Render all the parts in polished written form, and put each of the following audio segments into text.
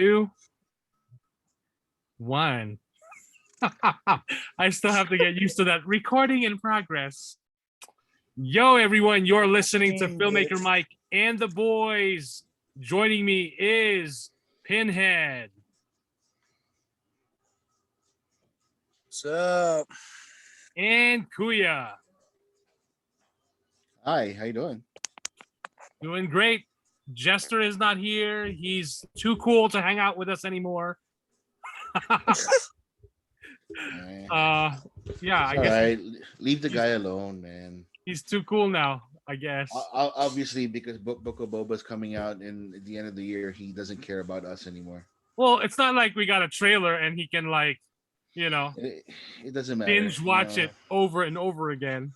2, 1. I still have to get used to that. Recording in progress. Yo, everyone, you're listening to Filmmaker Mike and the boys. Joining me is Pinhead. What's up? And Kuya. Hi, how you doing? Doing great. Jester is not here. He's too cool to hang out with us anymore. I guess. Right. Leave the guy alone, man. He's too cool now, I guess. Obviously, because Book of Boba's coming out in at the end of the year, he doesn't care about us anymore. Well, it's not like we got a trailer and he can it doesn't matter. Binge watch it over and over again.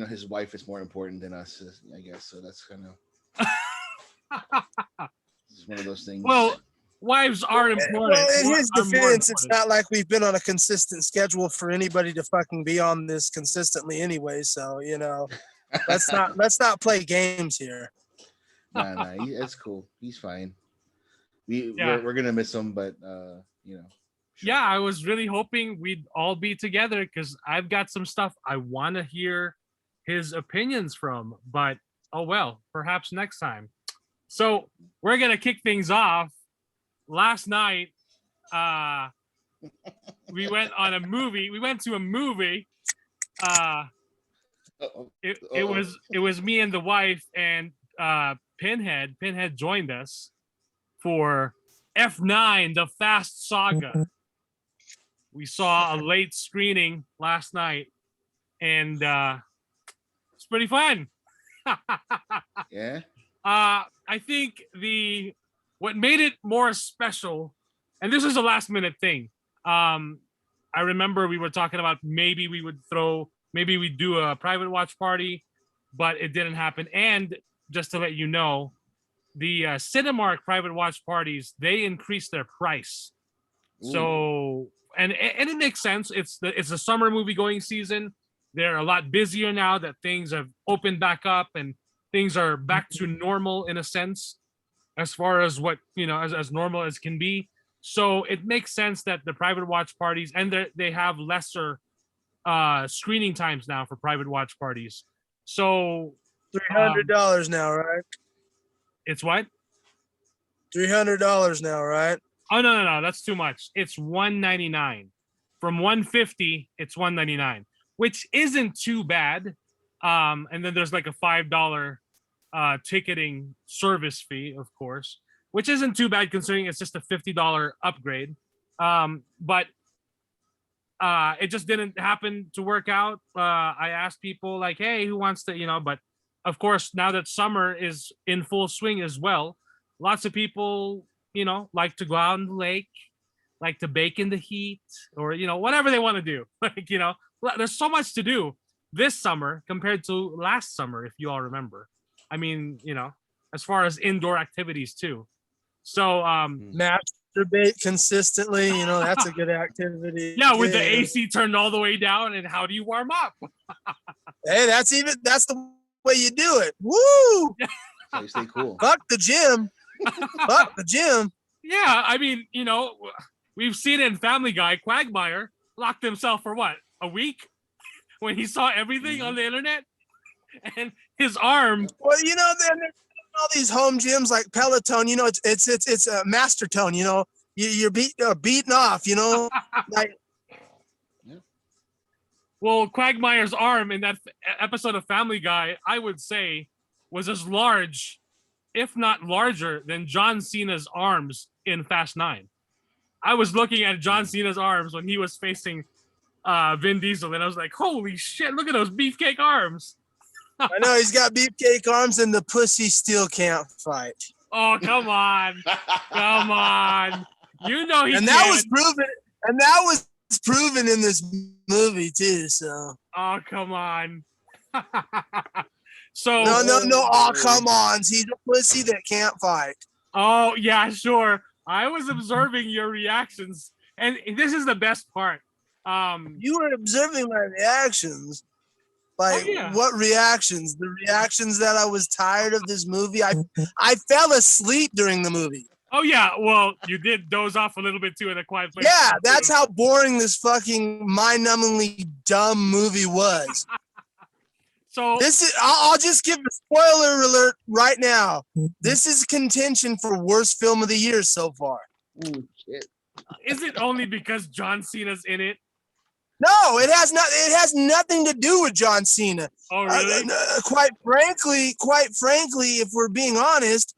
His wife is more important than us, I guess. So that's kind of it's one of those things. Well, wives are important. Well, in his defense, it's not like we've been on a consistent schedule for anybody to fucking be on this consistently anyway. So, let's not play games here. Nah, it's cool. He's fine. We're gonna miss him, but Sure. Yeah, I was really hoping we'd all be together because I've got some stuff I want to hear his opinions from. But oh well, perhaps next time. So we're gonna kick things off. Last night, we went on a movie. We went to a movie. It was me and the wife and Pinhead. Pinhead joined us for F9, the Fast Saga. We saw a late screening last night, and it's pretty fun. Yeah. I think what made it more special, and this is a last minute thing. I remember we were talking about maybe we'd do a private watch party, but it didn't happen. And just to let you know, the Cinemark private watch parties, they increased their price. Ooh. So and it makes sense. It's the summer movie going season. They're a lot busier now that things have opened back up and things are back to normal in a sense, as far as what as normal as can be. So it makes sense that the private watch parties, and they have lesser screening times now for private watch parties. So $300 now, right? It's what? $300 now, right? Oh no, that's too much. It's $199. From $150, it's $199, which isn't too bad. And then there's like a $5 ticketing service fee, of course, which isn't too bad considering it's just a $50 upgrade. But it just didn't happen to work out. I asked people like, hey, who wants to, but of course, now that summer is in full swing as well, lots of people, like to go out on the lake, like to bake in the heat, or, whatever they want to do. Like, there's so much to do this summer compared to last summer, if you all remember. I mean, as far as indoor activities too. So masturbate consistently, that's a good activity. Yeah, with the AC turned all the way down, and how do you warm up? Hey, that's the way you do it. Woo! So you stay cool. Fuck the gym. Fuck the gym. Yeah, I mean, we've seen it in Family Guy. Quagmire locked himself for what, a week, when he saw everything on the internet, and his arm. Well, then all these home gyms like Peloton. It's a master tone. You're beating off. Like. Well, Quagmire's arm in that episode of Family Guy, I would say, was as large, if not larger, than John Cena's arms in Fast 9. I was looking at John Cena's arms when he was facing Vin Diesel, and I was like, holy shit, look at those beefcake arms. I know, he's got beefcake arms and the pussy still can't fight. Oh, come on. Come on. He and can. That was proven in this movie too, so. Oh, come on. So no. Oh, come on. He's a pussy that can't fight. Oh, yeah, sure. I was observing your reactions, and this is the best part. You were observing my reactions. Like, what reactions? The reactions that I was tired of this movie. I fell asleep during the movie. Oh yeah, well, you did doze off a little bit too in A Quiet Place. Yeah, that's how boring this fucking mind-numbingly dumb movie was. So this is. I'll just give a spoiler alert right now. This is contention for worst film of the year so far. Oh shit! Is it only because John Cena's in it? No, it has not. It has nothing to do with John Cena. Oh really? Quite frankly, if we're being honest,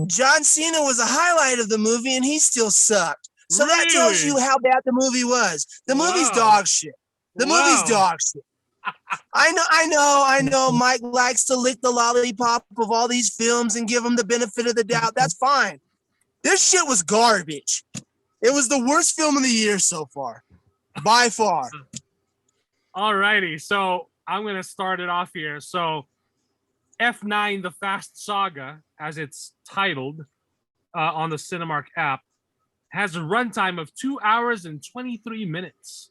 John Cena was a highlight of the movie, and he still sucked. So that tells you how bad the movie was. The movie's dog shit. The movie's dog shit. I know. Mike likes to lick the lollipop of all these films and give him the benefit of the doubt. That's fine. This shit was garbage. It was the worst film of the year so far, by far. Alrighty, so I'm gonna start it off here. So, F9: The Fast Saga, as it's titled on the Cinemark app, has a runtime of 2 hours and 23 minutes.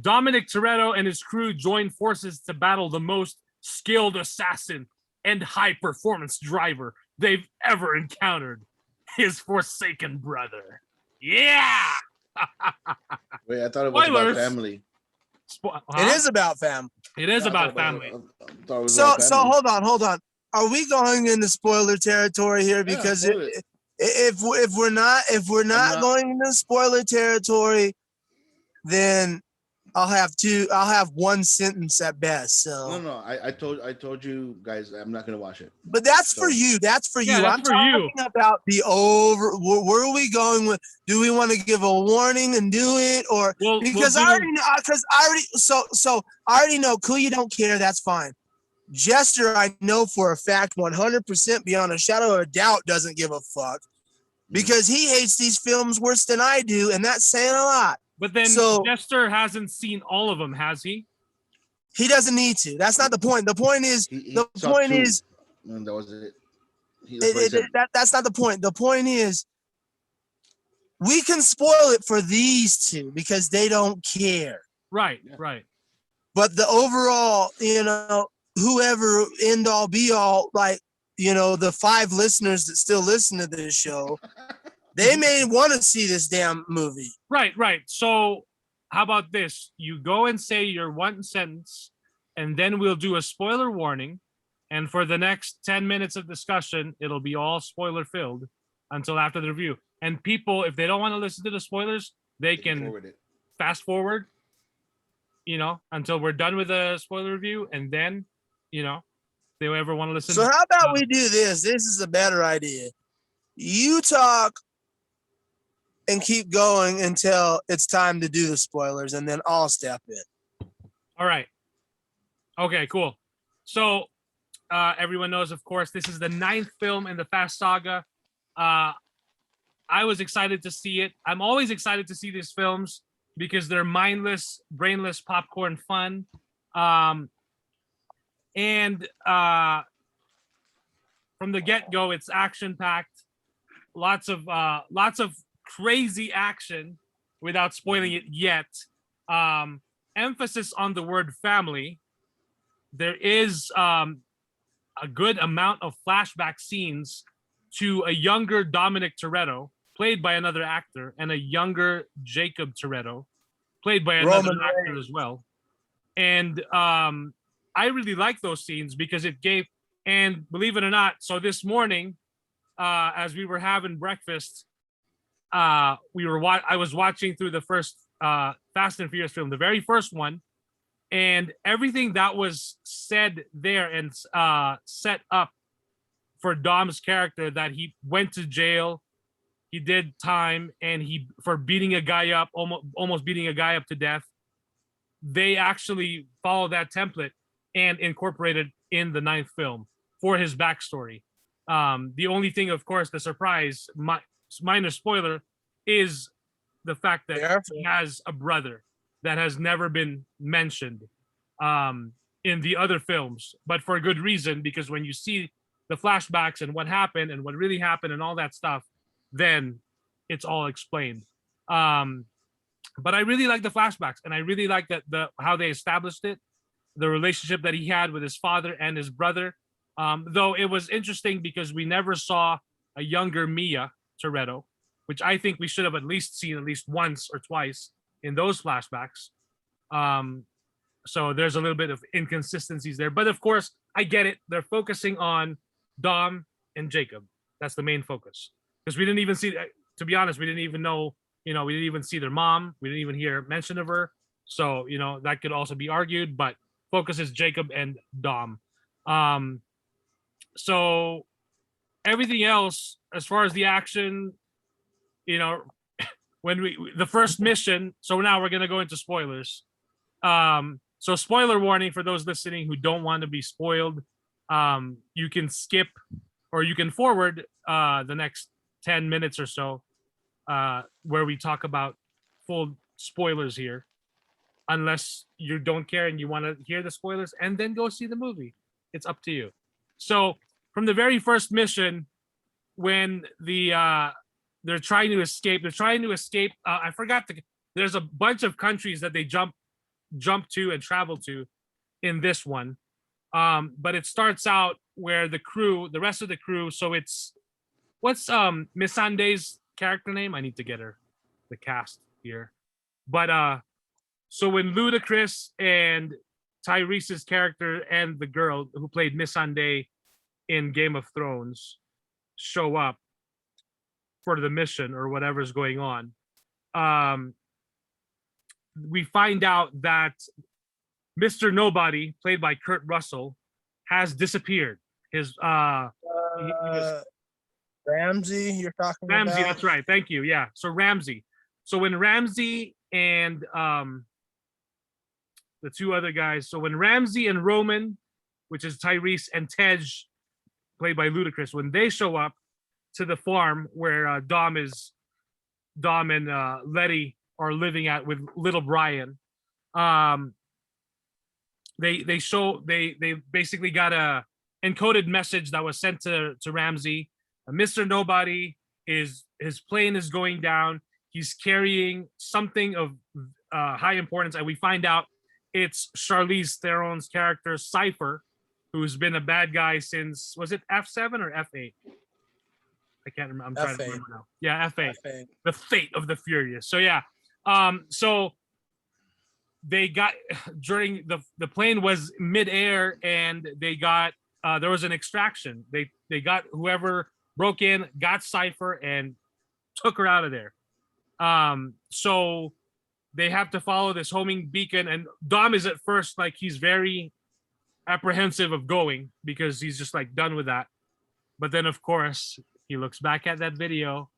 Dominic Toretto and his crew join forces to battle the most skilled assassin and high-performance driver they've ever encountered, his forsaken brother. Yeah! Wait, I thought it was about family. It is about family. It is about family. So hold on. Are we going into spoiler territory here? Because if we're not going into spoiler territory, then I'll have one sentence at best. So no. I told you guys I'm not gonna watch it. But that's for you. That's for you. I'm talking about the over. Where are we going with? Do we want to give a warning and do it, or because I already know? Because I already know. Cool, you don't care. That's fine. Jester, I know for a fact, 100% beyond a shadow of a doubt, doesn't give a fuck because he hates these films worse than I do, and that's saying a lot. But then Jester hasn't seen all of them, has he? He doesn't need to. That's not the point. The point is, and that was it. That's not the point. The point is, we can spoil it for these two because they don't care. Right. But the overall, whoever end all be all, like, the 5 listeners that still listen to this show, they may want to see this damn movie. Right. So how about this? You go and say your one sentence, and then we'll do a spoiler warning. And for the next 10 minutes of discussion, it'll be all spoiler filled until after the review. And people, if they don't want to listen to the spoilers, they can fast forward, until we're done with the spoiler review. And then, they ever want to listen. So how about we do this? This is a better idea. You talk and keep going until it's time to do the spoilers, and then I'll step in. All right. Okay, cool. So everyone knows, of course, this is the 9th film in the Fast Saga. I was excited to see it. I'm always excited to see these films because they're mindless, brainless popcorn fun. And from the get-go, it's action-packed. Lots of crazy action without spoiling it yet. Emphasis on the word family. There is a good amount of flashback scenes to a younger Dominic Toretto, played by another actor, and a younger Jacob Toretto, played by another actor as well. And I really like those scenes because it gave, and believe it or not, so this morning, as we were having breakfast, I was watching through the first Fast and Furious film, the very first one, and everything that was said there and set up for Dom's character, that he went to jail, he did time, and for beating a guy up, almost beating a guy up to death. They actually followed that template and incorporated in the 9th film for his backstory. The only thing, of course, the surprise, minor spoiler, is the fact that he has a brother that has never been mentioned in the other films, but for a good reason, because when you see the flashbacks and what happened and what really happened and all that stuff, then it's all explained. But I really like the flashbacks, and I really like the how they established it, the relationship that he had with his father and his brother. Though it was interesting because we never saw a younger Mia Toretto, which I think we should have at least seen at least once or twice in those flashbacks. So there's a little bit of inconsistencies there. But of course, I get it. They're focusing on Dom and Jacob. That's the main focus. Because we didn't even see, to be honest, we didn't even know, we didn't even see their mom. We didn't even hear mention of her. So, that could also be argued, but focus is Jacob and Dom. So everything else, as far as the action, when the first mission, so now we're going to go into spoilers. So spoiler warning for those listening who don't want to be spoiled. You can skip or you can forward the next 10 minutes or so where we talk about full spoilers here, unless you don't care and you want to hear the spoilers and then go see the movie. It's up to you. So from the very first mission, when they're trying to escape, I forgot there's a bunch of countries that they jump to and travel to in this one. But it starts out where the rest of the crew, so it's what's Miss Sande's character name? I need to get the cast here. But so when Ludacris and Tyrese's character and the girl who played Miss Sande in Game of Thrones show up for the mission or whatever's going on, we find out that Mr. Nobody, played by Kurt Russell, has disappeared. His Ramsey, you're talking about? Ramsey, that's right. Thank you. Yeah. So Ramsey. So when Ramsey and the two other guys, so when Ramsey and Roman, which is Tyrese, and Tej, played by Ludacris, when they show up to the farm where Dom and Letty are living at with little Brian, they basically got a encoded message that was sent to Ramsey. Mr. Nobody his plane is going down. He's carrying something of high importance, and we find out it's Charlize Theron's character Cypher, who's been a bad guy since, was it F7 or F8? I can't remember. I'm trying to remember now. Yeah, F8. The Fate of the Furious. So yeah. So they got, during the plane was midair, and they got there was an extraction. They got whoever broke in, got Cypher, and took her out of there. So they have to follow this homing beacon, and Dom is at first like he's very apprehensive of going because he's just like done with that. But then of course he looks back at that video,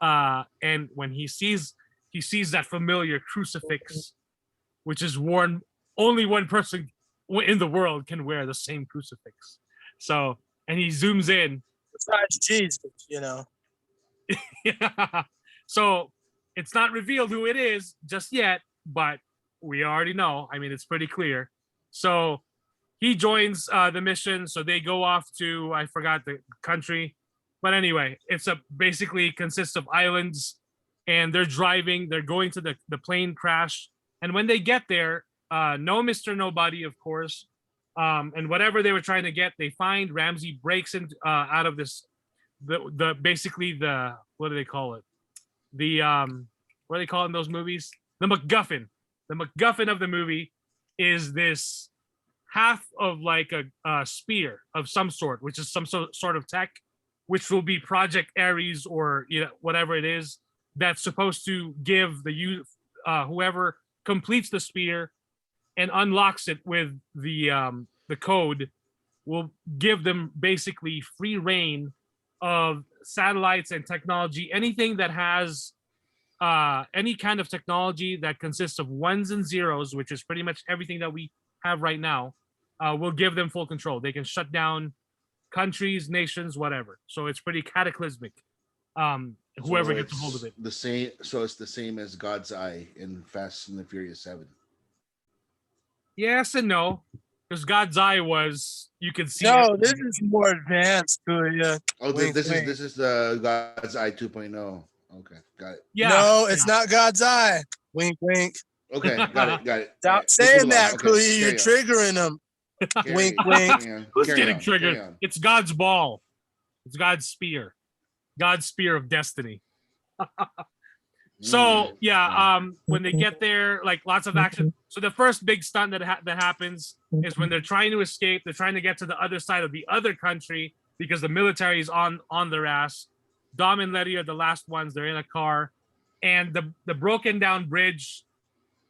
and when he sees that familiar crucifix, which is worn, only one person in the world can wear the same crucifix. So, and he zooms in. Besides Jesus, Yeah. So it's not revealed who it is just yet, but we already know. I mean, it's pretty clear. So he joins the mission. So they go off to, I forgot the country, but anyway, it's basically consists of islands, and they're driving. They're going to the plane crash, and when they get there, no Mr. Nobody, of course, and whatever they were trying to get, they find. Ramsey breaks into out of this basically the, what do they call it? The what do they call it in those movies? The MacGuffin. The MacGuffin of the movie is this half of like a spear of some sort, which is some sort of tech, which will be Project Ares or whatever it is, that's supposed to give the whoever completes the spear and unlocks it with the code will give them basically free reign of satellites and technology, anything that has any kind of technology that consists of ones and zeros, which is pretty much everything that we have right now, will give them full control. They can shut down countries, nations, whatever. So it's pretty cataclysmic. Whoever gets a hold of it. So it's the same as God's Eye in Fast and the Furious 7. Yes and no, because God's Eye was, you could see. No, this is more advanced. Yeah. Oh, this is the God's Eye 2.0. Okay, got it. Yeah. No, it's not God's Eye. Wink, wink. Okay, got it. Stop saying that, Cooley. You're triggering them. Wink, wink. Who's getting triggered? It's God's ball. It's God's spear. God's spear of destiny. So when they get there, like lots of action. So the first big stunt that happens is when they're trying to escape. They're trying to get to the other side of the other country because the military is on their ass. Dom and Letty are the last ones. They're in a car, and the broken down bridge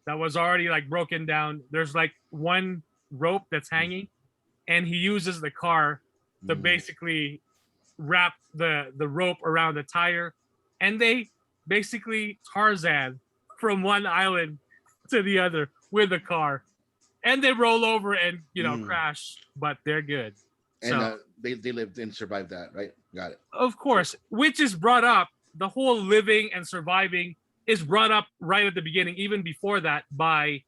that was already like broken down. There's like one rope that's hanging, and he uses the car to basically wrap the rope around the tire, and they basically Tarzan from one island to the other with a car, and they roll over and crash, but they're good. And so, they lived and survived that, right? Got it. Of course, which is brought up. The whole living and surviving is brought up right at the beginning, even before that, by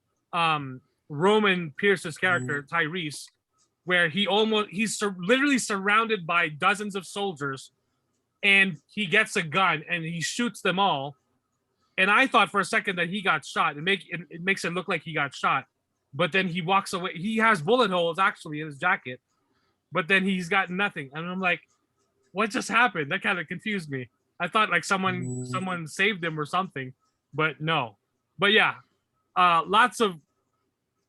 Roman Pierce's character Tyrese, where he's literally surrounded by dozens of soldiers. And he gets a gun and he shoots them all. And I thought for a second that he got shot. It makes it look like he got shot. But then he walks away. He has bullet holes actually in his jacket. But then he's got nothing. And I'm like, what just happened? That kind of confused me. I thought like someone saved him or something. But no. But yeah, lots of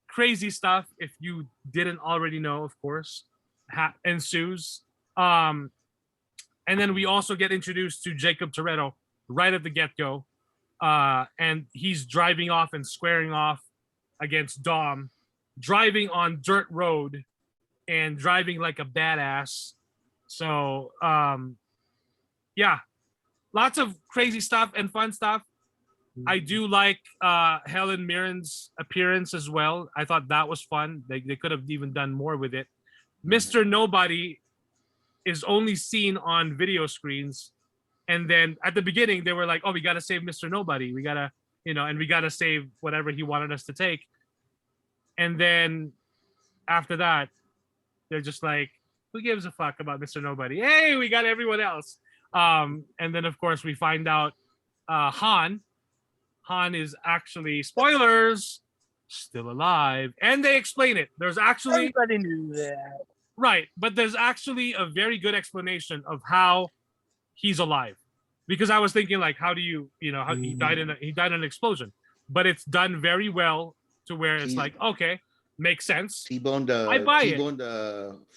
crazy stuff, if you didn't already know, of course, ensues. And then we also get introduced to Jacob Toretto right at the get-go. And he's driving off and squaring off against Dom, driving on dirt road and driving like a badass. So, lots of crazy stuff and fun stuff. I do like Helen Mirren's appearance as well. I thought that was fun. They could have even done more with it. Mr. Nobody is only seen on video screens, and then at the beginning they were like, oh, we gotta save Mr. Nobody, we gotta and we gotta save whatever he wanted us to take. And then after that they're just like, who gives a fuck about Mr. Nobody? Hey, we got everyone else. And then of course we find out Han is actually, spoilers, still alive, and they explain it. There's actually, everybody knew that. Right, but there's actually a very good explanation of how he's alive, because I was thinking like, how do how he died in an explosion, but it's done very well to where it's like, okay, makes sense. T-boned a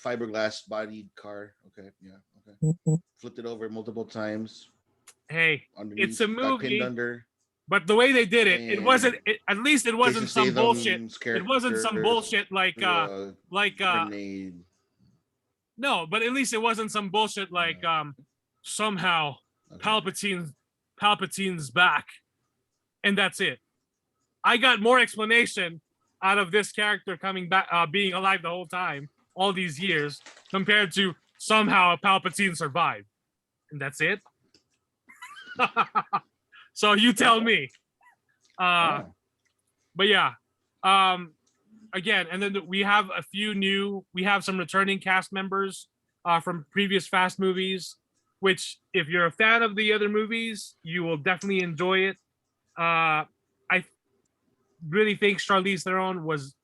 fiberglass bodied car. Okay, yeah, okay. Flipped it over multiple times. Hey, it's a movie. But the way they did it, it wasn't. At least it wasn't some bullshit. It wasn't some bullshit like no, but at least it wasn't some bullshit like somehow Palpatine's back, and that's it. I got more explanation out of this character coming back, being alive the whole time, all these years, compared to somehow Palpatine survived, and that's it. So you tell me. But yeah. Again, and then we have some returning cast members from previous Fast movies, which if you're a fan of the other movies, you will definitely enjoy it. I really think Charlize Theron was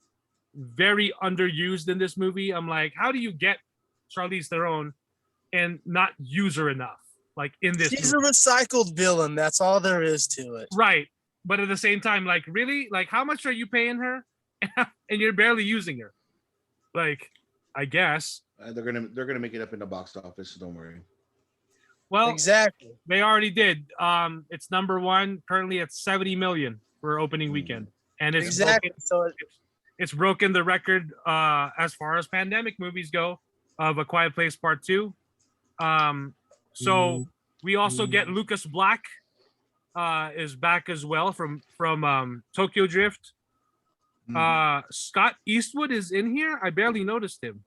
very underused in this movie. I'm like, how do you get Charlize Theron and not use her enough? Like in this, she's movie. A recycled villain. That's all there is to it. Right, but at the same time, like, really, like, how much are you paying her, and you're barely using her? Like, I guess they're gonna make it up in the box office. So don't worry. Well, exactly. They already did. It's number one currently at 70 million for opening weekend, and it's exactly it's broken the record as far as pandemic movies go of A Quiet Place Part 2. So we also get Lucas Black is back as well from Tokyo Drift. Scott Eastwood is in here. I barely noticed him.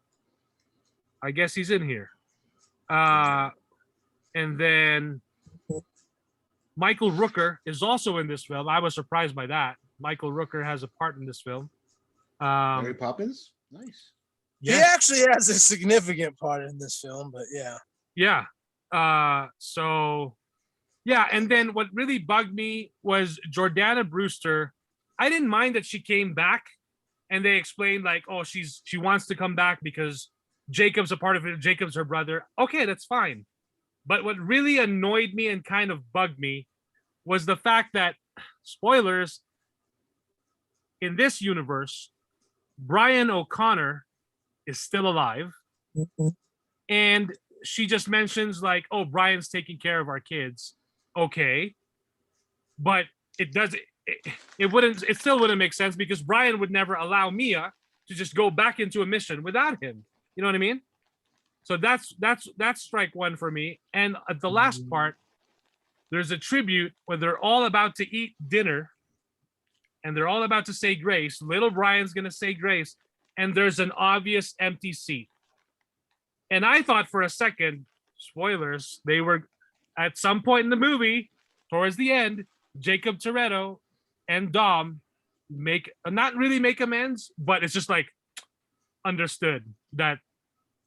I guess he's in here. And then Michael Rooker is also in this film. I was surprised by that. Michael Rooker has a part in this film. Mary Poppins? Nice. Yeah. He actually has a significant part in this film, but yeah. Yeah. So Yeah, and then what really bugged me was Jordana Brewster. I didn't mind that she came back, and they explained like, oh, she wants to come back because Jacob's a part of it. Jacob's her brother. Okay, that's fine. But what really annoyed me and kind of bugged me was the fact that, spoilers, in this universe, Brian O'Connor is still alive. Mm-hmm. And she just mentions like, oh, Brian's taking care of our kids. Okay. But it still wouldn't make sense because Brian would never allow Mia to just go back into a mission without him. You know what I mean? So that's strike one for me. And at the last part, there's a tribute where they're all about to eat dinner and they're all about to say grace. Little Brian's going to say grace, and there's an obvious empty seat. And I thought for a second, spoilers, they were at some point in the movie, towards the end, Jacob Toretto and Dom not really make amends, but it's just like understood that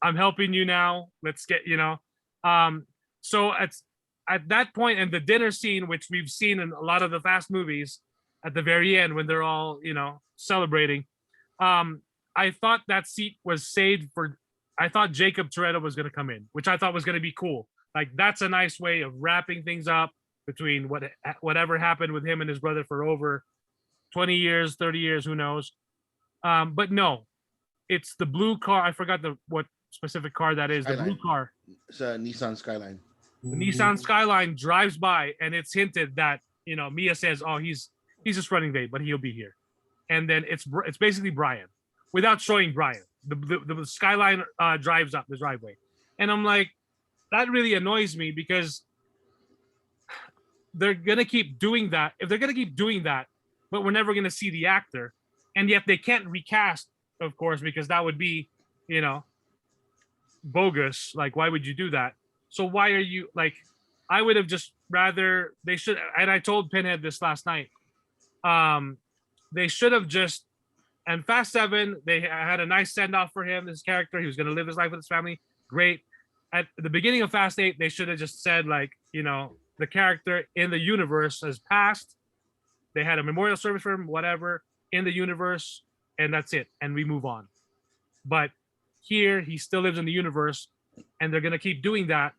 I'm helping you now. Let's get, so at that point in the dinner scene, which we've seen in a lot of the Fast movies, at the very end when they're all, celebrating, I thought that seat was saved for, I thought Jacob Toretto was going to come in, which I thought was going to be cool. Like, that's a nice way of wrapping things up between whatever happened with him and his brother for over 20 years, 30 years, who knows. But no, it's the blue car. I forgot what specific car that is. Skyline. The blue car. It's a Nissan Skyline. The Nissan Skyline drives by, and it's hinted that, Mia says, oh, he's just running late, but he'll be here. And then it's basically Brian without showing Brian. The Skyline drives up the driveway. And I'm like, that really annoys me because they're going to keep doing that. If they're going to keep doing that, but we're never going to see the actor, and yet they can't recast, of course, because that would be, bogus. Like, why would you do that? So why are you like, I would have just rather, they should, and I told Pinhead this last night, they should have just, and Fast 7, they had a nice send-off for him, his character. He was going to live his life with his family. Great. At the beginning of Fast 8, they should have just said, like, the character in the universe has passed. They had a memorial service for him, whatever, in the universe, and that's it. And we move on. But here, he still lives in the universe, and they're going to keep doing that.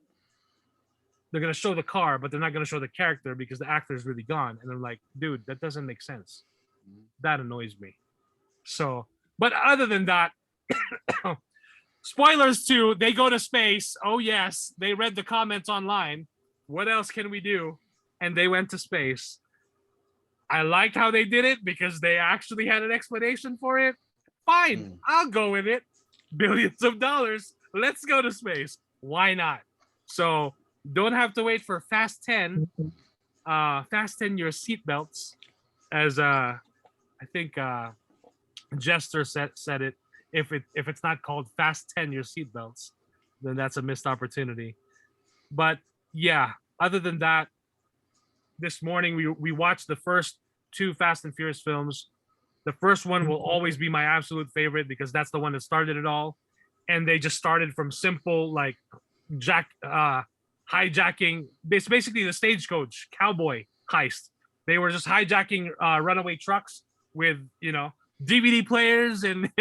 They're going to show the car, but they're not going to show the character because the actor is really gone. And I'm like, dude, that doesn't make sense. That annoys me. So, but other than that, spoilers too, they go to space. Oh yes, they read the comments online. What else can we do? And they went to space. I liked how they did it because they actually had an explanation for it. Fine, I'll go with it. Billions of dollars. Let's go to space. Why not? So don't have to wait for Fast 10. Fasten your seatbelts, as I think Jester said it. If it's not called Fast 10 your seatbelts, then that's a missed opportunity. But yeah, other than that, this morning we watched the first 2 Fast and Furious films. The first one will always be my absolute favorite because that's the one that started it all. And they just started from simple, like, hijacking. It's basically the Stagecoach cowboy heist. They were just hijacking runaway trucks with, DVD players, and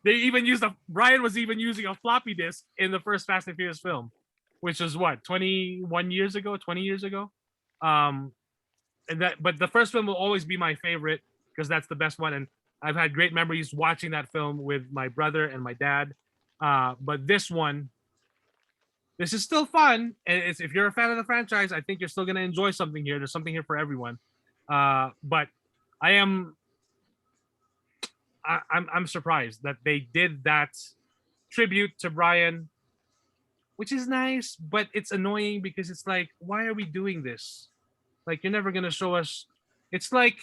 they even used Brian was even using a floppy disk in the first Fast and Furious film, which was what, 20 years ago. But the first one will always be my favorite because that's the best one, and I've had great memories watching that film with my brother and my dad. But this is still fun, and if you're a fan of the franchise, I think you're still gonna enjoy something here. There's something here for everyone. But I'm surprised that they did that tribute to Brian, which is nice, but it's annoying because it's like, why are we doing this? Like, you're never gonna show us. It's like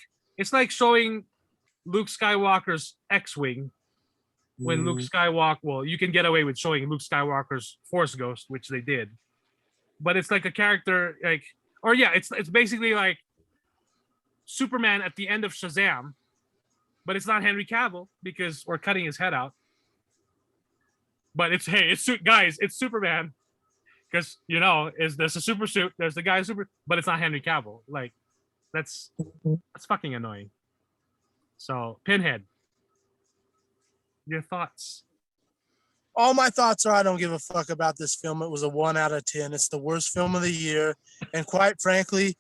showing Luke Skywalker's X-wing when Luke Skywalker. Well, you can get away with showing Luke Skywalker's Force Ghost, which they did, but it's like a character it's basically like Superman at the end of Shazam, but it's not Henry Cavill because we're cutting his head out. But it's Superman. Because is there's a super suit, there's the guy super, but it's not Henry Cavill. Like, that's fucking annoying. So, Pinhead, your thoughts? All my thoughts are I don't give a fuck about this film. It was a 1 out of 10. It's the worst film of the year. And quite frankly,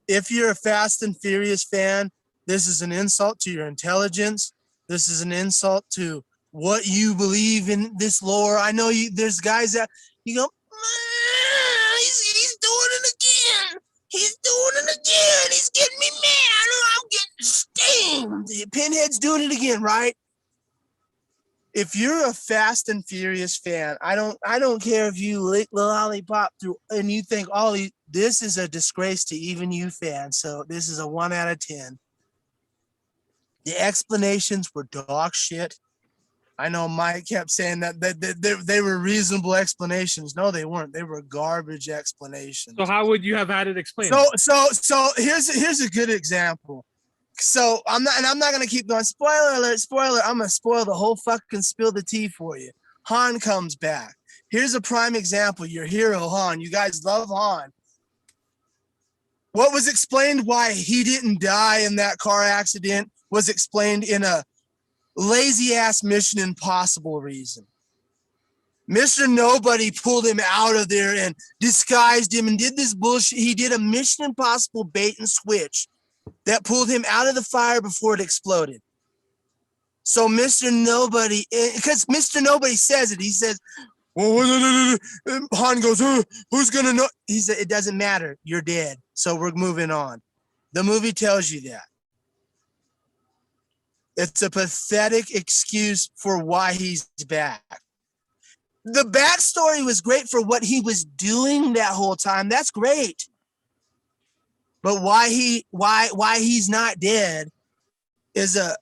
if you're a Fast and Furious fan, this is an insult to your intelligence. This is an insult to what you believe in this lore. I know there's guys that you go, he's doing it again. He's doing it again. He's getting me mad. I'm getting steamed. Pinhead's doing it again, right? If you're a Fast and Furious fan, I don't care if you lick the lollipop through and you think, this is a disgrace to even you fans. So this is a 1 out of 10. The explanations were dog shit. I know Mike kept saying that they were reasonable explanations. No, they weren't. They were garbage explanations. So how would you have had it explained? So here's a good example. So I'm not gonna keep going. Spoiler alert! I'm gonna spoil the whole fucking spill the tea for you. Han comes back. Here's a prime example. Your hero Han. You guys love Han. What was explained why he didn't die in that car accident was explained in a lazy ass Mission Impossible reason. Mr. Nobody pulled him out of there and disguised him and did this bullshit. He did a Mission Impossible bait and switch that pulled him out of the fire before it exploded. So Mr. Nobody, because Mr. Nobody says it, he says, well, Han goes, who's going to know? He said, it doesn't matter. You're dead. So we're moving on. The movie tells you that. It's a pathetic excuse for why he's back. The backstory was great for what he was doing that whole time. That's great. But why he's not dead is a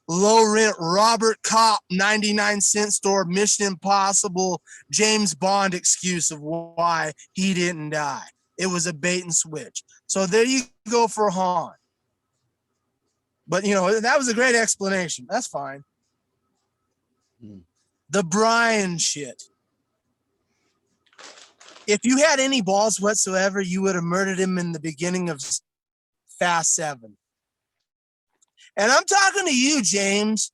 low rent Robert Kopp 99-cent store Mission Impossible James Bond excuse of why he didn't die. It was a bait and switch. So there you go for Han. But that was a great explanation. That's fine. The Brian shit. If you had any balls whatsoever, you would have murdered him in the beginning of Fast 7. And I'm talking to you, James.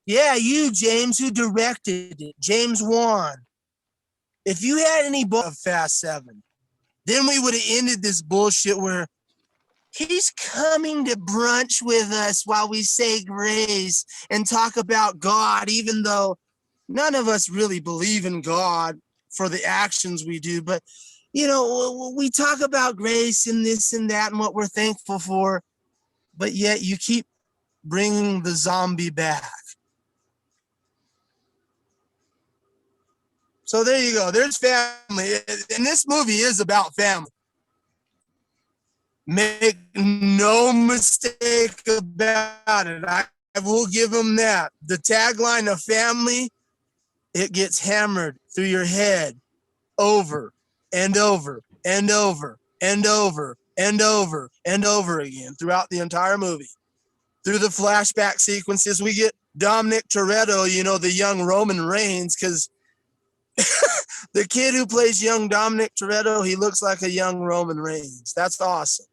Yeah, you, James, who directed it. James Wan. If you had any balls of Fast 7, then we would have ended this bullshit where he's coming to brunch with us while we say grace and talk about God, even though none of us really believe in God for the actions we do. But, we talk about grace and this and that and what we're thankful for, but yet you keep bringing the zombie back. So there you go. There's family. And this movie is about family. Make no mistake about it. I will give them that. The tagline of family, it gets hammered through your head over and over and over and over and over and over again throughout the entire movie. Through the flashback sequences, we get Dominic Toretto, the young Roman Reigns, because the kid who plays young Dominic Toretto, he looks like a young Roman Reigns. That's awesome.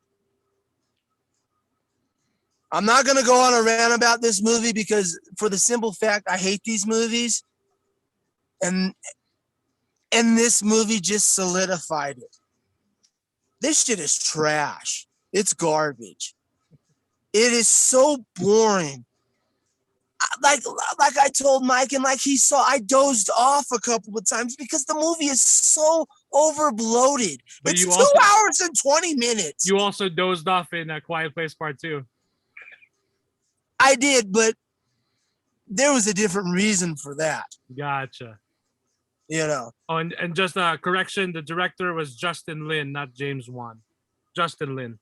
I'm not going to go on a rant about this movie because for the simple fact, I hate these movies. And this movie just solidified it. This shit is trash. It's garbage. It is so boring. Like I told Mike and like he saw, I dozed off a couple of times because the movie is so over-bloated. It's 2 hours and 20 minutes. You also dozed off in A Quiet Place Part 2. I did, but there was a different reason for that. Gotcha. Oh, and just a correction, the director was Justin Lin, not James Wan. Justin Lin.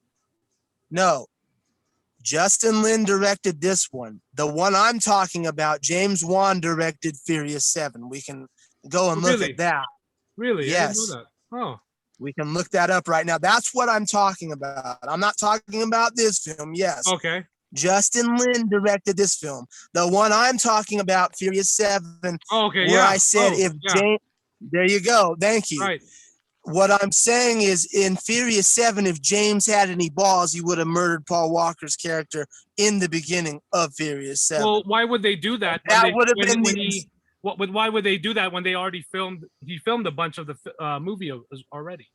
No. Justin Lin directed this one. The one I'm talking about, James Wan directed Furious 7. We can go and look at that. Really? Yes. I didn't know that. Oh. We can look that up right now. That's what I'm talking about. I'm not talking about this film. Yes. Okay. Justin Lin directed this film. The one I'm talking about, Furious 7. Oh, okay. Where I said There you go. Thank you. Right. What I'm saying is, in Furious 7, if James had any balls, he would have murdered Paul Walker's character in the beginning of Furious 7. Well, why would they do that? That would have been why would they do that when they already filmed? He filmed a bunch of the movie already.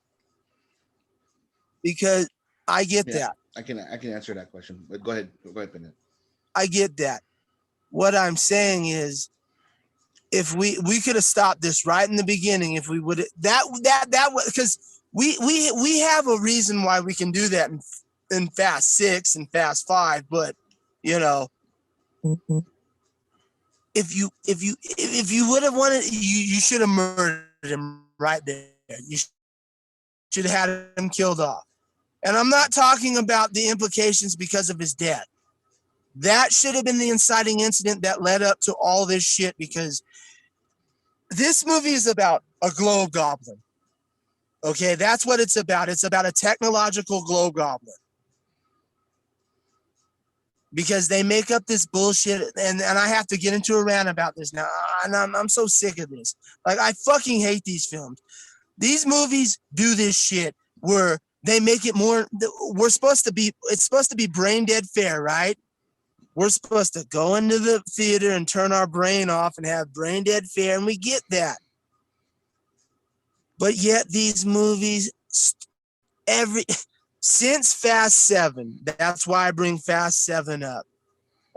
Because I get that. I can answer that question. But go ahead, Pinhead. I get that. What I'm saying is, if we could have stopped this right in the beginning, if we would that because we have a reason why we can do that in Fast 6 and Fast 5, but if you would have wanted, you should have murdered him right there. You should have had him killed off. And I'm not talking about the implications because of his death. That should have been the inciting incident that led up to all this shit, because this movie is about a glow goblin. Okay, that's what it's about. It's about a technological glow goblin. Because they make up this bullshit, and I have to get into a rant about this now. And I'm so sick of this. Like, I fucking hate these films. These movies do this shit where they make it more. It's supposed to be brain dead fair, right? We're supposed to go into the theater and turn our brain off and have brain dead fare, and we get that. But yet these movies, since Fast 7, that's why I bring Fast 7 up.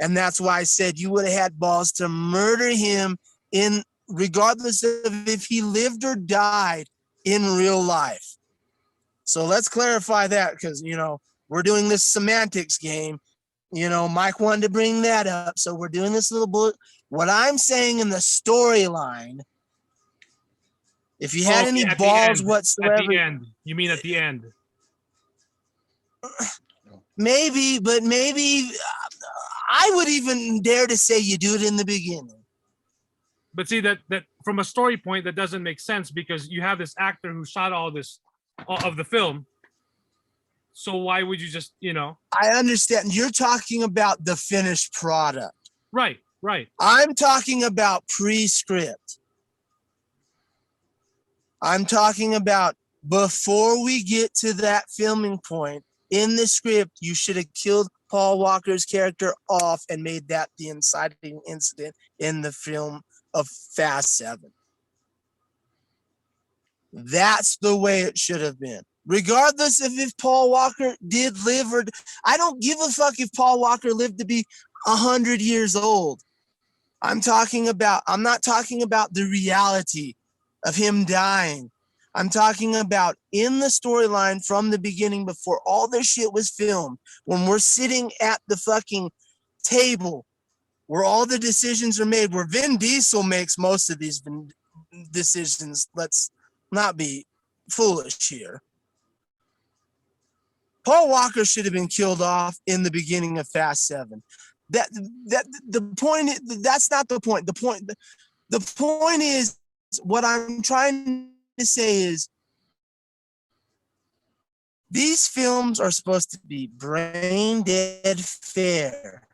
And that's why I said you would have had balls to murder him regardless of if he lived or died in real life. So let's clarify that, because, we're doing this semantics game. Mike wanted to bring that up, so we're doing this little bullet. What I'm saying in the storyline, if you had any balls whatsoever, at the end, you mean at the end? Maybe, but maybe I would even dare to say you do it in the beginning. But see, that from a story point, that doesn't make sense, because you have this actor who shot all this of the film. So why would you just, I understand. You're talking about the finished product. Right. I'm talking about pre-script. I'm talking about before we get to that filming point, in the script, you should have killed Paul Walker's character off and made that the inciting incident in the film of Fast 7. That's the way it should have been. Regardless of if Paul Walker did live or... I don't give a fuck if Paul Walker lived to be 100 years old. I'm not talking about the reality of him dying. I'm talking about in the storyline from the beginning, before all this shit was filmed, when we're sitting at the fucking table where all the decisions are made, where Vin Diesel makes most of these decisions. Let's not be foolish here. Paul Walker should have been killed off in the beginning of Fast 7. That's not the point. The point is, what I'm trying to say is, these films are supposed to be brain dead fair.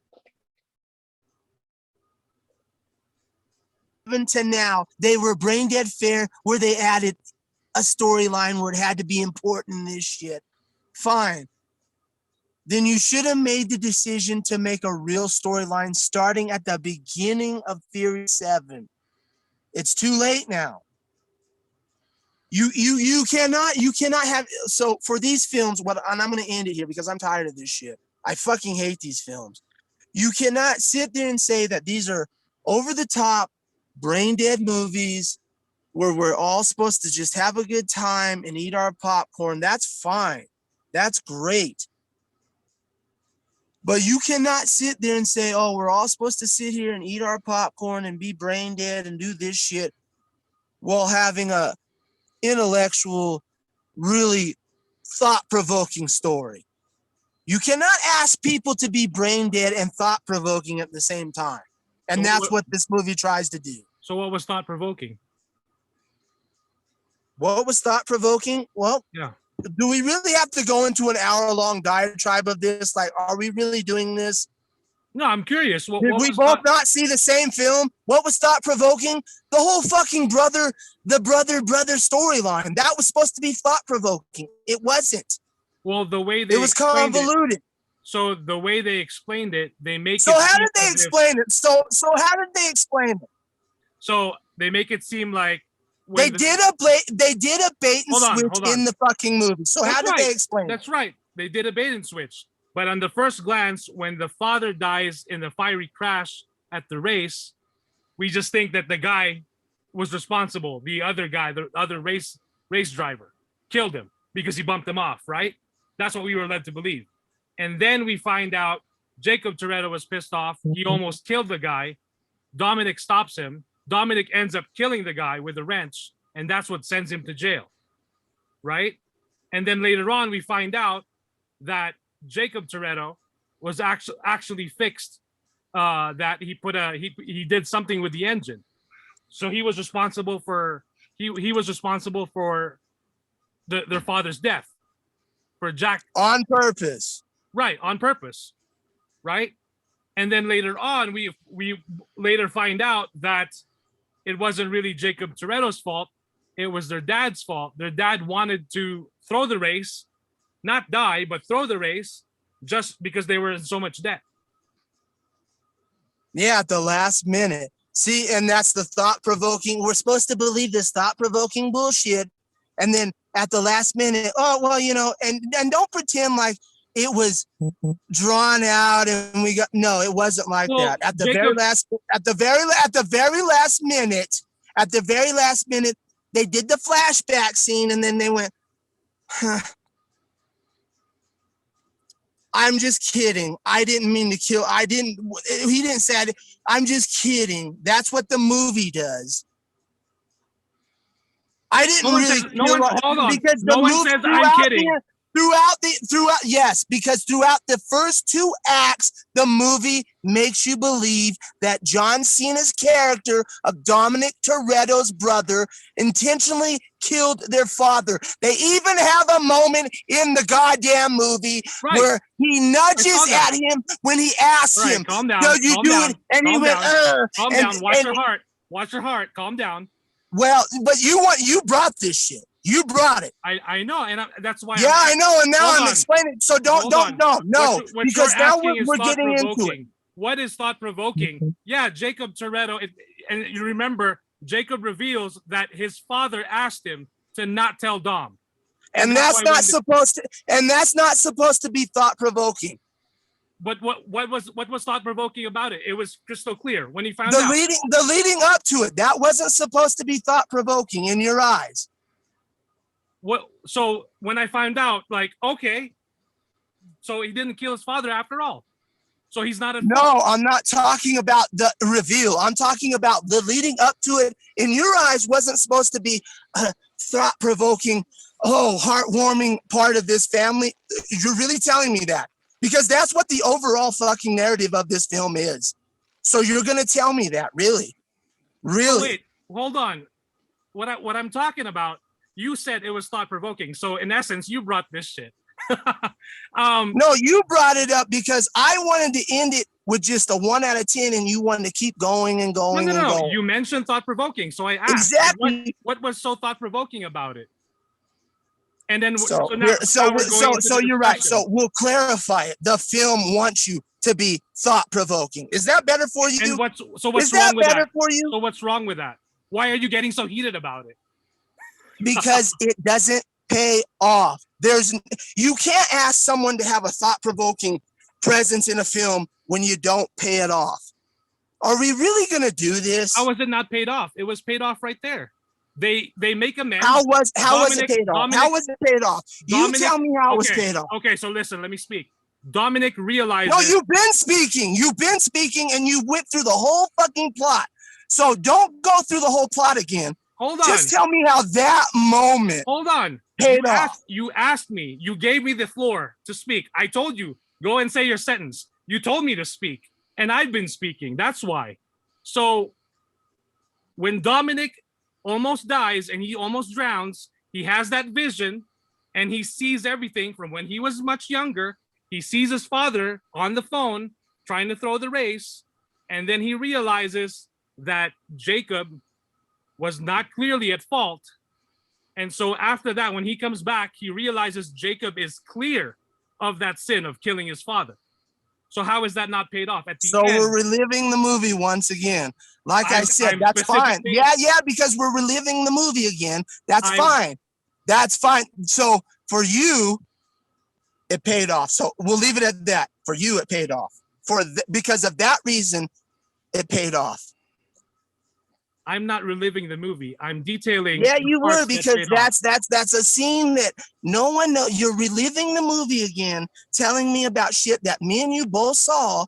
Even to now, they were brain dead fair, where they added a storyline where it had to be important in this shit. Fine. Then you should have made the decision to make a real storyline starting at the beginning of Furious 7. It's too late now. You cannot have... So for these films, and I'm going to end it here because I'm tired of this shit. I fucking hate these films. You cannot sit there and say that these are over the top, brain dead movies where we're all supposed to just have a good time and eat our popcorn. That's fine. That's great. But you cannot sit there and say, oh, we're all supposed to sit here and eat our popcorn and be brain dead and do this shit while having a intellectual, really thought-provoking story. You cannot ask people to be brain dead and thought-provoking at the same time. And that's what this movie tries to do. So what was thought-provoking? What was thought-provoking? Well, yeah. Do we really have to go into an hour-long diatribe of this? Like, are we really doing this? No, I'm curious. Did we both not see the same film? What was thought provoking? The whole fucking brother storyline. That was supposed to be thought provoking. It wasn't. Well, the way they it was convoluted. So the way they explained it, they make so it. So how did they explain it? So how did they explain it? So they make it seem like they did a bait and switch in the fucking movie. So how did they explain it? That's right. They did a bait and switch. But on the first glance, when the father dies in the fiery crash at the race, we just think that the guy was responsible. The other guy, the other race driver, killed him because he bumped him off, right? That's what we were led to believe. And then we find out Jacob Toretto was pissed off. He almost killed the guy. Dominic stops him. Dominic ends up killing the guy with a wrench, and that's what sends him to jail, right? And then later on, we find out that Jacob Toretto was actually fixed. That he did something with the engine, so he was responsible for he was responsible for their father's death, for Jack, on purpose. Right, on purpose, right? And then later on, we later find out that it wasn't really Jacob Toretto's fault. It was their dad's fault. Their dad wanted to throw the race, not die, but throw the race just because they were in so much debt. Yeah, at the last minute. See, and that's the thought-provoking. We're supposed to believe this thought-provoking bullshit. And then at the last minute, oh, well, you know, and don't pretend like it was drawn out and we got, no, it wasn't like that. At the very last minute, they did the flashback scene and then they went, huh. I'm just kidding. I didn't mean to kill. He didn't say it. I'm just kidding. That's what the movie does. I didn't hold on. Because no one says I'm kidding. Because throughout the first two acts, the movie makes you believe that John Cena's character of Dominic Toretto's brother intentionally killed their father. They even have a moment in the goddamn movie where he nudges at him when he asks him, calm down, "Do you do it?" And he went, calm down. Watch your heart. Watch your heart. Calm down. Well, but you brought this shit. You brought it. I know, and that's why. Yeah, I know, and now I'm explaining. So no, because now we're getting into it. What is thought provoking? Yeah, Jacob Toretto, and you remember Jacob reveals that his father asked him to not tell Dom, and that's not supposed to. And that's not supposed to be thought provoking. But what was thought provoking about it? It was crystal clear when he found out. The leading up to it, that wasn't supposed to be thought provoking in your eyes. So when I found out, like, okay, so he didn't kill his father after all. So he's not No, I'm not talking about the reveal. I'm talking about the leading up to it. In your eyes, wasn't supposed to be thought provoking. Oh, heartwarming part of this family. You're really telling me that? Because that's what the overall fucking narrative of this film is. So you're gonna tell me that, really? Really? Wait, hold on. What I'm talking about, you said it was thought provoking. So in essence, you brought this shit. No, you brought it up because I wanted to end it with just a 1 out of 10, and you wanted to keep going and going. No. You mentioned thought provoking, so I asked. Exactly. What was so thought provoking about it? And then so you're right. So we'll clarify it. The film wants you to be thought provoking. Is that better for you? And what's wrong with that? For you? So what's wrong with that? Why are you getting so heated about it? Because it doesn't pay off. You can't ask someone to have a thought-provoking presence in a film when you don't pay it off. Are we really gonna do this? How was it not paid off? It was paid off right there. They make amends. How was it paid off? How was it paid off? You tell me how it was paid off. Okay, so listen, let me speak. Dominic realized. No, you've been speaking, and you went through the whole fucking plot. So don't go through the whole plot again. Hold on. Just tell me how that moment. Hold on. You asked me. You gave me the floor to speak. I told you, go and say your sentence. You told me to speak, and I've been speaking. That's why. So when Dominic almost dies and he almost drowns, he has that vision, and he sees everything from when he was much younger. He sees his father on the phone trying to throw the race, and then he realizes that Jacob was not clearly at fault. And so after that, when he comes back, he realizes Jacob is clear of that sin of killing his father. So how is that not paid off at the end? We're reliving the movie once again. Like I said, that's fine. Yeah, because we're reliving the movie again. That's fine. That's fine. So for you, it paid off. So we'll leave it at that. For you, it paid off. Because of that reason, it paid off. I'm not reliving the movie. I'm detailing. Yeah, you were, because that's a scene that no one knows. You're reliving the movie again, telling me about shit that me and you both saw.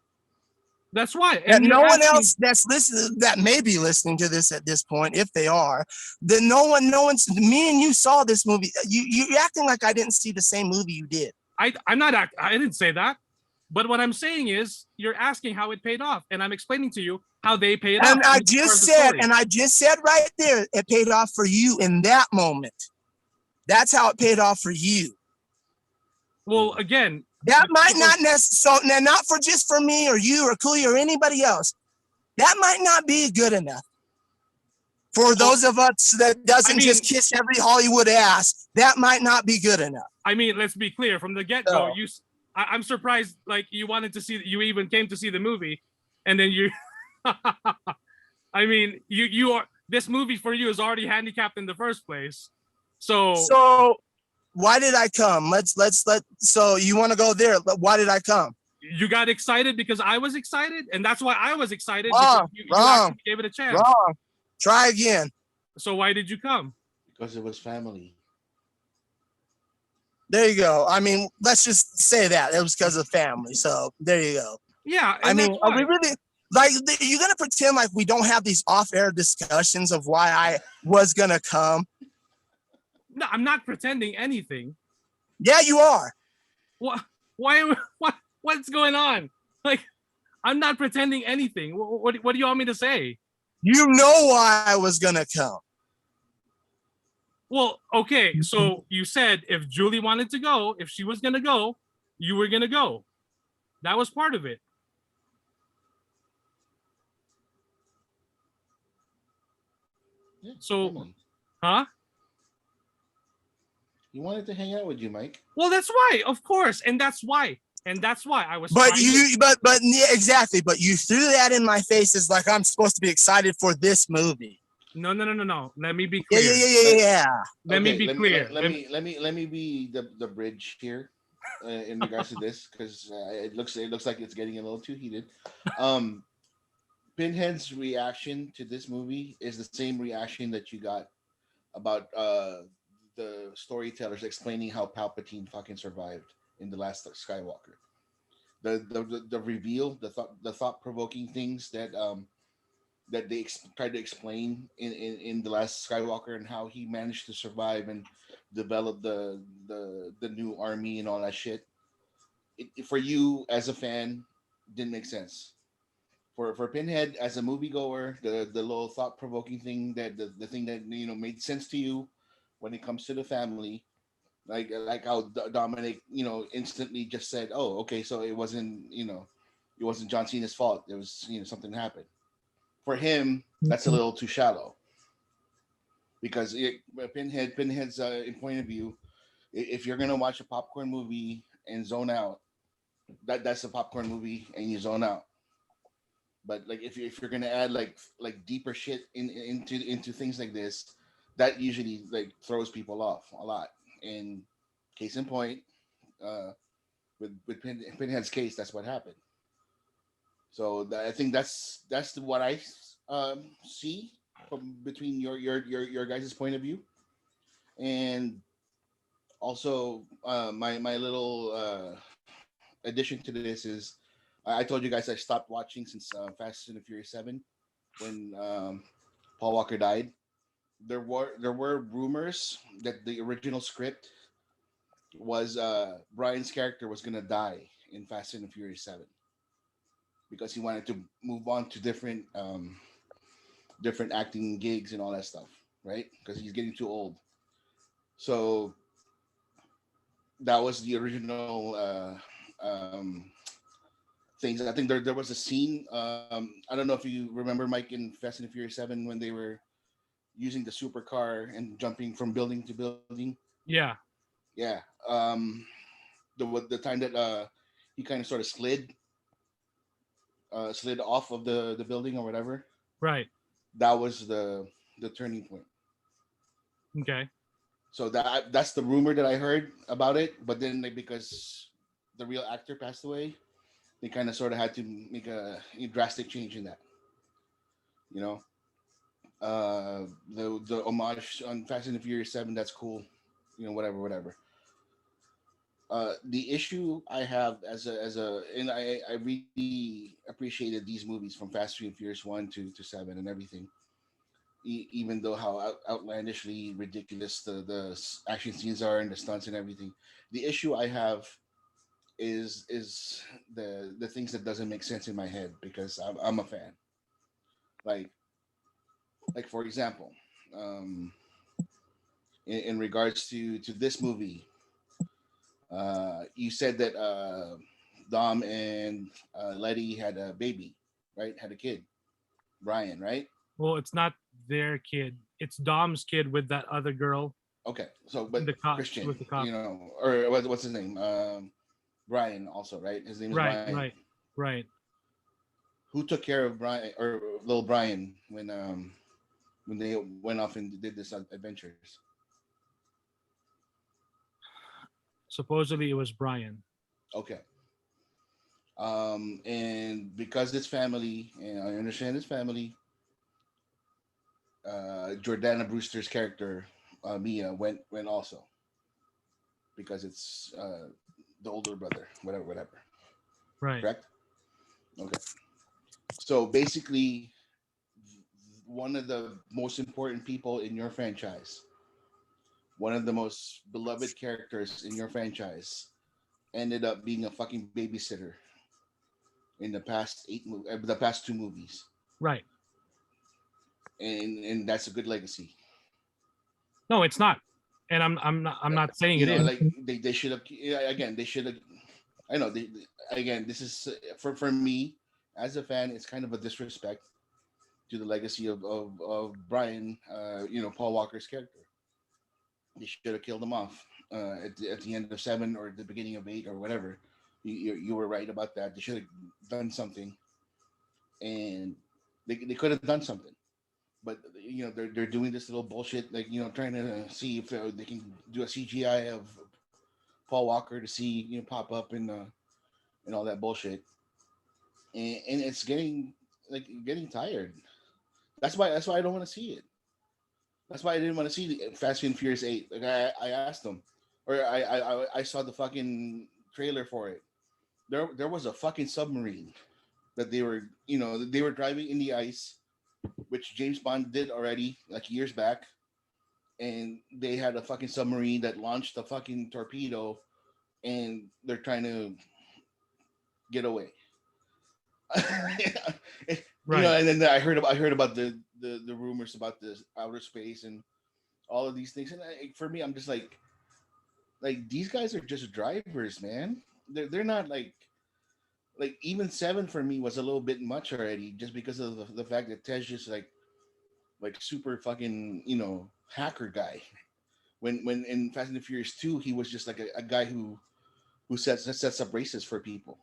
That's why. And no one else that's listening, that may be listening to this at this point, if they are, then no one's. Me and you saw this movie. You're acting like I didn't see the same movie you did. I didn't say that. But what I'm saying is, you're asking how it paid off, and I'm explaining to you how they paid off. And I just said right there, it paid off for you in that moment. That's how it paid off for you. Well, again, that might not necessarily, not for just for me or you or Cooley or anybody else. That might not be good enough for those of us that doesn't just kiss every Hollywood ass. That might not be good enough. I mean, let's be clear from the get-go. I'm surprised, like, you wanted to see, you even came to see the movie, and then you, I mean, you are, this movie for you is already handicapped in the first place. So why did I come? So you want to go there? Why did I come? You got excited because I was excited, and that's why I was excited. Wrong. You actually gave it a chance. Wrong. Try again. So why did you come? Because it was family. There you go. I mean, let's just say that it was because of family. So there you go. Yeah. I mean, are we really like, you're gonna pretend like we don't have these off-air discussions of why I was gonna come? No, I'm not pretending anything. Yeah, you are. What? Why? What's going on? Like, I'm not pretending anything. What do you want me to say? You know why I was gonna come. Well, okay, so you said if Julie wanted to go, if she was going to go, you were going to go. That was part of it. Yeah, so, family. Huh? He wanted to hang out with you, Mike. Well, that's why, of course, and that's why I was. But yeah, exactly. But you threw that in my face as like I'm supposed to be excited for this movie. No. Let me be clear. Yeah. Let me be clear. Let me be the bridge here in regards to this, because it looks like it's getting a little too heated. Pinhead's reaction to this movie is the same reaction that you got about the storytellers explaining how Palpatine fucking survived in The Last Skywalker. The reveal, the thought provoking things that they tried to explain in The Last Skywalker, and how he managed to survive and develop the new army and all that shit. For you as a fan, didn't make sense. For Pinhead as a moviegoer, the little thought provoking thing, that the thing that made sense to you when it comes to the family, like how Dominic instantly just said, oh, okay, so it wasn't John Cena's fault. It was something happened. For him, that's a little too shallow, because Pinhead's point of view, if you're gonna watch a popcorn movie and zone out, that's a popcorn movie and you zone out. But like if you're gonna add like deeper shit into things like this, that usually like throws people off a lot. And case in point, with Pinhead's case, that's what happened. So I think that's what I see from between your guys' point of view, and also my little addition to this is I told you guys I stopped watching since Fast and the Furious 7 when Paul Walker died. There were rumors that the original script was Brian's character was gonna die in Fast and the Furious 7 because he wanted to move on to different acting gigs and all that stuff, right? Because he's getting too old. So that was the original things. I think there was a scene. I don't know if you remember, Mike, in Fast and Furious 7 when they were using the supercar and jumping from building to building. Yeah. Yeah. The time that he kind of sort of slid off of the building or whatever. Right. That was the turning point. Okay. So that's the rumor that I heard about it. But then because the real actor passed away, they kind of sort of had to make a drastic change in that. You know, the homage on Fast and the Furious 7. That's cool. You know, whatever. The issue I have and I really appreciated these movies from Fast and Furious 1 to 7 and everything. Even though how outlandishly ridiculous the action scenes are and the stunts and everything, the issue I have is the things that doesn't make sense in my head because I'm a fan. Like for example, um, in regards to this movie, you said that Dom and Letty had a baby, right? Had a kid, Brian, right? Well, it's not their kid. It's Dom's kid with that other girl. Okay, so but The cop Christian, with the cop. or what's his name? Brian, also, right? His name is Right. Brian. Right. Who took care of Brian or little Brian when they went off and did this adventures? Supposedly it was Brian. Okay. And because it's family, and I understand it's family, Jordana Brewster's character, Mia, went also because it's the older brother, whatever. Right. Correct? Okay. So basically, one of the most important people in your franchise, one of the most beloved characters in your franchise, ended up being a fucking babysitter in the past two movies, Right. and that's a good legacy. No, it's not. And I'm not saying You it know, is. like they should have. Again, they should have. I know. Again, this is for me as a fan. It's kind of a disrespect to the legacy of Brian. Paul Walker's character. They should have killed him off at the end of 7 or the beginning of 8 or whatever. You were right about that. They should have done something, and they could have done something. But they're doing this little bullshit, like trying to see if they can do a CGI of Paul Walker to see pop up and all that bullshit, and it's getting tired. That's why I don't want to see it. That's why I didn't want to see the Fast and Furious 8. Like I asked them, or I saw the fucking trailer for it. There was a fucking submarine that they were driving in the ice, which James Bond did already like years back, and they had a fucking submarine that launched a fucking torpedo, and they're trying to get away. Right. And then I heard about the rumors about this outer space and all of these things, and for me, I'm just like these guys are just drivers, man. They're not like even 7 for me was a little bit much already, just because of the fact that Tej is like super fucking hacker guy. When in Fast and the Furious 2, he was just like a guy who sets up races for people.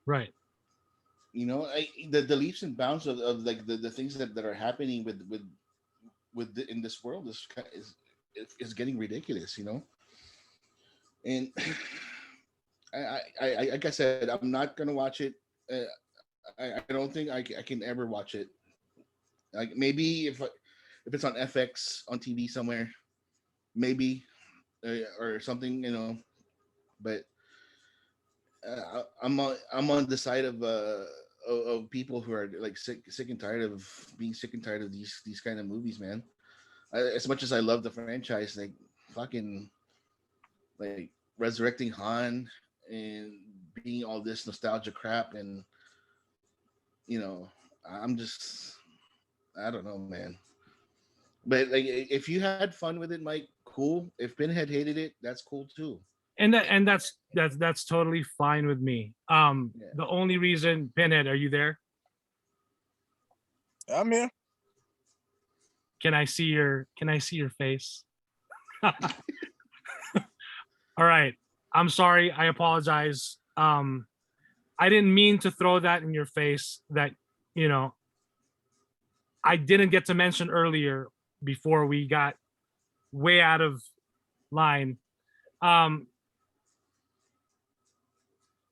Right. The leaps and bounds of like the things that are happening in this world is getting ridiculous. And I like I said, I'm not gonna watch it. Uh, I don't think I can ever watch it. Like maybe if it's on FX on TV somewhere, maybe or something, But I'm on the side of people who are like sick and tired of being sick and tired of these kind of movies, man. As much as I love the franchise, like fucking like resurrecting Han and being all this nostalgia crap, and I'm just I don't know, man. But like, if you had fun with it, Mike, cool. If Pinhead hated it, that's cool too. that's totally fine with me. The only reason, Pinhead, are you there? I'm here. Can I see your face? All right. I'm sorry. I apologize. I didn't mean to throw that in your face that, I didn't get to mention earlier before we got way out of line. I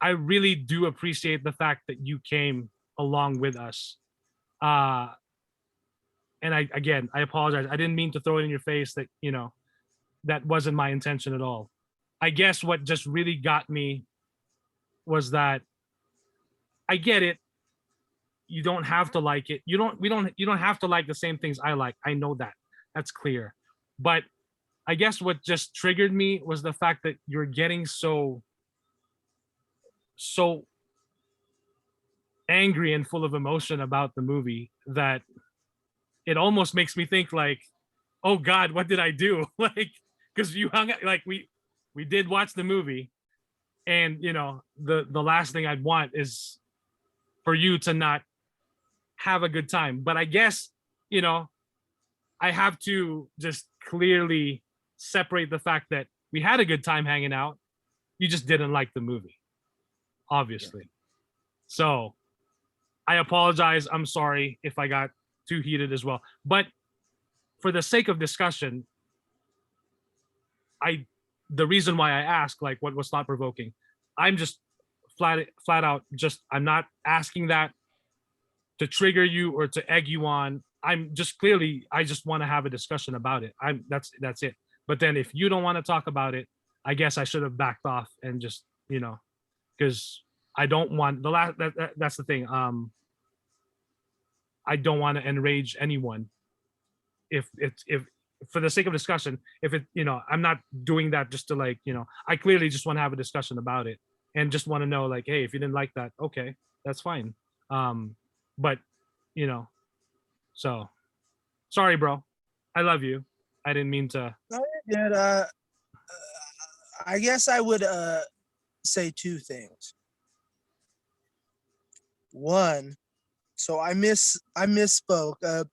really do appreciate the fact that you came along with us. And I apologize. I didn't mean to throw it in your face that, that wasn't my intention at all. I guess what just really got me was that I get it. You don't have to like it. You don't have to like the same things I like. I know that. That's clear. But I guess what just triggered me was the fact that you're getting so angry and full of emotion about the movie that it almost makes me think like, oh God, what did I do? Like, because you hung out, like we did watch the movie, and the last thing I'd want is for you to not have a good time. But I guess, I have to just clearly separate the fact that we had a good time hanging out. You just didn't like the movie, obviously. Yeah. So I apologize. I'm sorry if I got too heated as well. But for the sake of discussion, the reason why I asked, like, what was thought provoking, I'm just flat out just, I'm not asking that to trigger you or to egg you on. I'm just clearly, I just want to have a discussion about it. That's it. But then if you don't want to talk about it, I guess I should have backed off and just, because I don't want that's the thing. I don't want to enrage anyone. If for the sake of discussion, if it, I'm not doing that just to like, I clearly just want to have a discussion about it and just want to know like, hey, if you didn't like that, okay, that's fine. But, so sorry, bro. I love you. I didn't mean to. No, you did. I guess I would say two things. One, so I misspoke.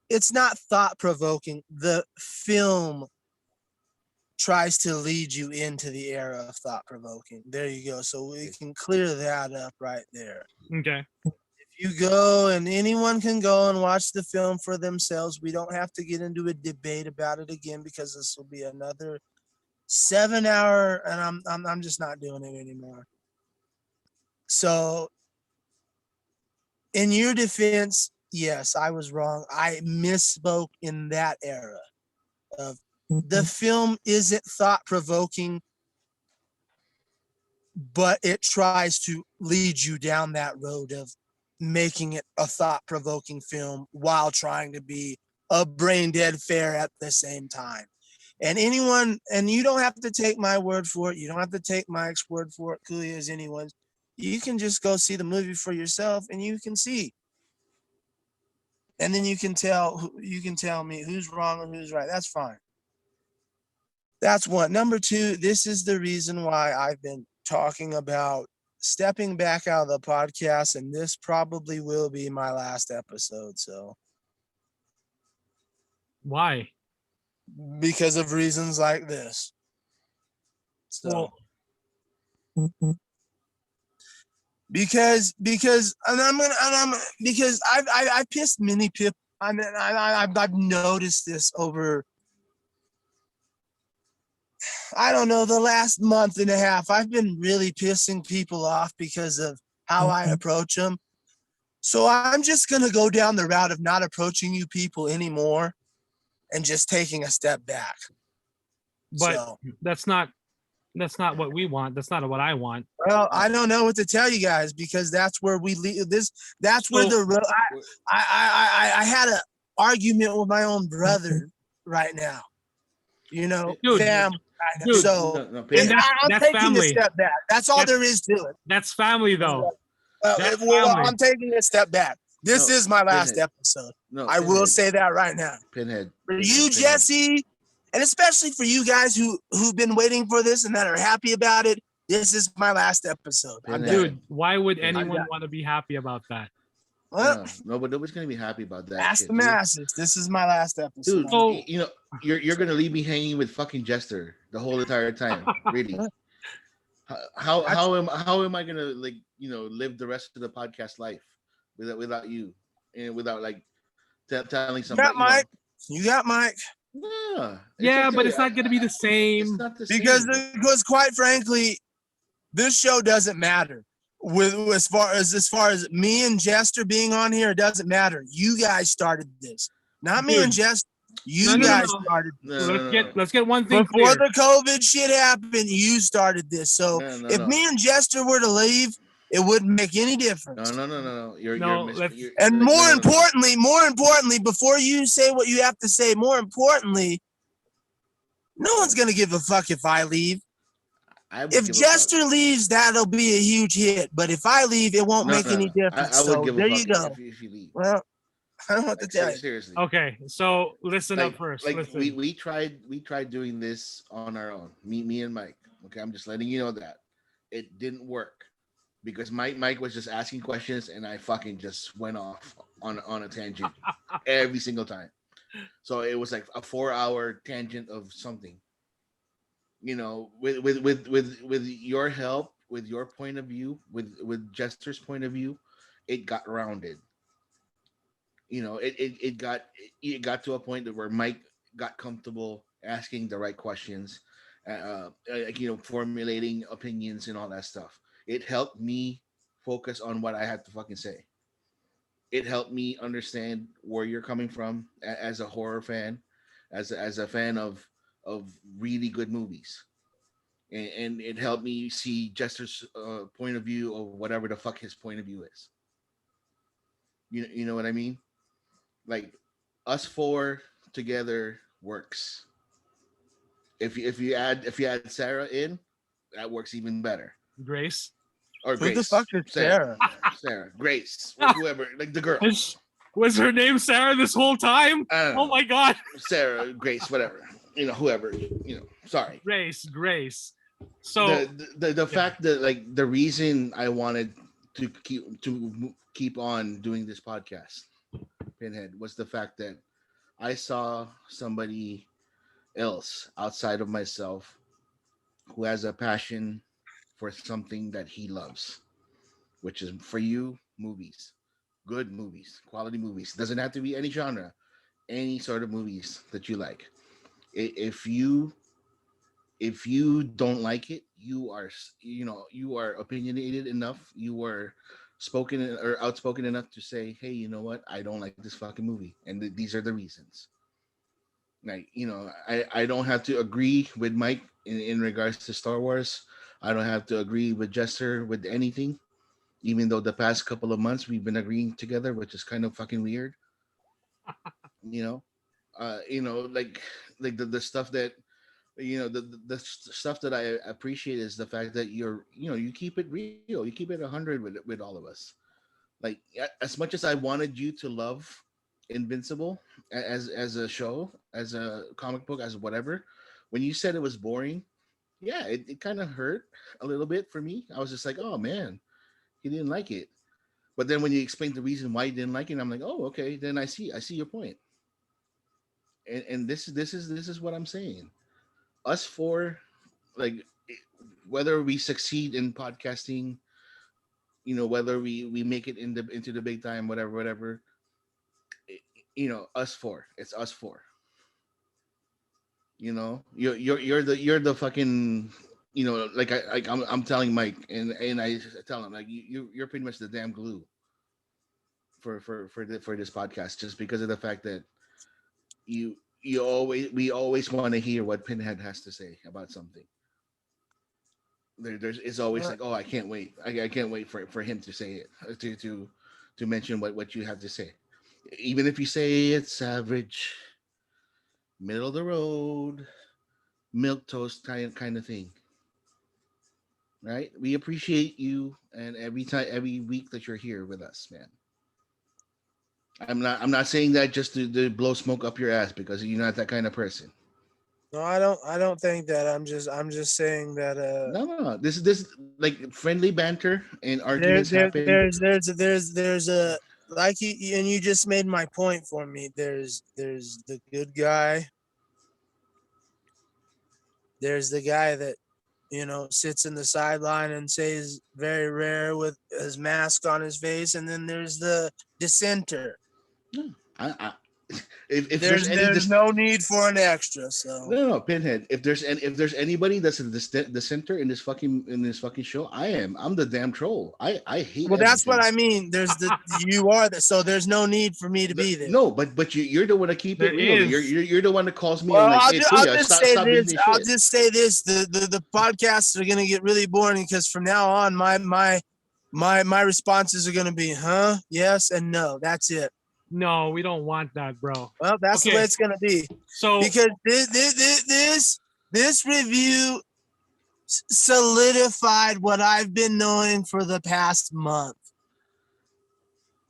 It's not thought-provoking. The film tries to lead you into the era of thought-provoking. There you go. So we can clear that up right there. Okay. You go, and anyone can go and watch the film for themselves. We don't have to get into a debate about it again, because this will be another 7-hour, and I'm just not doing it anymore. So in your defense, yes, I was wrong. I misspoke in that era of the film isn't thought-provoking, but it tries to lead you down that road of making it a thought-provoking film while trying to be a brain-dead fare at the same time. And you don't have to take my word for it. You don't have to take Mike's word for it. Coolly as anyone's. You can just go see the movie for yourself, and you can see. And then you can tell me who's wrong and who's right. That's fine. That's one. Number two, this is the reason why I've been talking about stepping back out of the podcast, and this probably will be my last episode. So why? Because of reasons like this. So because I've pissed many people. I mean, I've noticed this over, I don't know, the last month and a half. I've been really pissing people off because of how I approach them. So I'm just going to go down the route of not approaching you people anymore and just taking a step back. But that's not what we want. That's not what I want. Well, I don't know what to tell you guys, because that's where we leave this. That's where I had an argument with my own brother right now. Dude, fam. Dude, so I'm taking family. a step back. That's all there is to it. That's family, though. I'm taking a step back. This is my last episode. I will say that right now. Pinhead. For you, Jesse, And especially for you guys who've been waiting for this and that are happy about it, this is my last episode. I'm done. Dude, why would anyone want to be happy about that? Well, but nobody's gonna be happy about that. Ask the masses. This is my last episode. Dude, so, you know, you're gonna leave me hanging with fucking Jester the whole entire time. Really? How am I gonna live the rest of the podcast life without you and without like telling somebody? You got Mike. Yeah, okay. But it's not gonna be the same. It's not the because same. Because quite frankly, this show doesn't matter. With as far as me and Jester being on here, it doesn't matter. You guys started this, not me and Jester. You guys started this. Let's get one thing before clear. the COVID shit happened. You started this. So if me and Jester were to leave, it wouldn't make any difference. No. And more importantly, before you say what you have to say, more importantly, no one's gonna give a fuck if I leave. If Jester leaves, that'll be a huge hit. But if I leave, it won't make any difference. I would give there a fuck you go. If you leave. Well, I don't know what to tell you. Seriously. Okay, so listen up first. We tried doing this on our own. Me and Mike. Okay, I'm just letting you know that it didn't work because Mike was just asking questions and I fucking just went off on a tangent every single time. So it was like a 4-hour tangent of something. You know, with your help, with your point of view, with Jester's point of view, it got rounded. You know, it got to a point where Mike got comfortable asking the right questions, formulating opinions and all that stuff. It helped me focus on what I had to fucking say. It helped me understand where you're coming from as a horror fan, as a fan of really good movies, and it helped me see Jester's point of view of whatever the fuck his point of view is. You know what I mean? Like us four together works. If you add Sarah in, that works even better. Grace. Or Grace. Who the fuck is Sarah? Sarah. Grace. Whoever. Like the girl. Was her name Sarah this whole time? Oh my god. Sarah, Grace, whatever. You know, whoever. You know, sorry. Grace. So the fact that like the reason I wanted to keep on doing this podcast, Pinhead, was the fact that I saw somebody else outside of myself who has a passion for something that he loves, which is for you, movies, good movies, quality movies. Doesn't have to be any genre, any sort of movies that you like. If you don't like it, you are opinionated enough, you are outspoken enough to say, hey, you know what, I don't like this fucking movie, and these are the reasons. Like, you know, I don't have to agree with Mike in regards to Star Wars. I don't have to agree with Jester with anything, even though the past couple of months we've been agreeing together, which is kind of fucking weird. Like the stuff that, the stuff that I appreciate is the fact that you keep it real, you keep it 100 with all of us. Like, as much as I wanted you to love Invincible as a show, as a comic book, as whatever, when you said it was boring, yeah, it kind of hurt a little bit for me. I was just like, oh man, he didn't like it. But then when you explained the reason why he didn't like it, I'm like, oh, okay, then I see your point. And this is what I'm saying. Us four, like, whether we succeed in podcasting, whether we make it into the big time, whatever, us four. It's us four. You're the fucking, I'm telling Mike, and I tell him, like, you're pretty much the damn glue for this podcast, just because of the fact that we always want to hear what Pinhead has to say about something. It's always like, oh, I can't wait. I can't wait for him to say it, to mention what you have to say, even if you say it's average, middle of the road, milk toast kind of thing. Right? We appreciate you, and every week that you're here with us, man. I'm not saying that just to blow smoke up your ass, because you're not that kind of person. No, I don't. I don't think that. I'm just saying that. No. This like friendly banter and There, arguments there, happen. there's a like and you just made my point for me. There's the good guy. There's the guy that sits in the sideline and says very rare with his mask on his face, and then there's the dissenter. No, I if there's There's no need for an extra. So no, Pinhead. If there's anybody that's the center in this fucking show, I'm the damn troll. I hate. well, that's what everything. I mean. There's the you are the so there's no need for me to be there. No, but you're the one to keep There it real. is. You're the one that calls me Well, and like, hey, I'll Kuya, just say stop being this. this I'll shit. just say this: the podcasts are gonna get really boring because from now on, my responses are gonna be, huh, yes, and no. That's it. No, we don't want that, bro. Well, that's the way it's gonna be. So Because this review solidified what I've been knowing for the past month.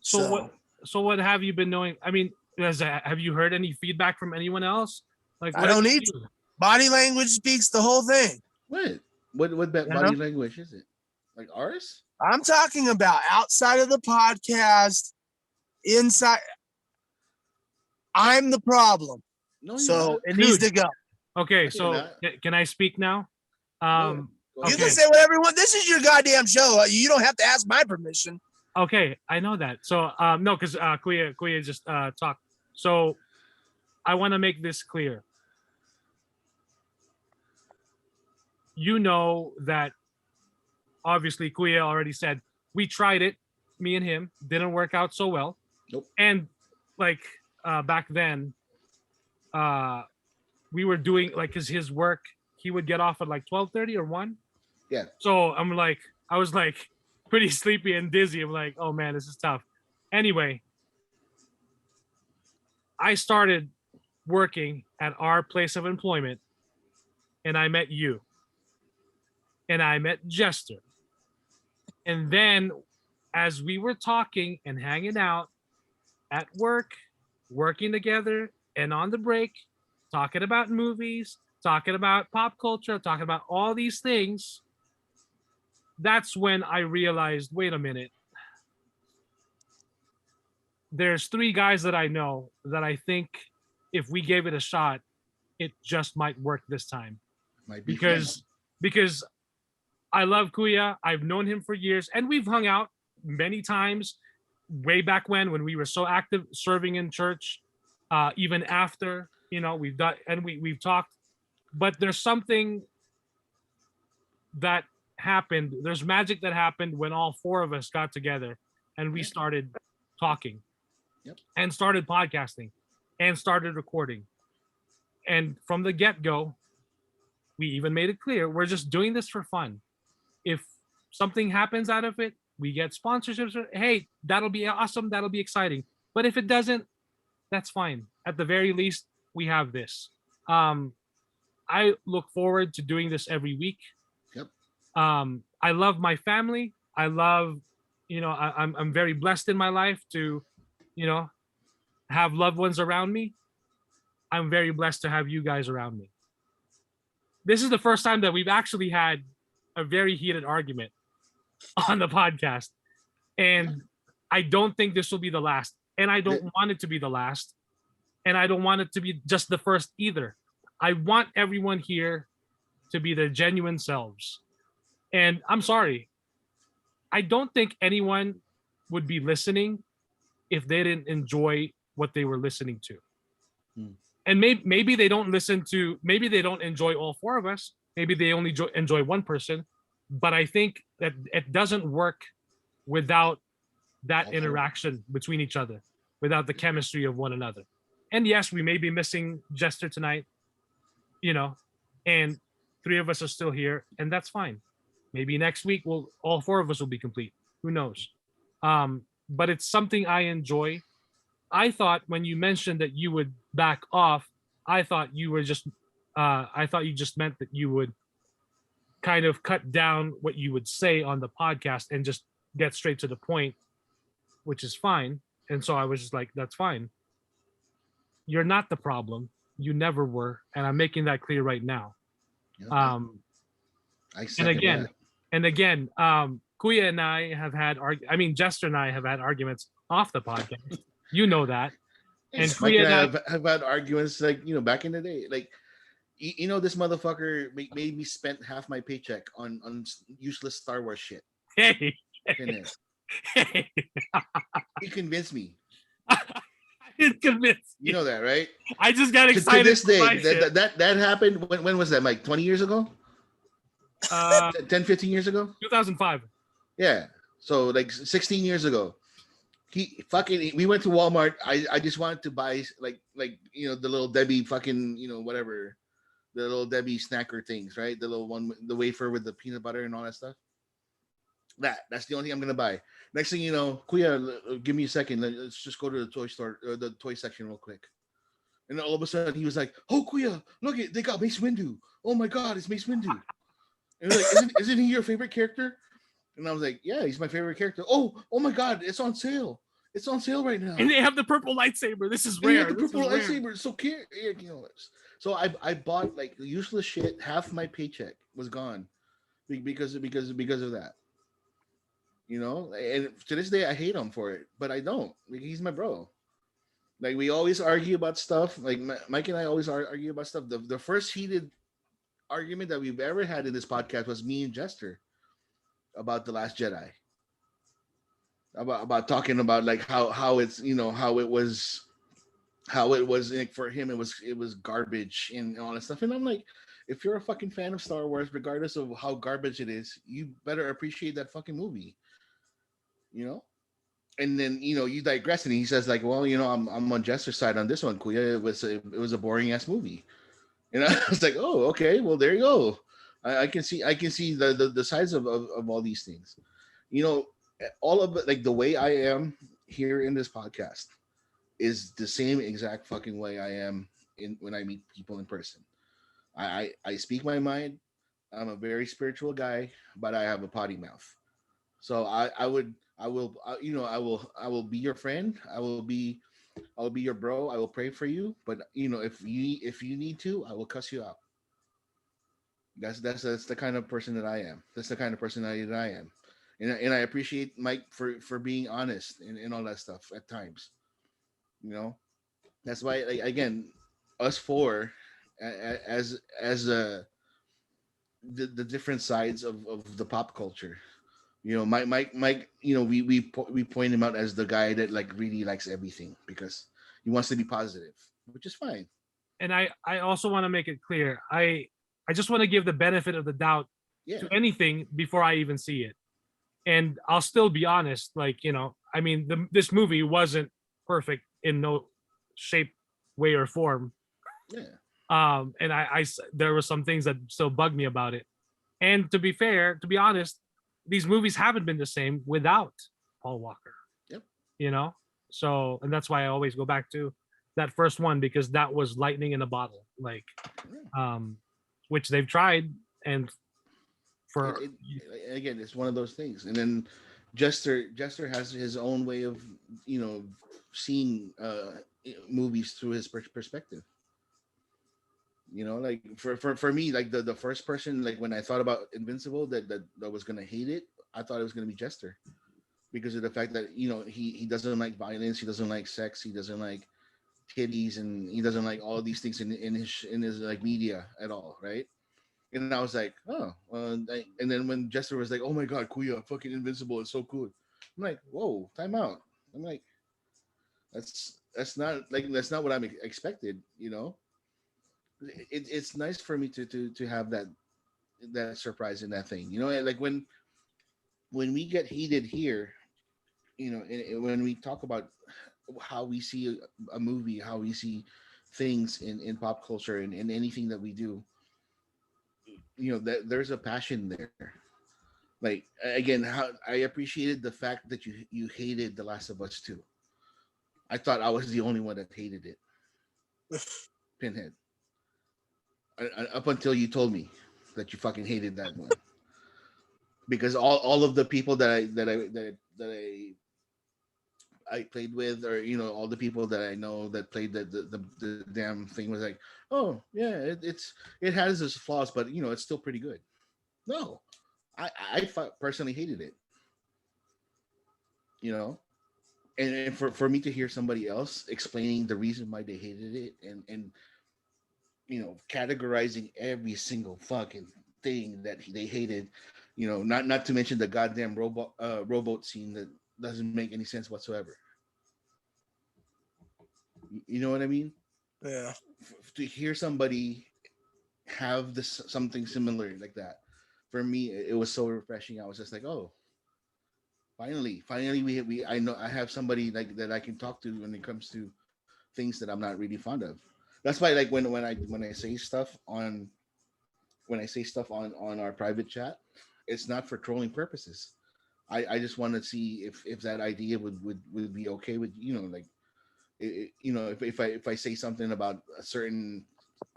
So what have you been knowing? I mean, have you heard any feedback from anyone else? Like, I don't need to. Body language speaks the whole thing. What body language is it? Like ours? I'm talking about outside of the podcast, inside. I'm the problem. No, so it needs to go. Okay, so can I speak now? You can say whatever you want. This is your goddamn show. You don't have to ask my permission. Okay, I know that. So no, because Kuya just talked. So I want to make this clear. You know that obviously Kuya already said we tried it, me and him, didn't work out so well. Nope. And like back then, we were doing like his work, he would get off at like 12:30 or 1. Yeah. So I was like pretty sleepy and dizzy. I'm like, oh man, this is tough. Anyway, I started working at our place of employment and I met you. And I met Jester. And then as we were talking and hanging out at work, working together and on the break, talking about movies, talking about pop culture, talking about all these things, that's when I realized, wait a minute. There's 3 guys that I know that I think if we gave it a shot, it just might work this time. Might be because I love Kuya. I've known him for years and we've hung out many times way back when we were so active serving in church, even after, we've done and we've talked, but there's something that happened. There's magic that happened when all 4 of us got together and we started talking. Yep. And started podcasting and started recording. And from the get-go, we even made it clear we're just doing this for fun. If something happens out of it, we get sponsorships. Hey, that'll be awesome. That'll be exciting. But if it doesn't, that's fine. At the very least, we have this. I look forward to doing this every week. Yep. I love my family. I love, I'm very blessed in my life to, have loved ones around me. I'm very blessed to have you guys around me. This is the first time that we've actually had a very heated argument on the podcast. And I don't think this will be the last. And I don't want it to be the last. And I don't want it to be just the first either. I want everyone here to be their genuine selves. And I'm sorry. I don't think anyone would be listening if they didn't enjoy what they were listening to. And maybe they don't maybe they don't enjoy all 4 of us. Maybe they only enjoy one person. But I think that it doesn't work without that interaction between each other, without the chemistry of one another. And yes, we may be missing Jester tonight, and 3 of us are still here, and that's fine. Maybe next week all 4 of us will be complete. Who knows? But it's something I enjoy. I thought when you mentioned that you would back off, I thought you just meant that you would kind of cut down what you would say on the podcast and just get straight to the point, which is fine. And so I was just like, that's fine. You're not the problem. You never were, and I'm making that clear right now. Yeah, I And second again, that. Kuya and I have had Jester and I have had arguments off the podcast. You know that. And Mike Kuya and and I I, have had arguments like back in the day. Like this motherfucker made me spend half my paycheck on useless Star Wars shit. hey, Pinhead. hey, He convinced me. I didn't convince You you. know that, right? I just got To excited this for day, my shit. that happened. When was that, Mike? 20 years ago? Uh, 10, 15 years ago? 2005. Yeah. So like 16 years ago. We went to Walmart. I just wanted to buy the little Debbie fucking whatever, the little Debbie snacker things, right? The little one, the wafer with the peanut butter and all that stuff. That's the only thing I'm gonna buy. Next thing you know, Kuya, give me a second. Let's just go to the toy store, or the toy section, real quick. And then all of a sudden, he was like, "Oh, Kuya, look it, they got Mace Windu. Oh my God, it's Mace Windu." And he was like, "Isn't he your favorite character?" And I was like, "Yeah, he's my favorite character." Oh my God, it's on sale. It's on sale right now. And they have the purple lightsaber. This is And he rare. had the This purple is rare. lightsaber. So So I bought like useless shit. Half my paycheck was gone because of that. And to this day I hate him for it, but I don't. Like, he's my bro. Like, we always argue about stuff. Like, Mike and I always argue about stuff. The first heated argument that we've ever had in this podcast was me and Jester about the Last Jedi. About talking about like how it's how it was like, for him it was garbage and all that stuff. And I'm like, if you're a fucking fan of Star Wars, regardless of how garbage it is, you better appreciate that fucking movie. You know. And then you digress, and he says like, well, I'm on Jester's side on this one, Kuya. It was a boring ass movie, and I was like, oh, okay, well, there you go. I can see the sides of all these things, you know, all of it. Like, the way I am here in this podcast is the same exact fucking way I am in when I meet people in person. I speak my mind. I'm a very spiritual guy, but I have a potty mouth. So I will be your friend. I'll be your bro. I will pray for you. But if you need to, I will cuss you out. That's the kind of person that I am. That's the kind of personality that I am. And I appreciate Mike for being honest and all that stuff at times. You know, that's why, like, again, us four, as the different sides of the pop culture. Mike. We point him out as the guy that like really likes everything because he wants to be positive, which is fine. And I also want to make it clear. I just want to give the benefit of the doubt Yeah, to anything before I even see it. And I'll still be honest. Like, this movie wasn't perfect in no shape, way, or form. yeah. And there were some things that still bug me about it. And to be fair, to be honest, these movies haven't been the same without Paul Walker. Yep. So, and that's why I always go back to that first one, because that was lightning in a bottle, like, which they've tried. And for again, it's one of those things. And then Jester has his own way of seeing movies through his perspective. Like, for me, like, the first person, like, when I thought about Invincible, that was gonna hate it, I thought it was gonna be Jester, because of the fact that he doesn't like violence, he doesn't like sex, he doesn't like titties, and he doesn't like all of these things in his like media at all, right? And I was like, oh, and then when Jester was like, oh my God, Kuya, fucking Invincible is so cool. I'm like, whoa, time out. I'm like, that's not what I'm expected. It's nice for me to have that surprise in that thing. Like, when we get heated here, when we talk about how we see a movie, how we see things in pop culture, and in anything that we do, that there's a passion there. Like, again, how I appreciated the fact that you hated The Last of Us too. I thought I was the only one that hated it. Pinhead. Up until you told me that you fucking hated that one, because all of the people that I played with, or all the people that I know that played the damn thing was like, oh yeah, it has its flaws, but it's still pretty good. No, I personally hated it. You know, and for me to hear somebody else explaining the reason why they hated it, and categorizing every single fucking thing that they hated, not to mention the goddamn rowboat scene that doesn't make any sense whatsoever. You know what I mean? Yeah. To hear somebody have this something similar like that, for me, it was so refreshing. I was just like, oh, finally, we I know I have somebody like that I can talk to when it comes to things that I'm not really fond of. That's why, like, when I say stuff on our private chat, it's not for trolling purposes. I just want to see if that idea would be okay with, like, if I say something about a certain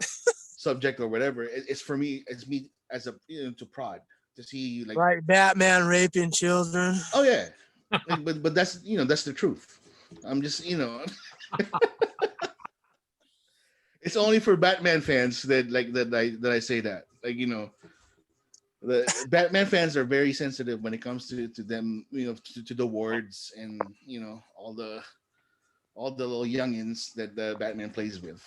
subject or whatever, it's for me, it's me as a, to prod, to see, like, right, Batman raping children. oh yeah, but that's the truth. I'm just, it's only for Batman fans that I say that, like, the Batman fans are very sensitive when it comes to them, to the words, and all the little youngins that the Batman plays with.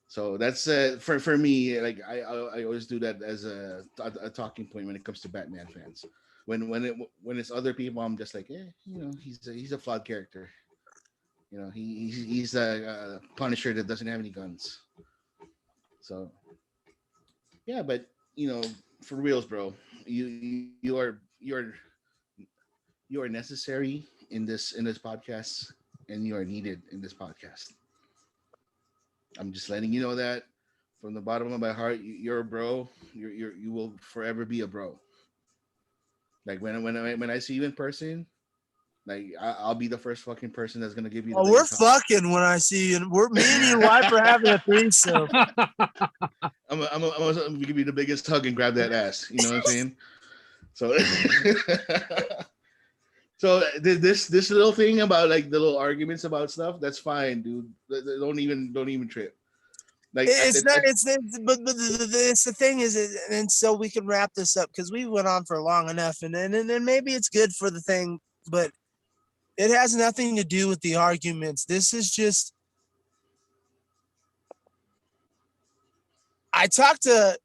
So that's for me. Like, I always do that as a talking point when it comes to Batman fans. When it's other people, I'm just like, he's a flawed character. He's a Punisher that doesn't have any guns. So yeah, but for reals, bro, you are necessary in this podcast, and you are needed in this podcast. I'm just letting you know that from the bottom of my heart. You're a bro. You will forever be a bro. Like, when I see you in person, like, I'll be the first fucking person that's gonna give you the Oh, we're biggest hug. fucking when I see you. Me and your wife are having a threesome. I'm gonna give you the biggest hug and grab that ass. You know what I'm saying? So, so this little thing about, like, the little arguments about stuff, that's fine, dude. Don't even trip. Like, It's not. But it's the thing is, and so we can wrap this up because we went on for long enough, and then maybe it's good for the thing, but it has nothing to do with the arguments. This is just. I talked to,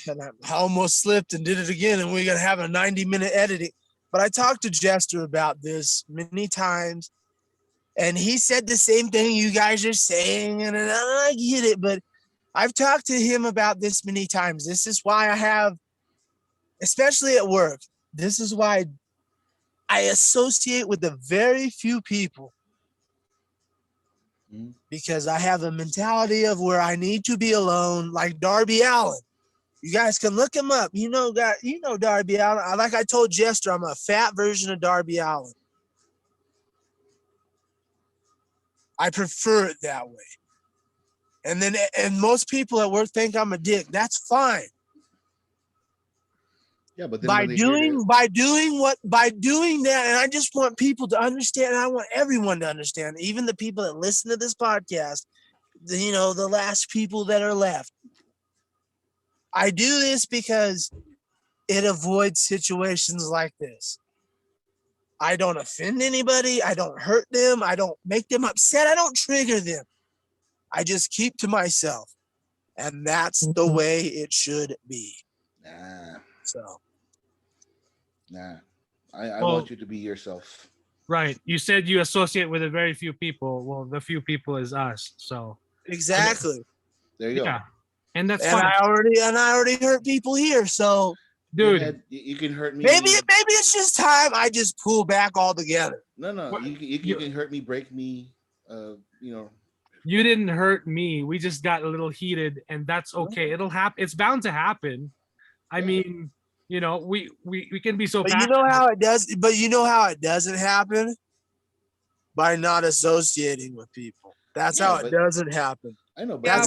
and I almost slipped and did it again, and we're gonna have a 90-minute editing. But I talked to Jester about this many times, and he said the same thing you guys are saying, and I get it, but I've talked to him about this many times. This is why I have, especially at work, this is why I associate with the very few people, because I have a mentality of where I need to be alone, like Darby Allin. You guys can look him up. Darby Allin. Like I told Jester, I'm a fat version of Darby Allin. I prefer it that way. And most people at work think I'm a dick. That's fine. Yeah, but then by doing that, and I just want people to understand, and I want everyone to understand, even the people that listen to this podcast, the last people that are left. I do this because it avoids situations like this. I don't offend anybody. I don't hurt them. I don't make them upset. I don't trigger them. I just keep to myself. And that's the way it should be. Nah. So. Nah. I want you to be yourself. Right. You said you associate with a very few people. Well, the few people is us. So. Exactly. There you go. Yeah. And that's fine. I already hurt people here. So. Dude, you can hurt me. Maybe it's just time I just pull back altogether. No. You can hurt me, break me. You didn't hurt me. We just got a little heated, and that's okay. It'll happen. It's bound to happen. I mean, we can be so. But you know how it does. But you know how it doesn't happen? By not associating with people. That's how it doesn't happen. I know. But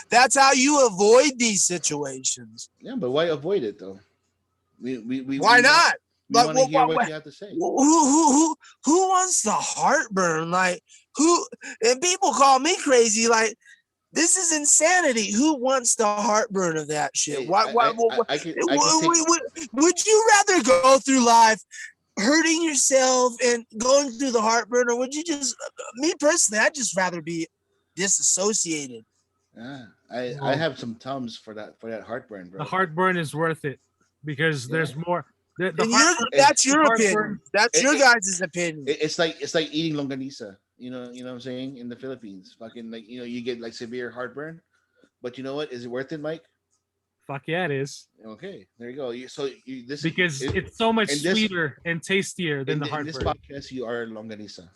that's how you avoid these situations. Yeah, but why avoid it though? Why not? We want to hear what you have to say. Who wants the heartburn? Like who? And people call me crazy. Like this is insanity. Who wants the heartburn of that shit? Hey, Why? I can take... Would you rather go through life hurting yourself and going through the heartburn, or would you just? Me personally, I'd just rather be disassociated. Yeah, I have some Tums for that heartburn, bro. The heartburn is worth it because there's more. That's your opinion. That's your guys' opinion. It's like eating longanisa. You know what I'm saying? In the Philippines, fucking like you get like severe heartburn, but you know what? Is it worth it, Mike? Fuck yeah, it is. Okay, there you go. Because it's so much sweeter and tastier than the heartburn. In this podcast, you are longanisa.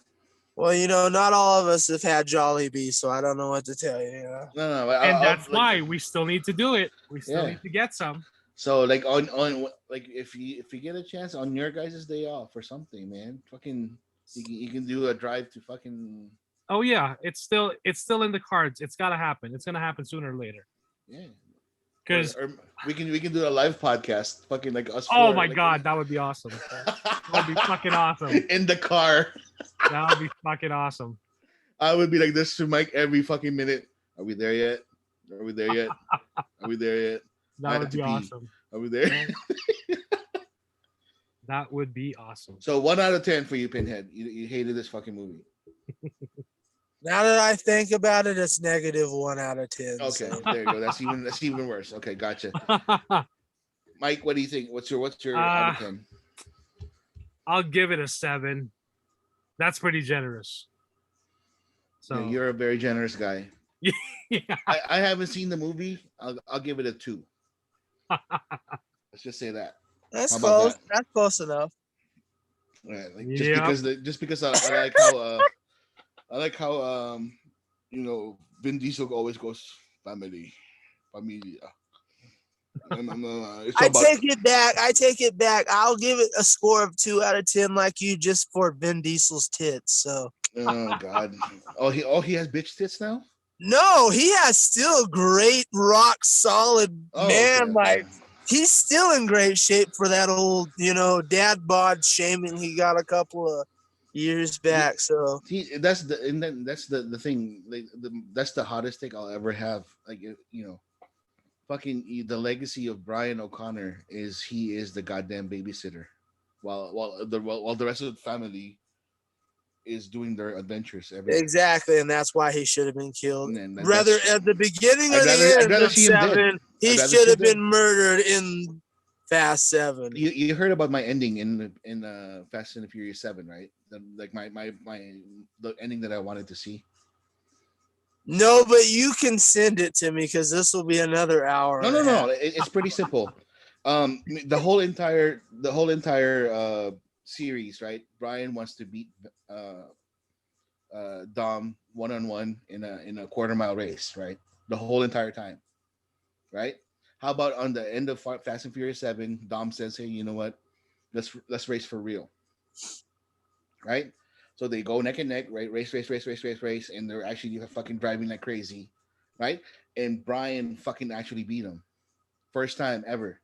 Well, not all of us have had Jollibee, so I don't know what to tell you. No, and that's why we still need to do it. We still need to get some. So like on like if you get a chance on your guys' day off or something, man, fucking you can do a drive to fucking. Oh yeah, it's still in the cards. It's gotta happen. It's gonna happen sooner or later. Yeah. Because we can do a live podcast, fucking like us. Oh my god, that would be awesome. That would be fucking awesome. In the car. That would be fucking awesome. I would be like this to Mike every fucking minute. Are we there yet? Are we there yet? Are we there yet? That would be awesome. Are we there? That would be awesome. So 1 out of 10 for you, Pinhead. You hated this fucking movie. Now that I think about it, it's negative 1 out of 10. Okay, so. There you go. That's even worse. Okay, gotcha. Mike, what do you think? What's your out of 10? I'll give it a 7. That's pretty generous. So yeah, you're a very generous guy. Yeah. I haven't seen the movie. I'll give it a 2. Let's just say that. That's close. That? That's close enough. Yeah, like just because I like how Vin Diesel always goes familia. I take it back. I'll give it a score of 2 out of 10, like you, just for Vin Diesel's tits. So. Oh God. He has bitch tits now. No, he has still great, rock solid man. Okay. Like he's still in great shape for that old, dad bod shaming he got a couple of years back. So that's the thing. Like, that's the hottest take I'll ever have. Like fucking the legacy of Brian O'Connor is he is the goddamn babysitter, while the rest of the family is doing their adventures. Exactly, and that's why he should have been killed. Rather at the beginning or the end of 7, he should have been murdered in Fast 7. You heard about my ending in Fast and Furious 7, right? The ending that I wanted to see. No, but you can send it to me because this will be another hour. No. It's pretty simple. The whole entire series, right? Brian wants to beat Dom 1-on-1 in a quarter-mile race, right? The whole entire time, right? How about on the end of Fast and Furious 7, Dom says, "Hey, you know what? Let's race for real," right? So they go neck and neck, right? Race, and they're actually fucking driving like crazy, right? And Brian fucking actually beat him, first time ever.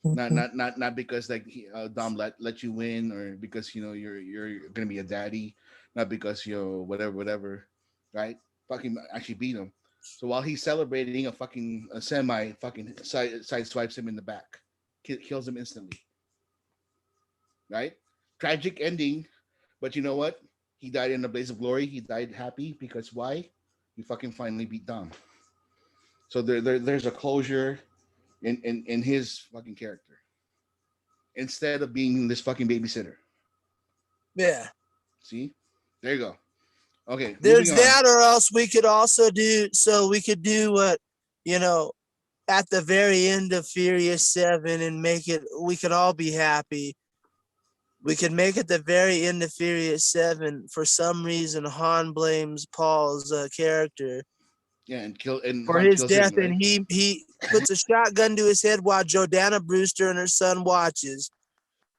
Not because like Dom let you win, or because you're gonna be a daddy, not because whatever, right? Fucking actually beat him. So while he's celebrating, a semi fucking side swipes him in the back, kills him instantly, right? Tragic ending, but you know what? He died in a blaze of glory. He died happy because why? He fucking finally beat Dom. So there's a closure in his fucking character, instead of being this fucking babysitter. Yeah. See, there you go. Okay. There's that, or else we could also do what, at the very end of Furious 7 and make it. We could all be happy. We could make it the very end of Furious 7. For some reason, Han blames Paul's character. Yeah, and for his death, right? And he puts a shotgun to his head while Jordana Brewster and her son watches.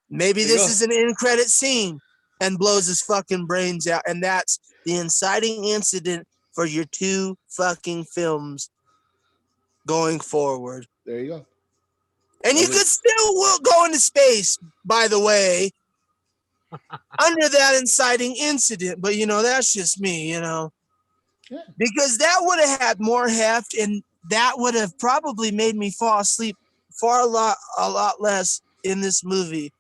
Maybe this is an end credit scene, and blows his fucking brains out, and that's the inciting incident for your 2 fucking films going forward. There you go. And you could still go into space, by the way, under that inciting incident. But, that's just me, Yeah. Because that would have had more heft, and that would have probably made me fall asleep a lot less in this movie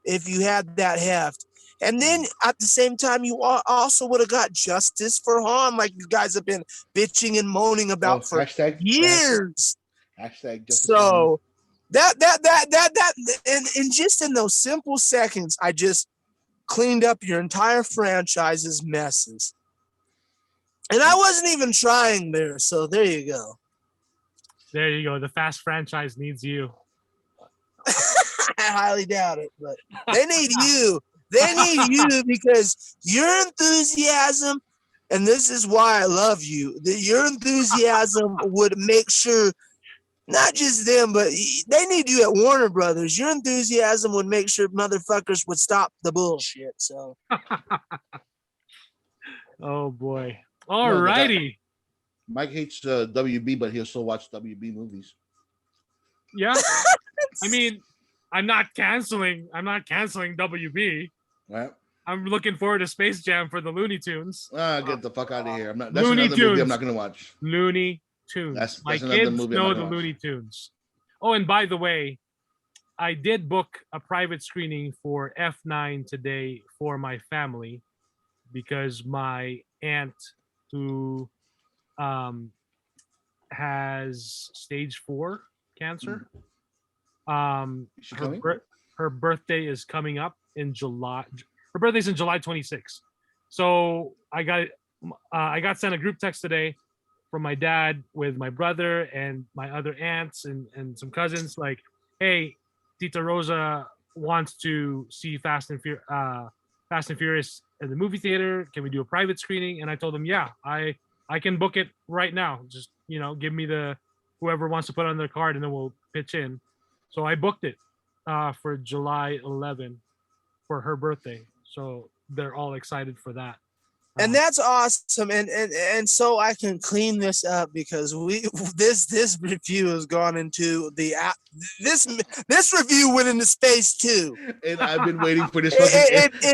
if you had that heft. And then at the same time, you also would have got justice for Han, like you guys have been bitching and moaning about for years. Hashtag justice. So that and just in those simple seconds, I just cleaned up your entire franchise's messes. And I wasn't even trying there, so there you go. There you go. The Fast franchise needs you. I highly doubt it, but they need you. They need you because your enthusiasm, and this is why I love you, that your enthusiasm would make sure, not just them, but they need you at Warner Brothers. Your enthusiasm would make sure motherfuckers would stop the bullshit. So, oh boy. All righty. Mike hates WB, but he'll still watch WB movies. Yeah. I mean, I'm not canceling WB. Right. I'm looking forward to Space Jam for the Looney Tunes. Get the fuck out of here. That's Looney another Tunes. movie I'm not going to watch. Looney Tunes. That's My another kids movie know the Looney Tunes. Oh, and by the way, I did book a private screening for F9 today for my family because my aunt who has stage 4 cancer. Her birthday is coming up in July. Her birthday's in July 26th. So I got sent a group text today from my dad with my brother and my other aunts and some cousins. Like, hey, Tita Rosa wants to see Fast and Furious in the movie theater. Can we do a private screening? And I told them, yeah, I can book it right now. Just, give me whoever wants to put on their card and then we'll pitch in. So I booked it for July 11 for her birthday. So they're all excited for that. And that's awesome. And so I can clean this up because this review has gone into this review went into space too. And I've been waiting for this.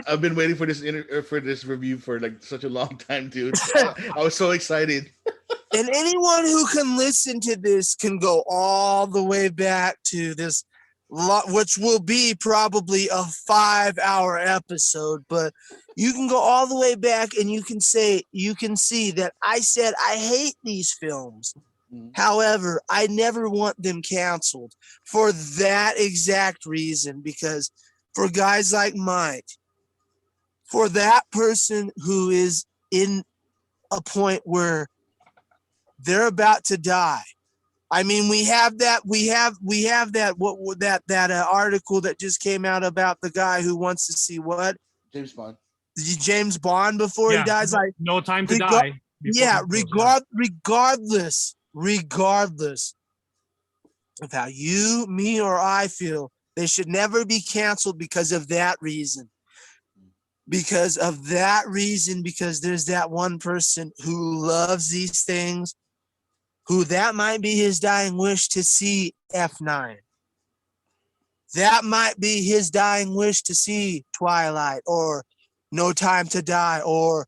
I've been waiting for this review for like such a long time, dude. I was so excited. And anyone who can listen to this can go all the way back to this, which will be probably a 5-hour episode, but you can go all the way back and you can see that I said I hate these films. Mm-hmm. However, I never want them canceled for that exact reason, because for guys like Mike, for that person who is in a point where they're about to die. I mean, we have that article that just came out about the guy who wants to see what? James Bond. Before he dies, like No Time to Die. Yeah, regardless of how you, me, or I feel, they should never be canceled because of that reason. Because there's that one person who loves these things, who that might be his dying wish to see F9. That might be his dying wish to see Twilight or No Time to Die or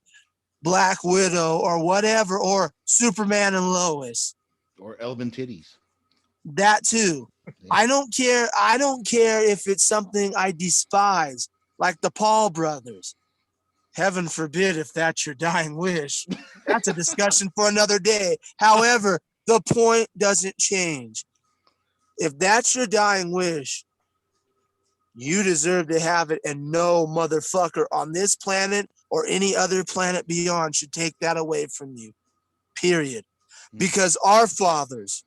Black Widow or whatever, or Superman and Lois. Or Elvin Titties. That too. I don't care if it's something I despise, like the Paul brothers. Heaven forbid if that's your dying wish. That's a discussion for another day. However, the point doesn't change. If that's your dying wish, you deserve to have it, and no motherfucker on this planet or any other planet beyond should take that away from you. Period. Because our fathers,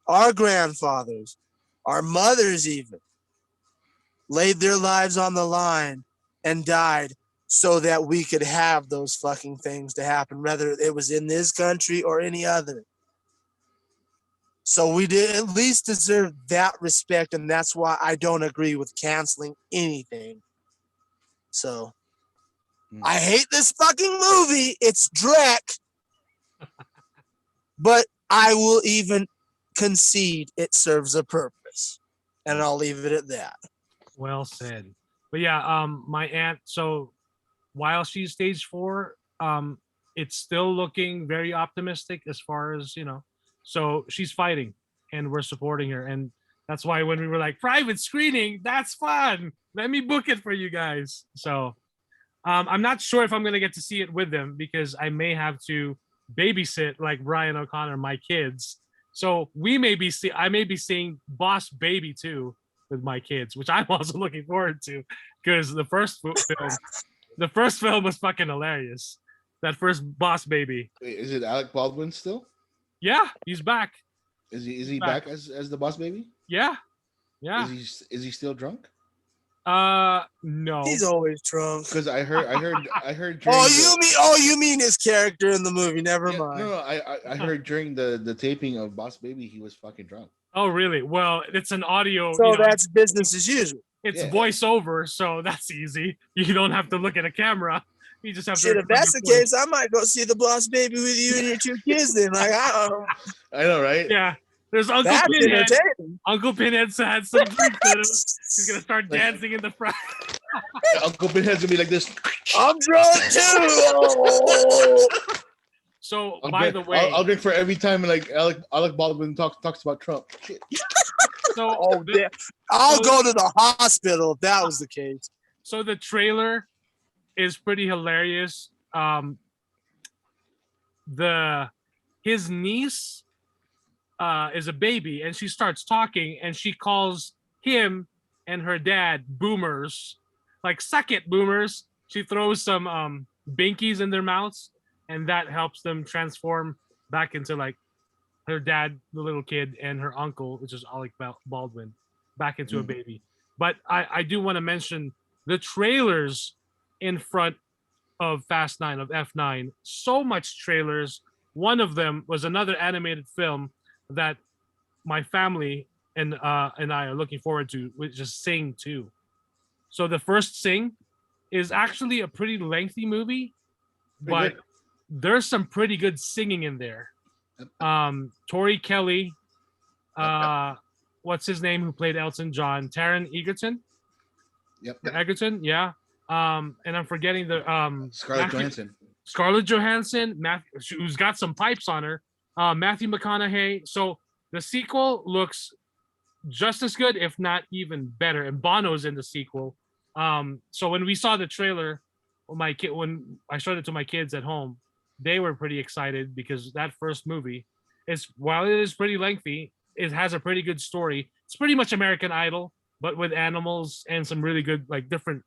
our grandfathers, our mothers even, laid their lives on the line and died so that we could have those fucking things to happen, whether it was in this country or any other. So we did at least deserve that respect, and that's why I don't agree with canceling anything. So I hate this fucking movie. It's Drek. But I will even concede it serves a purpose. And I'll leave it at that. Well said. But yeah, my aunt. So while she's stage 4, it's still looking very optimistic as far as So she's fighting, and we're supporting her, and that's why when we were like private screening, that's fun. Let me book it for you guys. So I'm not sure if I'm gonna get to see it with them because I may have to babysit like Brian O'Connor, my kids. So I may be seeing Boss Baby too with my kids, which I'm also looking forward to because the first film was fucking hilarious. That first Boss Baby. Wait, is it Alec Baldwin still? Yeah, he's back. Is he back as the Boss Baby? Yeah. Yeah. Is he still drunk? No. He's always drunk. Because I heard. You mean his character in the movie? Never mind. No. I heard during the taping of Boss Baby, he was fucking drunk. Oh, really? Well, it's an audio. So that's business as usual. It's voiceover, so that's easy. You don't have to look at a camera. You just have to. If that's the case, I might go see the Boss Baby with you and your 2 kids. Then, like, I know, right? Yeah. There's Uncle Pinhead. Uncle Pinhead's had some drinks in him. He's gonna start dancing in the front. Uncle Pinhead's gonna be like this. I'm drunk too. So, by the way, I'll drink for every time like Alec Baldwin talks about Trump. Shit. So, I'll go to the hospital if that was the case. So the trailer is pretty hilarious. His niece is a baby, and she starts talking, and she calls him and her dad boomers, like suck it, boomers. She throws some binkies in their mouths, and that helps them transform back into like her dad, the little kid, and her uncle, which is Alec Baldwin, back into a baby. But I do want to mention the trailers in front of Fast 9, of F9. So much trailers. One of them was another animated film that my family and I are looking forward to, which is Sing 2. So the first Sing is actually a pretty lengthy movie, but there's some pretty good singing in there. Tori Kelly, what's his name who played Elton John? Taron Egerton. Yep. Egerton, yeah. And I'm forgetting the Scarlett Johansson, who's got some pipes on her. Matthew McConaughey. So the sequel looks just as good, if not even better. And Bono's in the sequel. So when we saw the trailer, when I showed it to my kids at home, they were pretty excited because that first movie while it is pretty lengthy, it has a pretty good story. It's pretty much American Idol, but with animals and some really good, like, different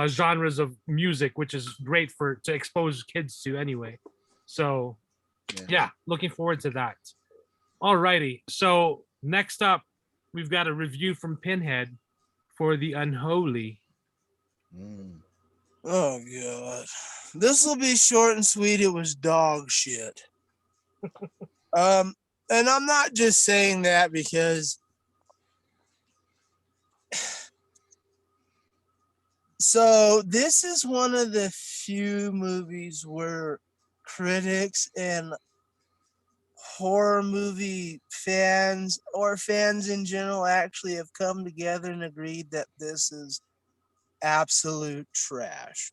genres of music, which is great to expose kids to anyway. So yeah, looking forward to that. Alrighty, so next up, we've got a review from Pinhead for the Unholy. Oh god, this will be short and sweet. It was dog shit. And I'm not just saying that because so this is one of the few movies where critics and horror movie fans or fans in general actually have come together and agreed that this is absolute trash.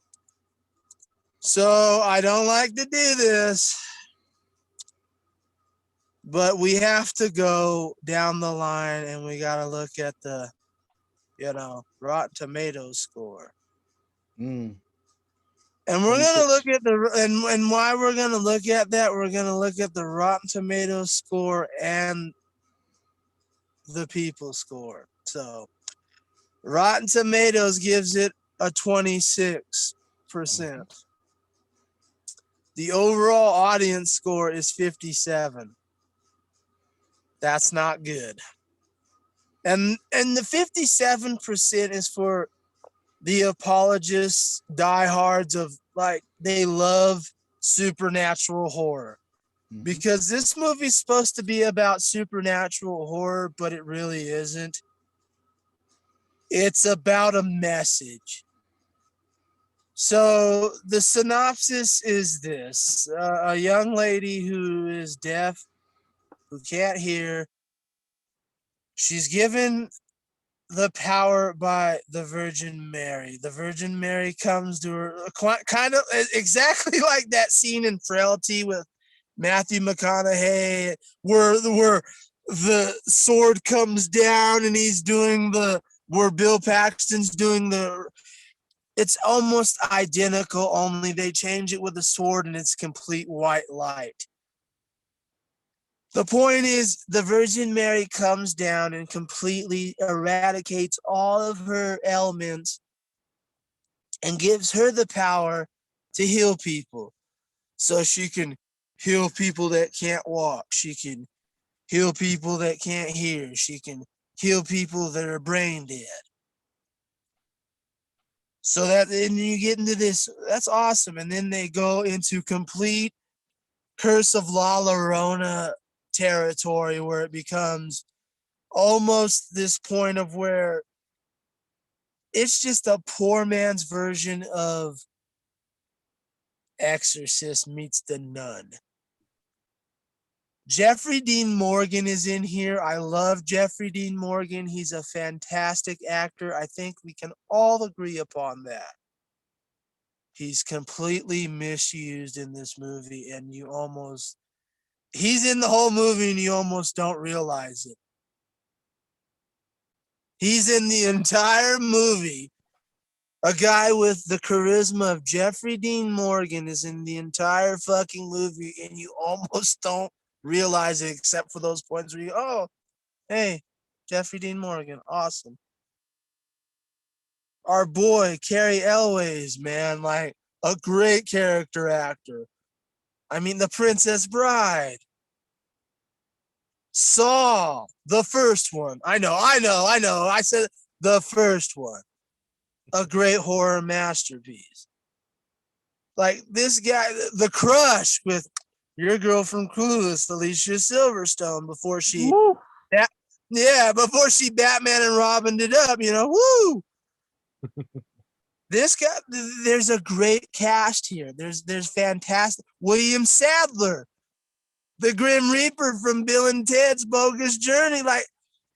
So I don't like to do this, but we have to go down the line and we got to look at the, Rotten Tomatoes score. And we're going to look at and why we're going to look at that, we're going to look at the Rotten Tomatoes score and the people score. So Rotten Tomatoes gives it a 26%. The overall audience score is 57. That's not good. And the 57% is for the apologists, diehards of, like, they love supernatural horror. Because this movie's supposed to be about supernatural horror, but it really isn't. It's about a message. So the synopsis is this. A young lady who is deaf, who can't hear, she's given the power by the Virgin Mary. The Virgin Mary comes to her, kind of exactly like that scene in Frailty with Matthew McConaughey, where the sword comes down and he's doing where Bill Paxton's doing it's almost identical, only they change it with a sword and it's complete white light. The point is, the Virgin Mary comes down and completely eradicates all of her ailments and gives her the power to heal people. So she can heal people that can't walk. She can heal people that can't hear. She can heal people that are brain dead. So that, and you get into this, that's awesome. And then they go into complete Curse of La Llorona territory where it becomes almost this point of where it's just a poor man's version of Exorcist meets The Nun. Jeffrey Dean Morgan is in here. I love Jeffrey Dean Morgan. He's a fantastic actor. I think we can all agree upon that. He's completely misused in this movie, and he's in the whole movie and you almost don't realize it. He's in the entire movie. A guy with the charisma of Jeffrey Dean Morgan is in the entire fucking movie, and you almost don't realize it except for those points where you, oh, hey, Jeffrey Dean Morgan, awesome. Our boy, Carrie Elways, man, like a great character actor. I mean, The Princess Bride. Saw, the first one. I know. I said the first one. A great horror masterpiece. Like this guy, The Crush with your girl from Clueless, Alicia Silverstone, before she Batman and Robin it up, woo. This guy, there's a great cast here. There's fantastic. William Sadler, the Grim Reaper from Bill and Ted's Bogus Journey,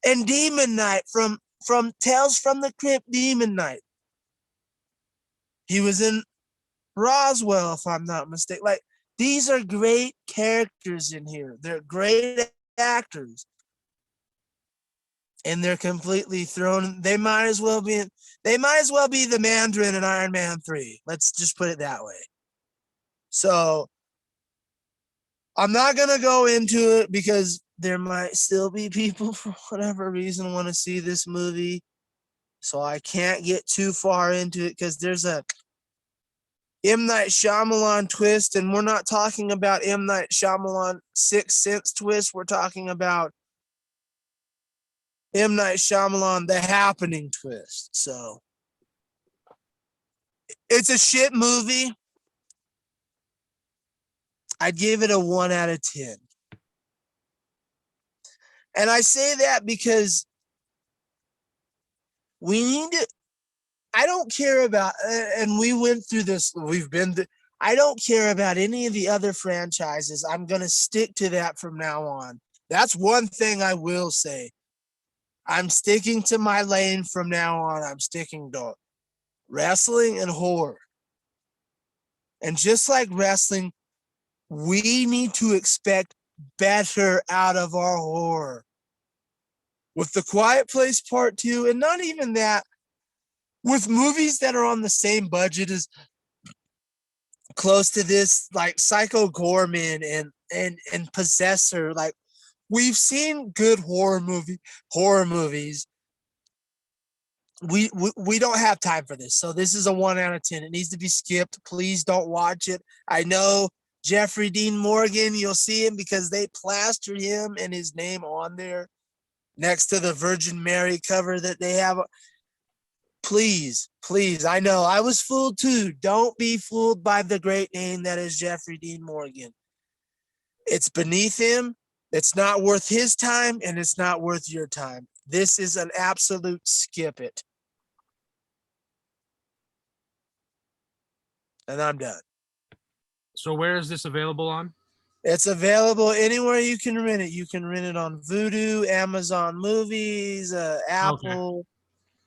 and Demon Knight from Tales from the Crypt, Demon Knight. He was in Roswell, if I'm not mistaken. These are great characters in here. They're great actors. And they're completely thrown. They might as well be the Mandarin in Iron Man 3. Let's just put it that way. So I'm not going to go into it because there might still be people for whatever reason want to see this movie. So I can't get too far into it because there's a M. Night Shyamalan twist, and we're not talking about M. Night Shyamalan Sixth Sense twist. We're talking about M. Night Shyamalan The Happening twist. So it's a shit movie. I'd give it a 1 out of 10. And I say that because we need to, I don't care about, and we went through this, I don't care about any of the other franchises. I'm going to stick to that from now on. That's one thing I will say. I'm sticking to my lane from now on. I'm sticking to wrestling and horror. And just like wrestling, we need to expect better out of our horror. With The Quiet Place Part 2, and not even that, with movies that are on the same budget as close to this, like Psycho Gorman and Possessor, we've seen good horror movies. We don't have time for this. So this is a 1 out of 10. It needs to be skipped. Please don't watch it. I know Jeffrey Dean Morgan, you'll see him because they plastered him and his name on there next to the Virgin Mary cover that they have. Please, I know I was fooled too. Don't be fooled by the great name that is Jeffrey Dean Morgan. It's beneath him. It's not worth his time, and it's not worth your time. This is an absolute skip it. And I'm done. So where is this available on? It's available anywhere you can rent it. You can rent it on Vudu, Amazon Movies, Apple.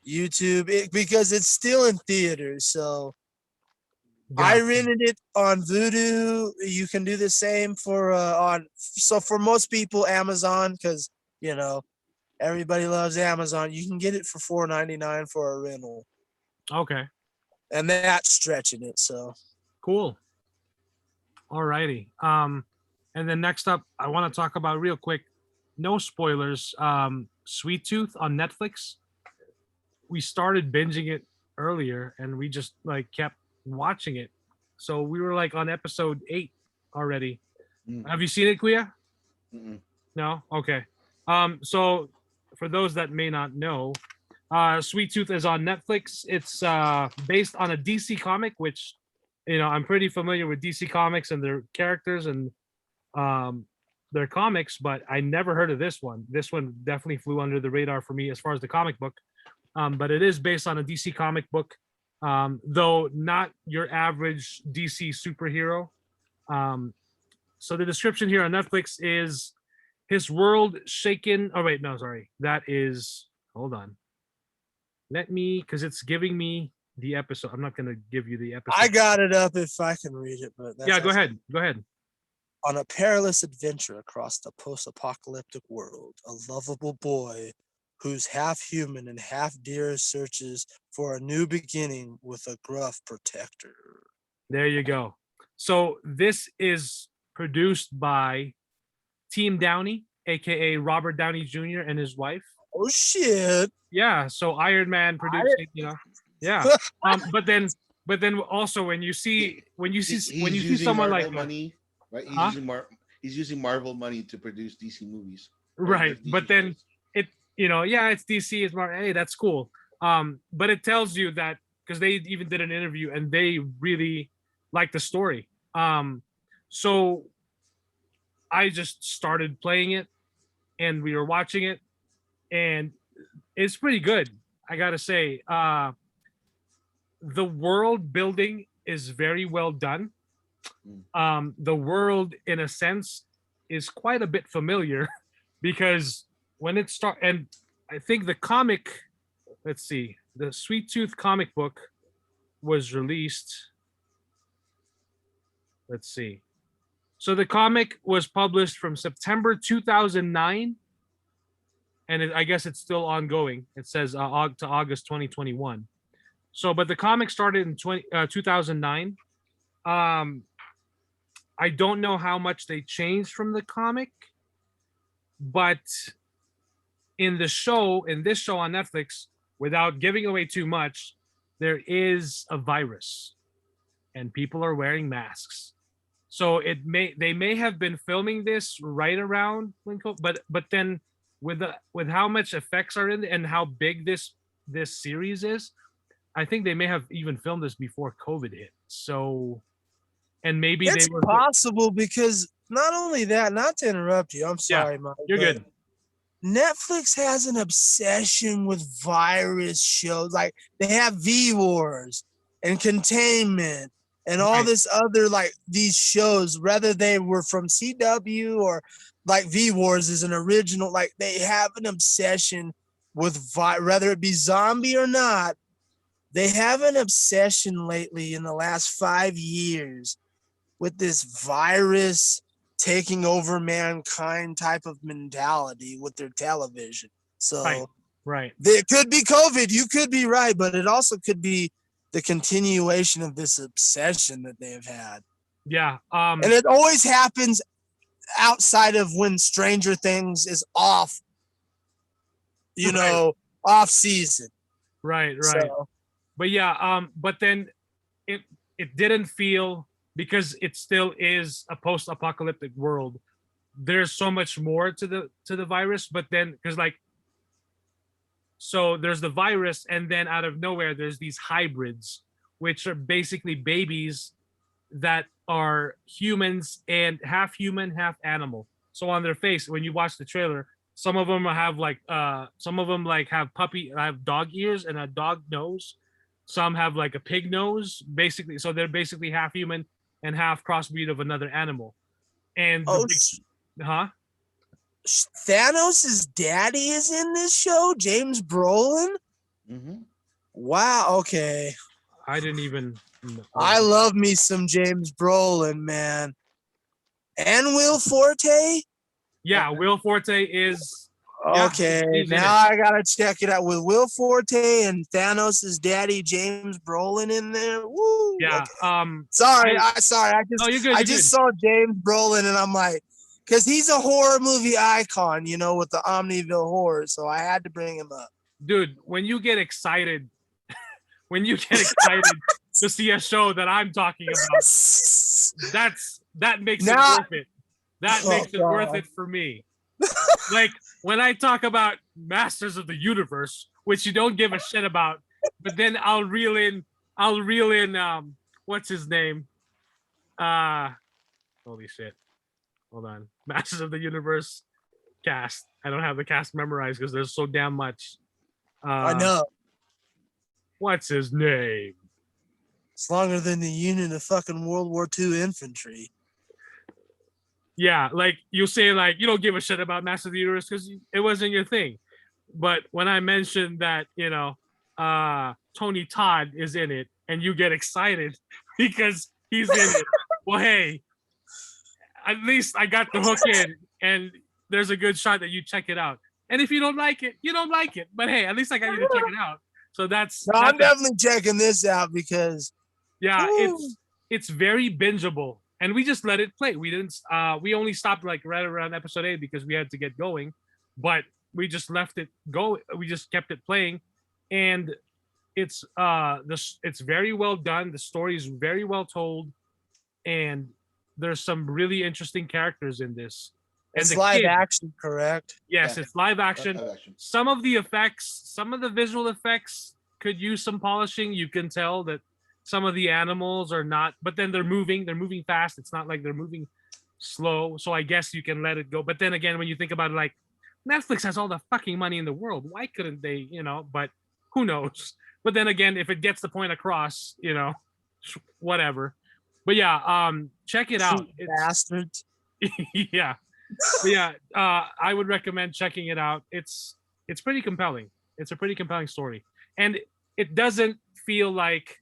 YouTube, because it's still in theaters. So I rented it on Vudu. You can do the same for for most people, Amazon, because everybody loves Amazon. You can get it for $4.99 for a rental. Okay. And that's stretching it. So cool. Alrighty. And then next up, I want to talk about real quick. No spoilers. Sweet Tooth on Netflix. We started binging it earlier, and we just kept watching it. So we were on episode 8 already. Have you seen it, Kuya? No. Okay. So for those that may not know, Sweet Tooth is on Netflix. It's based on a DC comic, which I'm pretty familiar with DC comics and their characters and their comics, but I never heard of this one. This one definitely flew under the radar for me as far as the comic book. But it is based on a DC comic book, though not your average DC superhero. So the description here on Netflix is his world shaken. Oh, wait, no, sorry. That is, hold on. Because it's giving me the episode. I'm not going to give you the episode. I got it up if I can read it. But yeah, go ahead. Go ahead. On a perilous adventure across the post-apocalyptic world, a lovable boy who's half human and half deer searches for a new beginning with a gruff protector. There you go. So this is produced by Team Downey, aka Robert Downey Jr. and his wife. Oh shit! Yeah, so Iron Man producing, yeah. But then also when you see someone like money, right? He's using Marvel money to produce DC movies. Right, but then it's DC, it's Marvel. Hey, that's cool. But it tells you that because they even did an interview and they really like the story. So I just started playing it and we were watching it and it's pretty good. I gotta say, the world building is very well done. The world, in a sense, is quite a bit familiar because when it starts, and I think the comic, let's see, the Sweet Tooth comic book was released. Let's see. So the comic was published from September 2009, and I guess it's still ongoing. It says to August 2021. So, but the comic started in 2009. I don't know how much they changed from the comic, but in this show on Netflix, without giving away too much, there is a virus and people are wearing masks. So they may have been filming this right around when but then with how much effects are in it and how big this series is, I think they may have even filmed this before COVID hit. So, and maybe it's they were possible because not only that, not to interrupt you, I'm sorry, Mike. You're good. Netflix has an obsession with virus shows. Like they have V Wars and Containment and all this other these shows, whether they were from CW or V Wars is an original. They have an obsession with whether it be zombie or not. They have an obsession lately in the last 5 years with this virus taking over mankind type of mentality with their television. So right. It could be COVID. You could be right, but it also could be the continuation of this obsession that they have had. Yeah. And it always happens outside of when Stranger Things is off, off season. Right. So, but yeah, but then it didn't feel, because it still is a post-apocalyptic world. There's so much more to the virus, but then so there's the virus, and then out of nowhere there's these hybrids, which are basically babies that are humans and half human, half animal. So on their face, when you watch the trailer, some of them have have dog ears and a dog nose. Some have a pig nose, basically. So they're basically half human and half crossbreed of another animal. And Thanos' daddy is in this show, James Brolin. Mm-hmm. Wow. Okay. I didn't even know. I love me some James Brolin, man. And Will Forte? Yeah, Will Forte is okay. he's Now I gotta check it out with Will Forte and Thanos' daddy James Brolin in there. Woo. Yeah. Okay. Sorry. No, you're good. I just saw James Brolin and I'm like, because he's a horror movie icon, you know, with the Omniville horror. So I had to bring him up. Dude, when you get excited to see a show that I'm talking about, that makes it worth it. That makes it worth it for me. Like when I talk about Masters of the Universe, which you don't give a shit about, but then I'll reel in what's his name? Holy shit. Hold on. Masters of the Universe cast. I don't have the cast memorized because there's so damn much. I know. What's his name? It's longer than the Union of fucking World War II infantry. Yeah, like you say, like you don't give a shit about Masters of the Universe because it wasn't your thing. But when I mentioned that, Tony Todd is in it, and you get excited because he's in it, well, hey, at least I got the hook in, and there's a good shot that you check it out. And if you don't like it, you don't like it. But hey, at least I got you to check it out. So I'm definitely checking this out because it's very bingeable. And we just let it play. We didn't we only stopped like right around episode 8 because we had to get going. But we just left it go. We just kept it playing. And it's very well done. The story is very well told. And there's some really interesting characters in this. And it's live action, correct? Yes, it's live action. Some of the effects, some of the visual effects could use some polishing. You can tell that some of the animals are not, but then they're moving fast. It's not like they're moving slow. So I guess you can let it go. But then again, when you think about it, like Netflix has all the fucking money in the world. Why couldn't they, but who knows? But then again, if it gets the point across, whatever. But yeah, check it out. Bastards. Yeah. But yeah, I would recommend checking it out. It's pretty compelling. It's a pretty compelling story. And it doesn't feel like,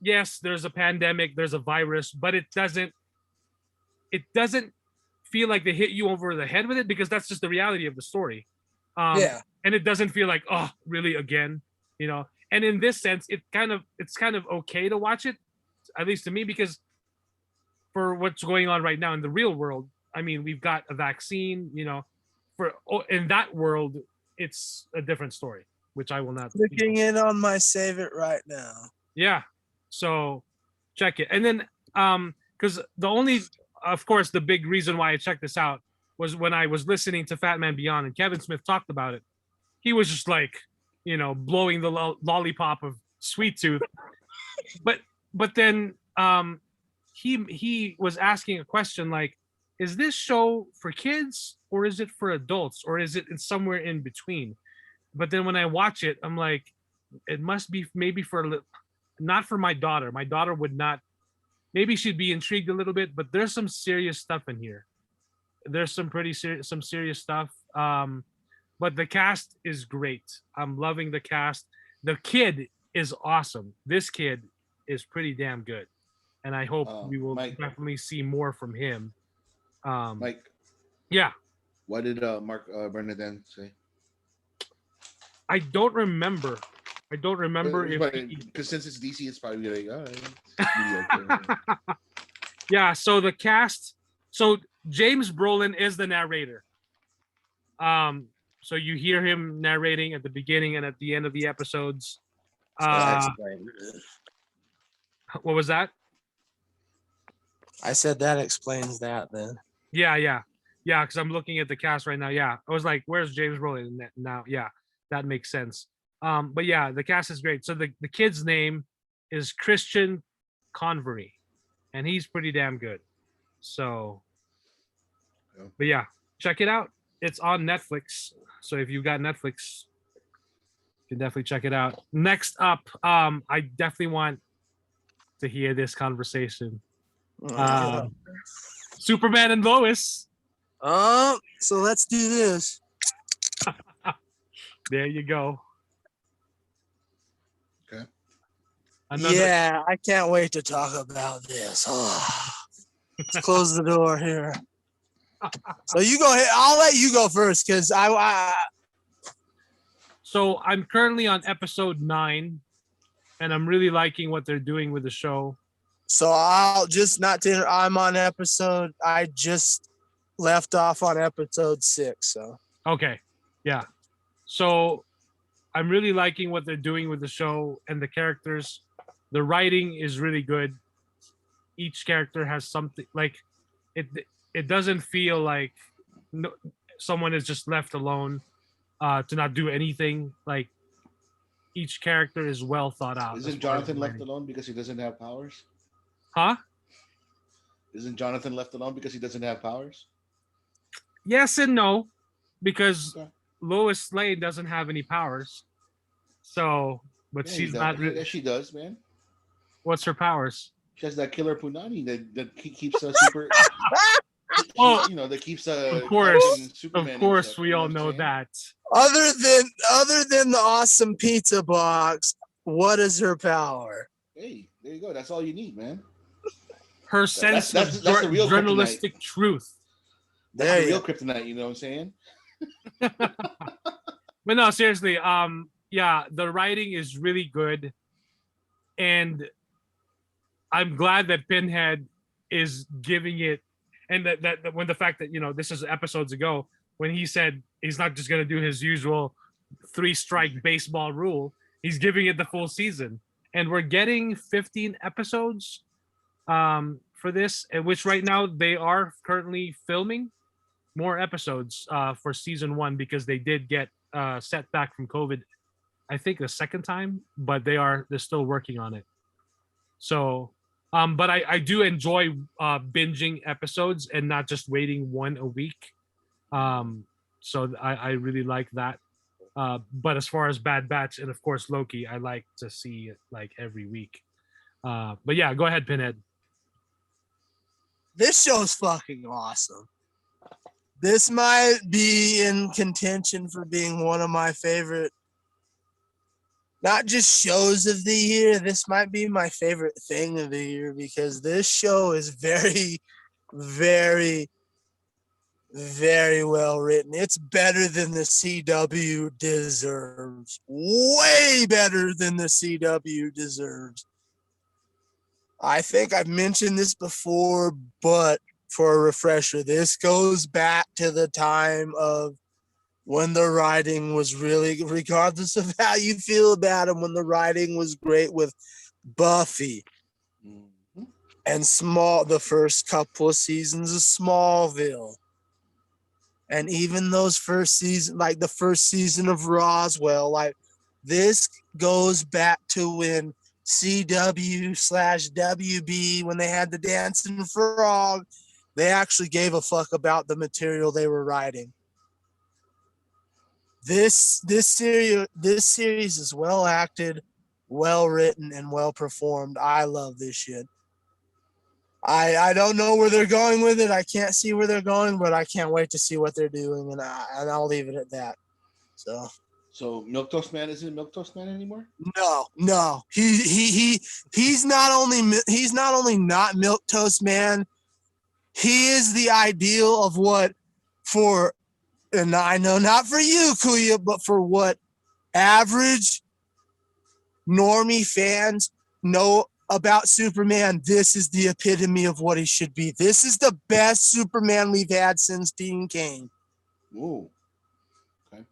yes, there's a pandemic, there's a virus, but it doesn't feel like they hit you over the head with it because that's just the reality of the story. And it doesn't feel like, oh, really again, And in this sense, it's kind of okay to watch it, at least to me, because for what's going on right now in the real world, I mean, we've got a vaccine, in that world, it's a different story, which I will not. Clicking in on my save it right now. Yeah. So check it. And then, because of course, the big reason why I checked this out was when I was listening to Fat Man Beyond and Kevin Smith talked about it. He was just like, blowing the lollipop of Sweet Tooth. But then he was asking a question like, is this show for kids or is it for adults or is it somewhere in between? But then when I watch it, I'm like, it must be maybe not for my daughter. My daughter would not. Maybe she'd be intrigued a little bit, but there's some serious stuff in here. There's some some serious stuff. But the cast is great. I'm loving the cast. The kid is awesome. This kid is pretty damn good, and I hope we will definitely see more from him. Mike. Yeah. What did Mark Bernardin say? I don't remember. Because since it's DC, it's probably like, yeah. So the cast. So James Brolin is the narrator. So you hear him narrating at the beginning and at the end of the episodes. What was that? I said that explains that then. Yeah. Because I'm looking at the cast right now. Yeah, I was like, "Where's James Brolin now?" Yeah, that makes sense. But yeah, the cast is great. So the kid's name is Christian Convery, and he's pretty damn good. So, but yeah, check it out. It's on Netflix. So if you've got Netflix, you can definitely check it out. Next up, I definitely want to hear this conversation. Superman and Lois. So let's do this. There you go. Yeah, I can't wait to talk about this. Oh, let's close the door here. So you go ahead. I'll let you go first because So I'm currently on episode 9, and I'm really liking what they're doing with the show. So I'll just I'm on episode. I just left off on episode 6. So okay, yeah. So I'm really liking what they're doing with the show and the characters. The writing is really good. Each character has something like it. It doesn't feel like someone is just left alone to not do anything. Like each character is well thought out. Isn't Jonathan left alone because he doesn't have powers? Huh? Isn't Jonathan left alone because he doesn't have powers? Yes and no, because Lois Lane doesn't have any powers. So, but she's not. Yes, she does, man. What's her powers? She has that killer punani that keeps a super. Well, that keeps of course, we all know that. Other than the awesome pizza box, what is her power? Hey, there you go. That's all you need, man. Her sense of journalistic truth. That's the real kryptonite. You know what I'm saying? But no, seriously. Yeah, the writing is really good, and I'm glad that Pinhead is giving it, and that when the fact that this is episodes ago when he said he's not just going to do his usual 3-strike baseball rule, he's giving it the full season, and we're getting 15 episodes for this, which right now they are currently filming more episodes for season 1 because they did get set back from COVID, I think the second time, but they're still working on it. So, but I do enjoy binging episodes and not just waiting one a week. So I really like that. But as far as Bad Batch and of course Loki, I like to see it like every week. But yeah, go ahead, Pinhead. This show's fucking awesome. This might be in contention for being one of my favorite, not just shows of the year. This might be my favorite thing of the year because this show is very, very, very well written. It's better than the CW deserves. Way better than the CW deserves. I think I've mentioned this before, but for a refresher, this goes back to the time of when the writing was really, regardless of how you feel about it, when the writing was great with Buffy and the first couple of seasons of Smallville. And even those first season, like the first season of Roswell, like this goes back to when CW/WB, when they had the Dancing Frog, they actually gave a fuck about the material they were writing. This series is well acted, well written, and well performed. I love this shit. I don't know where they're going with it. I can't see where they're going, but I can't wait to see what they're doing, and I'll leave it at that. So MilqueToast Man isn't MilqueToast Man anymore? No. He's not only not MilqueToast Man. He is the ideal of what and I know not for you, Kuya, but for what average normie fans know about Superman. This is the epitome of what he should be. This is the best Superman we've had since Dean Cain. Ooh. Okay.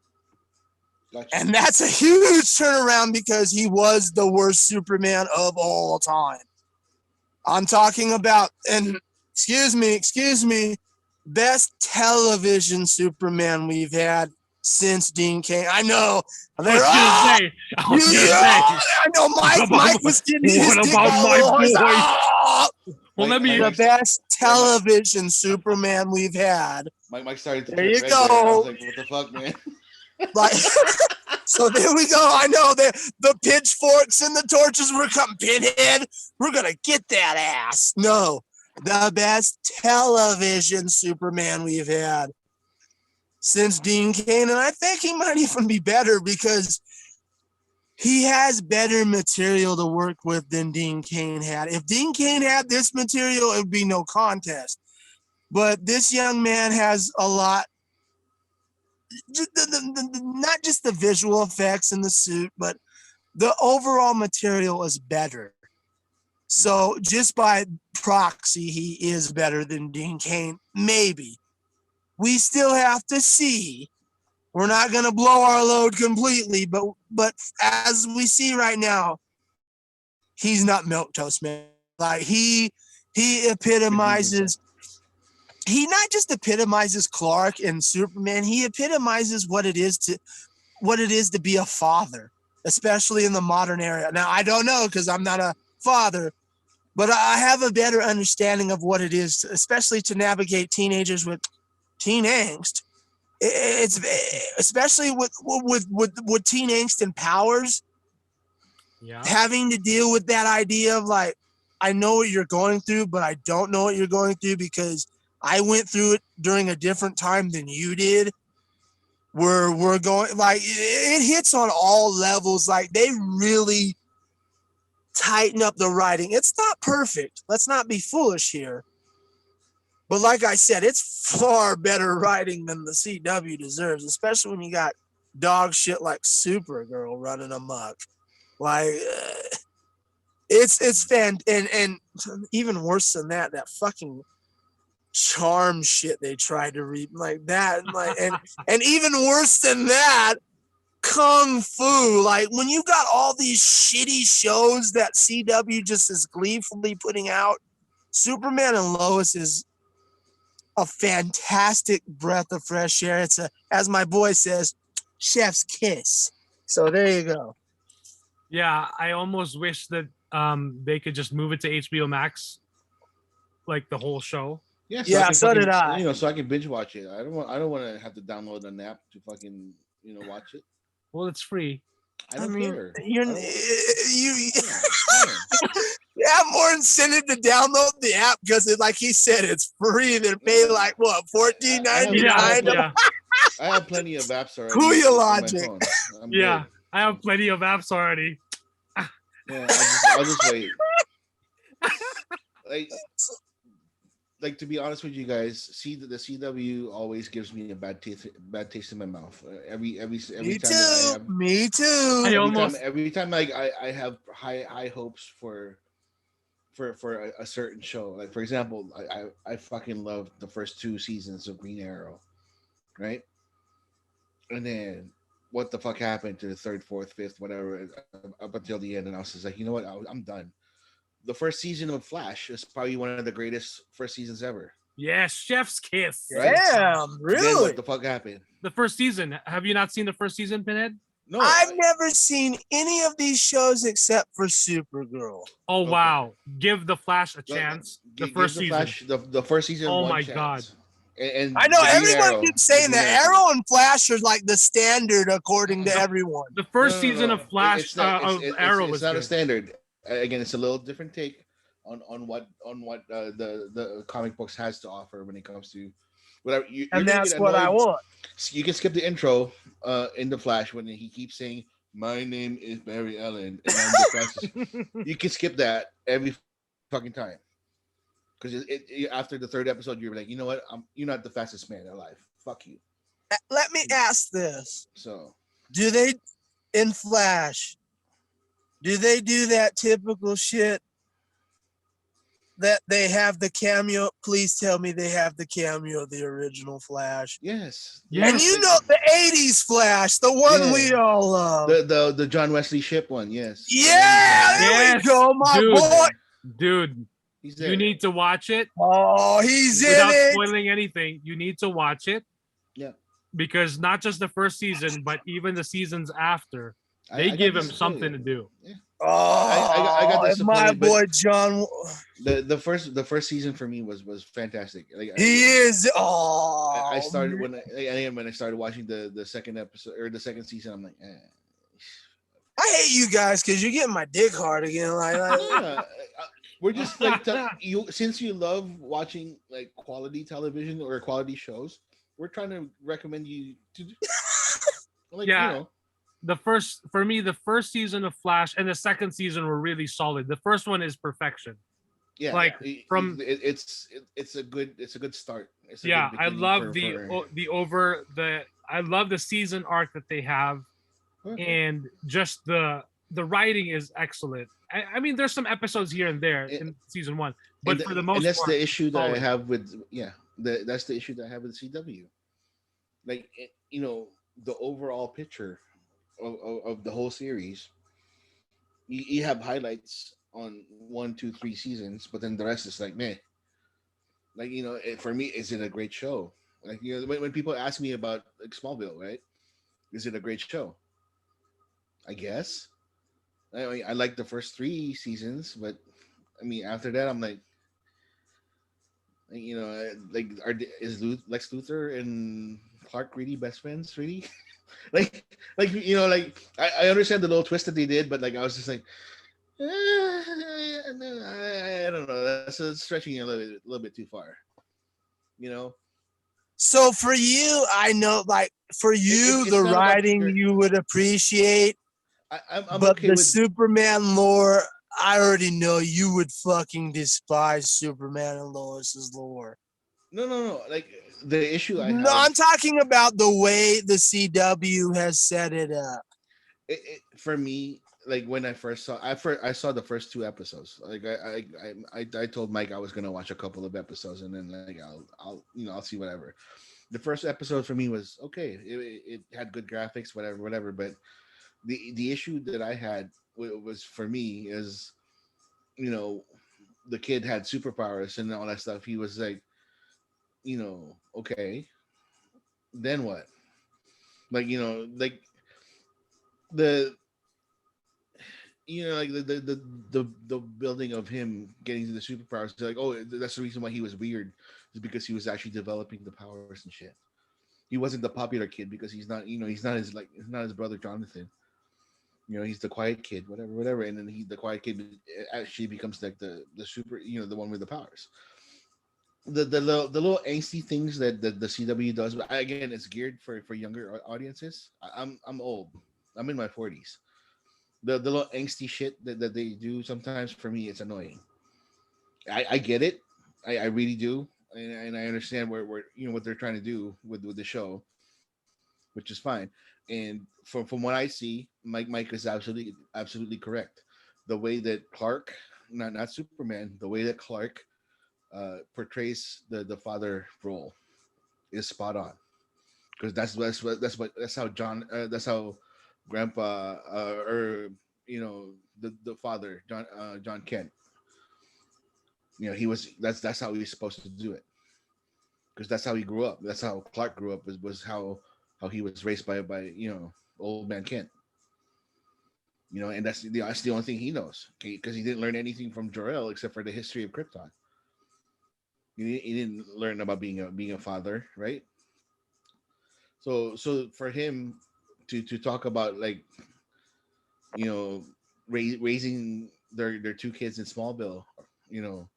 Gotcha. And that's a huge turnaround because he was the worst Superman of all time. I'm talking about, and excuse me, best television Superman we've had since Dean Cain. I know. I know Mike was getting his dick about my boy? Well, let me. The best television Superman we've had. Mike started to there you go. I was like, what the fuck, man? Like, so there we go. I know the pitchforks and the torches were coming. Pinhead, we're gonna get that ass. No, the best television Superman we've had since Dean Cain, and I think he might even be better because he has better material to work with than Dean Cain had. If Dean Cain had this material, it would be no contest. But this young man has a lot, not just the visual effects in the suit, but the overall material is better. So just by proxy, he is better than Dean Cain. Maybe. We still have to see. We're not going to blow our load completely, but as we see right now, he's not milquetoast, man. Like he epitomizes. He not just epitomizes Clark and Superman. He epitomizes what it is to be a father, especially in the modern era. Now I don't know because I'm not a father, but I have a better understanding of what it is, especially to navigate teenagers with teen angst. It's especially with teen angst and powers. Yeah. Having to deal with that idea of like, I know what you're going through, but I don't know what you're going through because I went through it during a different time than you did. We're going like it hits on all levels. Like they really tighten up the writing. It's not perfect. Let's not be foolish here. But like I said, it's far better writing than the CW deserves, especially when you got dog shit like Supergirl running amok. Like it's fan and even worse than that fucking charm shit they tried to read like that and even worse than that, Kung Fu. Like when you got all these shitty shows that CW just is gleefully putting out, Superman and Lois is a fantastic breath of fresh air. It's a, as my boy says, chef's kiss. So there you go. Yeah, I almost wish that they could just move it to HBO Max, like the whole show. Yeah, so did I. You know, so I can binge watch it. I don't want to have to download an app to fucking watch it. Well, it's free. I don't care. You have more incentive to download the app because, like he said, it's free. Than pay like what $14.99. Yeah. I have plenty of apps already. Who you logic? Yeah, good. I have plenty of apps already. Yeah, I'll just wait. Like to be honest with you guys, see that the CW always gives me a bad taste in my mouth. Every time. Me too. Every time like I have high hopes for a certain show. Like for example, I fucking loved the first 2 seasons of Green Arrow, right? And then what the fuck happened to the 3rd, 4th, 5th, whatever, up until the end, and I was just like, you know what, I'm done. The first season of Flash is probably one of the greatest first seasons ever. Yeah, chef's kiss. Right? Damn, really? Then what the fuck happened? The first season. Have you not seen the first season, Pinhead? No, I've never seen any of these shows except for Supergirl. Oh wow! Give the Flash a chance. The first season. Flash, the first season. Oh my god! And I know everyone keeps saying that Arrow and Flash are like the standard according to everyone. The first season of Flash of Arrow was not good. A standard. Again, it's a little different take on what the comic books has to offer when it comes to whatever. And that's what I want. You can skip the intro in the Flash when he keeps saying, "My name is Barry Allen and I'm the fastest." You can skip that every fucking time. Because after the 3rd episode, you're like, you know what? You're not the fastest man alive. Fuck you. Let me ask this. So, do they, in Flash, do they do that typical shit that they have the cameo? Please tell me they have the cameo of the original Flash. Yes. And you know the 80s Flash, the one we all love. The John Wesley Shipp one, yes. Yeah, there we go, my boy. Dude. You need to watch it. Oh, he's without in it. Spoiling anything, you need to watch it. Yeah. Because not just the first season, but even the seasons after, they give him something to do. Yeah. Oh, I got my boy John. The first season for me was fantastic. Like, he is. Oh, I started when I started watching the second episode or the second season. I'm like, I hate you guys because you're getting my dick hard again. Yeah. We're just like since you love watching like quality television or quality shows, we're trying to recommend you to like, the first season of Flash and the second season were really solid. The first one is perfection. Yeah, Like from it's a good start. It's a good yeah, I beginning love for I love the season arc that they have, okay. and just the writing is excellent. I mean, there's some episodes here and there And, in season one, but for the and most that's part, the issue that I solid. have with that's the issue that I have with CW. Like the overall picture of the whole series, you have highlights on 1, 2, 3 seasons, but then the rest is like meh. Like for me, is it a great show? Like when people ask me about like Smallville, right? Is it a great show? I guess. I mean, I like the first 3 seasons, but I mean after that, I'm like, like Lex Luthor and Clark really best friends? Really? I understand the little twist that they did, but like I was just like, no, I don't know. That's stretching it a little bit too far. You know, So for you, I know, like for you, it's the not about writing you would appreciate, I'm but okay the with Superman lore, I already know you would fucking despise Superman and Lois's lore. no. Like the issue I No, have, I'm talking about the way the CW has set it up. for me, like when I saw the first 2 episodes. Like I told Mike I was gonna watch a couple of episodes, and then like I'll see whatever. The first episode for me was okay. It had good graphics, whatever. But the issue that I had was for me is you know the kid had superpowers and all that stuff. He was like, okay, then what? Like the like the building of him getting to the superpowers. Like, oh, that's the reason why he was weird, is because he was actually developing the powers and shit. He wasn't the popular kid because he's not, he's not his brother Jonathan. He's the quiet kid, whatever. And then the quiet kid actually becomes like the super, the one with the powers. The little angsty things that the CW does, but again, it's geared for younger audiences. I'm old. I'm in my 40s. The little angsty shit that they do sometimes, for me, it's annoying. I get it. I really do, and I understand where what they're trying to do with the show, which is fine. And from what I see, Mike is absolutely correct. The way that Clark, not Superman, the way that Clark portrays the father role is spot on, because that's how that's how Grandpa or the father John Kent, he was that's how he was supposed to do it, because that's how he grew up. That's how Clark grew up, was how he was raised by old man Kent. And that's the only thing he knows, because he didn't learn anything from Jor-El except for the history of Krypton. He didn't learn about being a father, right? So for him to talk about, like, you know raising their 2 kids in Smallville, you know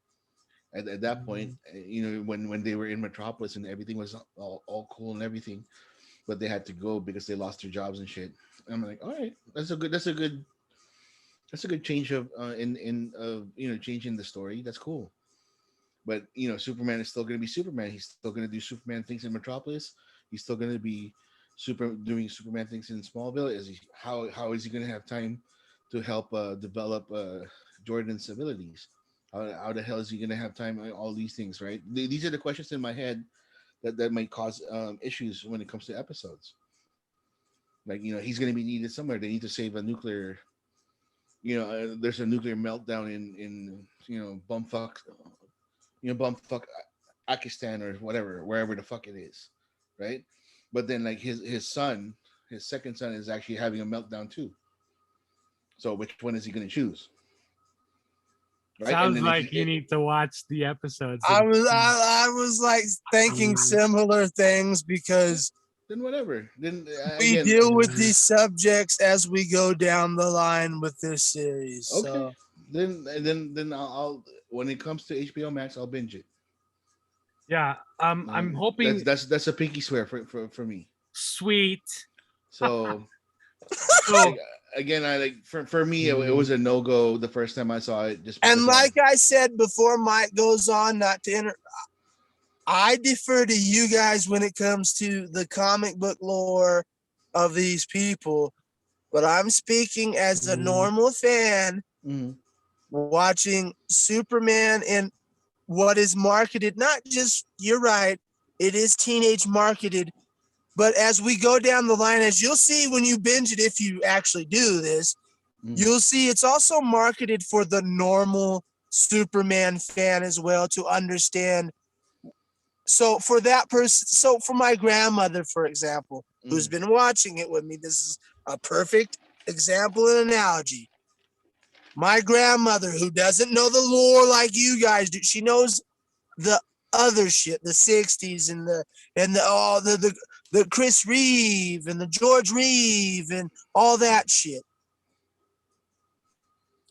at that point, when they were in Metropolis and everything was all cool and everything, but they had to go because they lost their jobs and shit. I'm like, all right, that's a good change of changing the story. That's cool. But Superman is still going to be Superman. He's still going to do Superman things in Metropolis. He's still going to be doing Superman things in Smallville. How is he going to have time to help develop Jordan's abilities? How the hell is he going to have time on all these things, right? These are the questions in my head that might cause issues when it comes to episodes. Like, he's going to be needed somewhere. They need to save a nuclear. There's a nuclear meltdown in bumfuck bumfuck Pakistan or whatever, wherever the fuck it is, right? But then, like, his second son is actually having a meltdown too. So which one is he going to choose, right? And Sounds then if like you need to watch the episodes. I was like thinking similar things, because then whatever. Then we again, deal with these subjects as we go down the line with this series. okay. So Then I'll when it comes to HBO Max, I'll binge it. Yeah, I'm That's hoping that's that's a pinky swear for me. sweet. So So again, I like for me, it was a no go the first time I saw it. Just and like I said before, Mike goes on, not to I defer to you guys when it comes to the comic book lore of these people, but I'm speaking as a normal fan watching Superman and what is marketed, not just, you're right, it is teenage marketed, but as we go down the line, as you'll see when you binge it, if you actually do this, you'll see it's also marketed for the normal Superman fan as well to understand. So for that person, so for my grandmother, for example, who's been watching it with me, this is a perfect example and analogy. My grandmother, who doesn't know the lore like you guys do, she knows the other shit, the 60s and the Chris Reeve and the George Reeve and all that shit.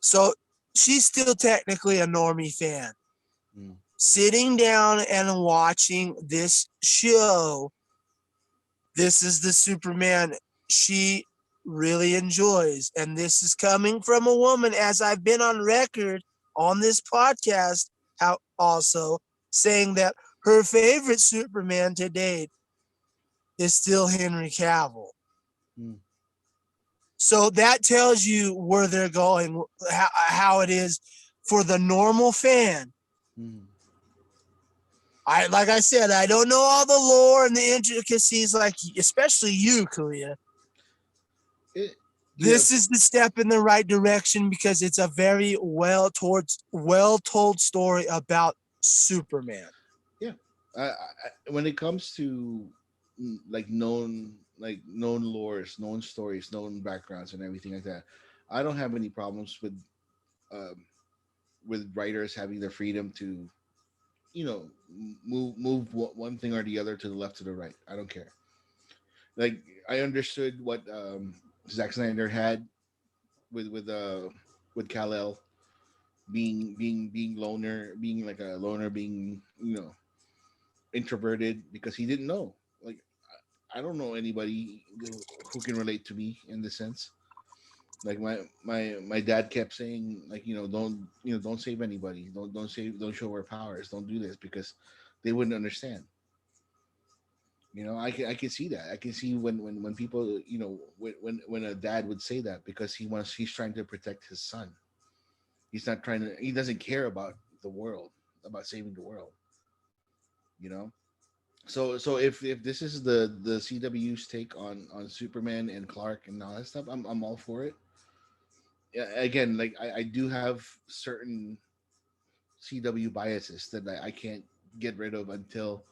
So she's still technically a normie fan. Sitting down and watching this show, this is the Superman she really enjoys. And this is coming from a woman, as I've been on record on this podcast, also saying that her favorite Superman to date is still Henry Cavill. So that tells you where they're going, how it is for the normal fan. Like I said, I don't know all the lore and the intricacies, like especially you, Kalia. This is the step in the right direction because it's a very well told story about Superman. Yeah, when it comes to like known lores, known stories, known backgrounds, and everything like that, I don't have any problems with writers having the freedom to, move one thing or the other to the left, to the right. I don't care. Like I understood what Zack Snyder had with Kal-El being loner, being like a loner, being introverted because he didn't know. Like I don't know anybody who can relate to me in this sense. Like my dad kept saying, like, don't save anybody, don't show our powers, don't do this because they wouldn't understand. I can see that. I can see when people, when a dad would say that because he's trying to protect his son. He doesn't care about the world, about saving the world. You know. So if this is the CW's take on Superman and Clark and all that stuff, I'm all for it. Yeah, again, like I do have certain CW biases that I can't get rid of until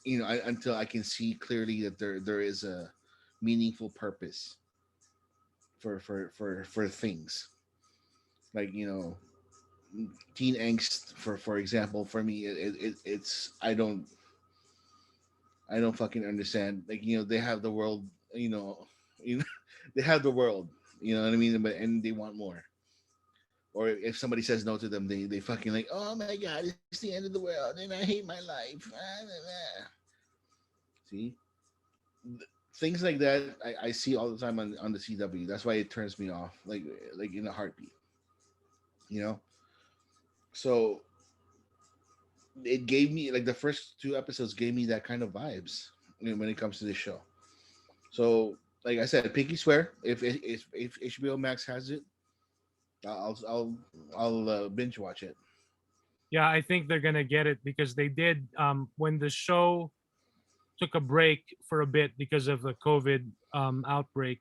until I can see clearly that there is a meaningful purpose for things, like teen angst, for example. For me, it's I don't fucking understand. Like they have the world, you know they have the world, you know what I mean, and they want more. Or if somebody says no to them, they fucking like, oh my god, it's the end of the world and I hate my life. See, things like that I see all the time on the CW. That's why it turns me off, like in a heartbeat. You know, so it gave me, like, the first two episodes gave me that kind of vibes when it comes to this show. So, like I said, pinky swear, if HBO Max has it, I'll binge watch it. Yeah, I think they're gonna get it because they did when the show took a break for a bit because of the COVID outbreak.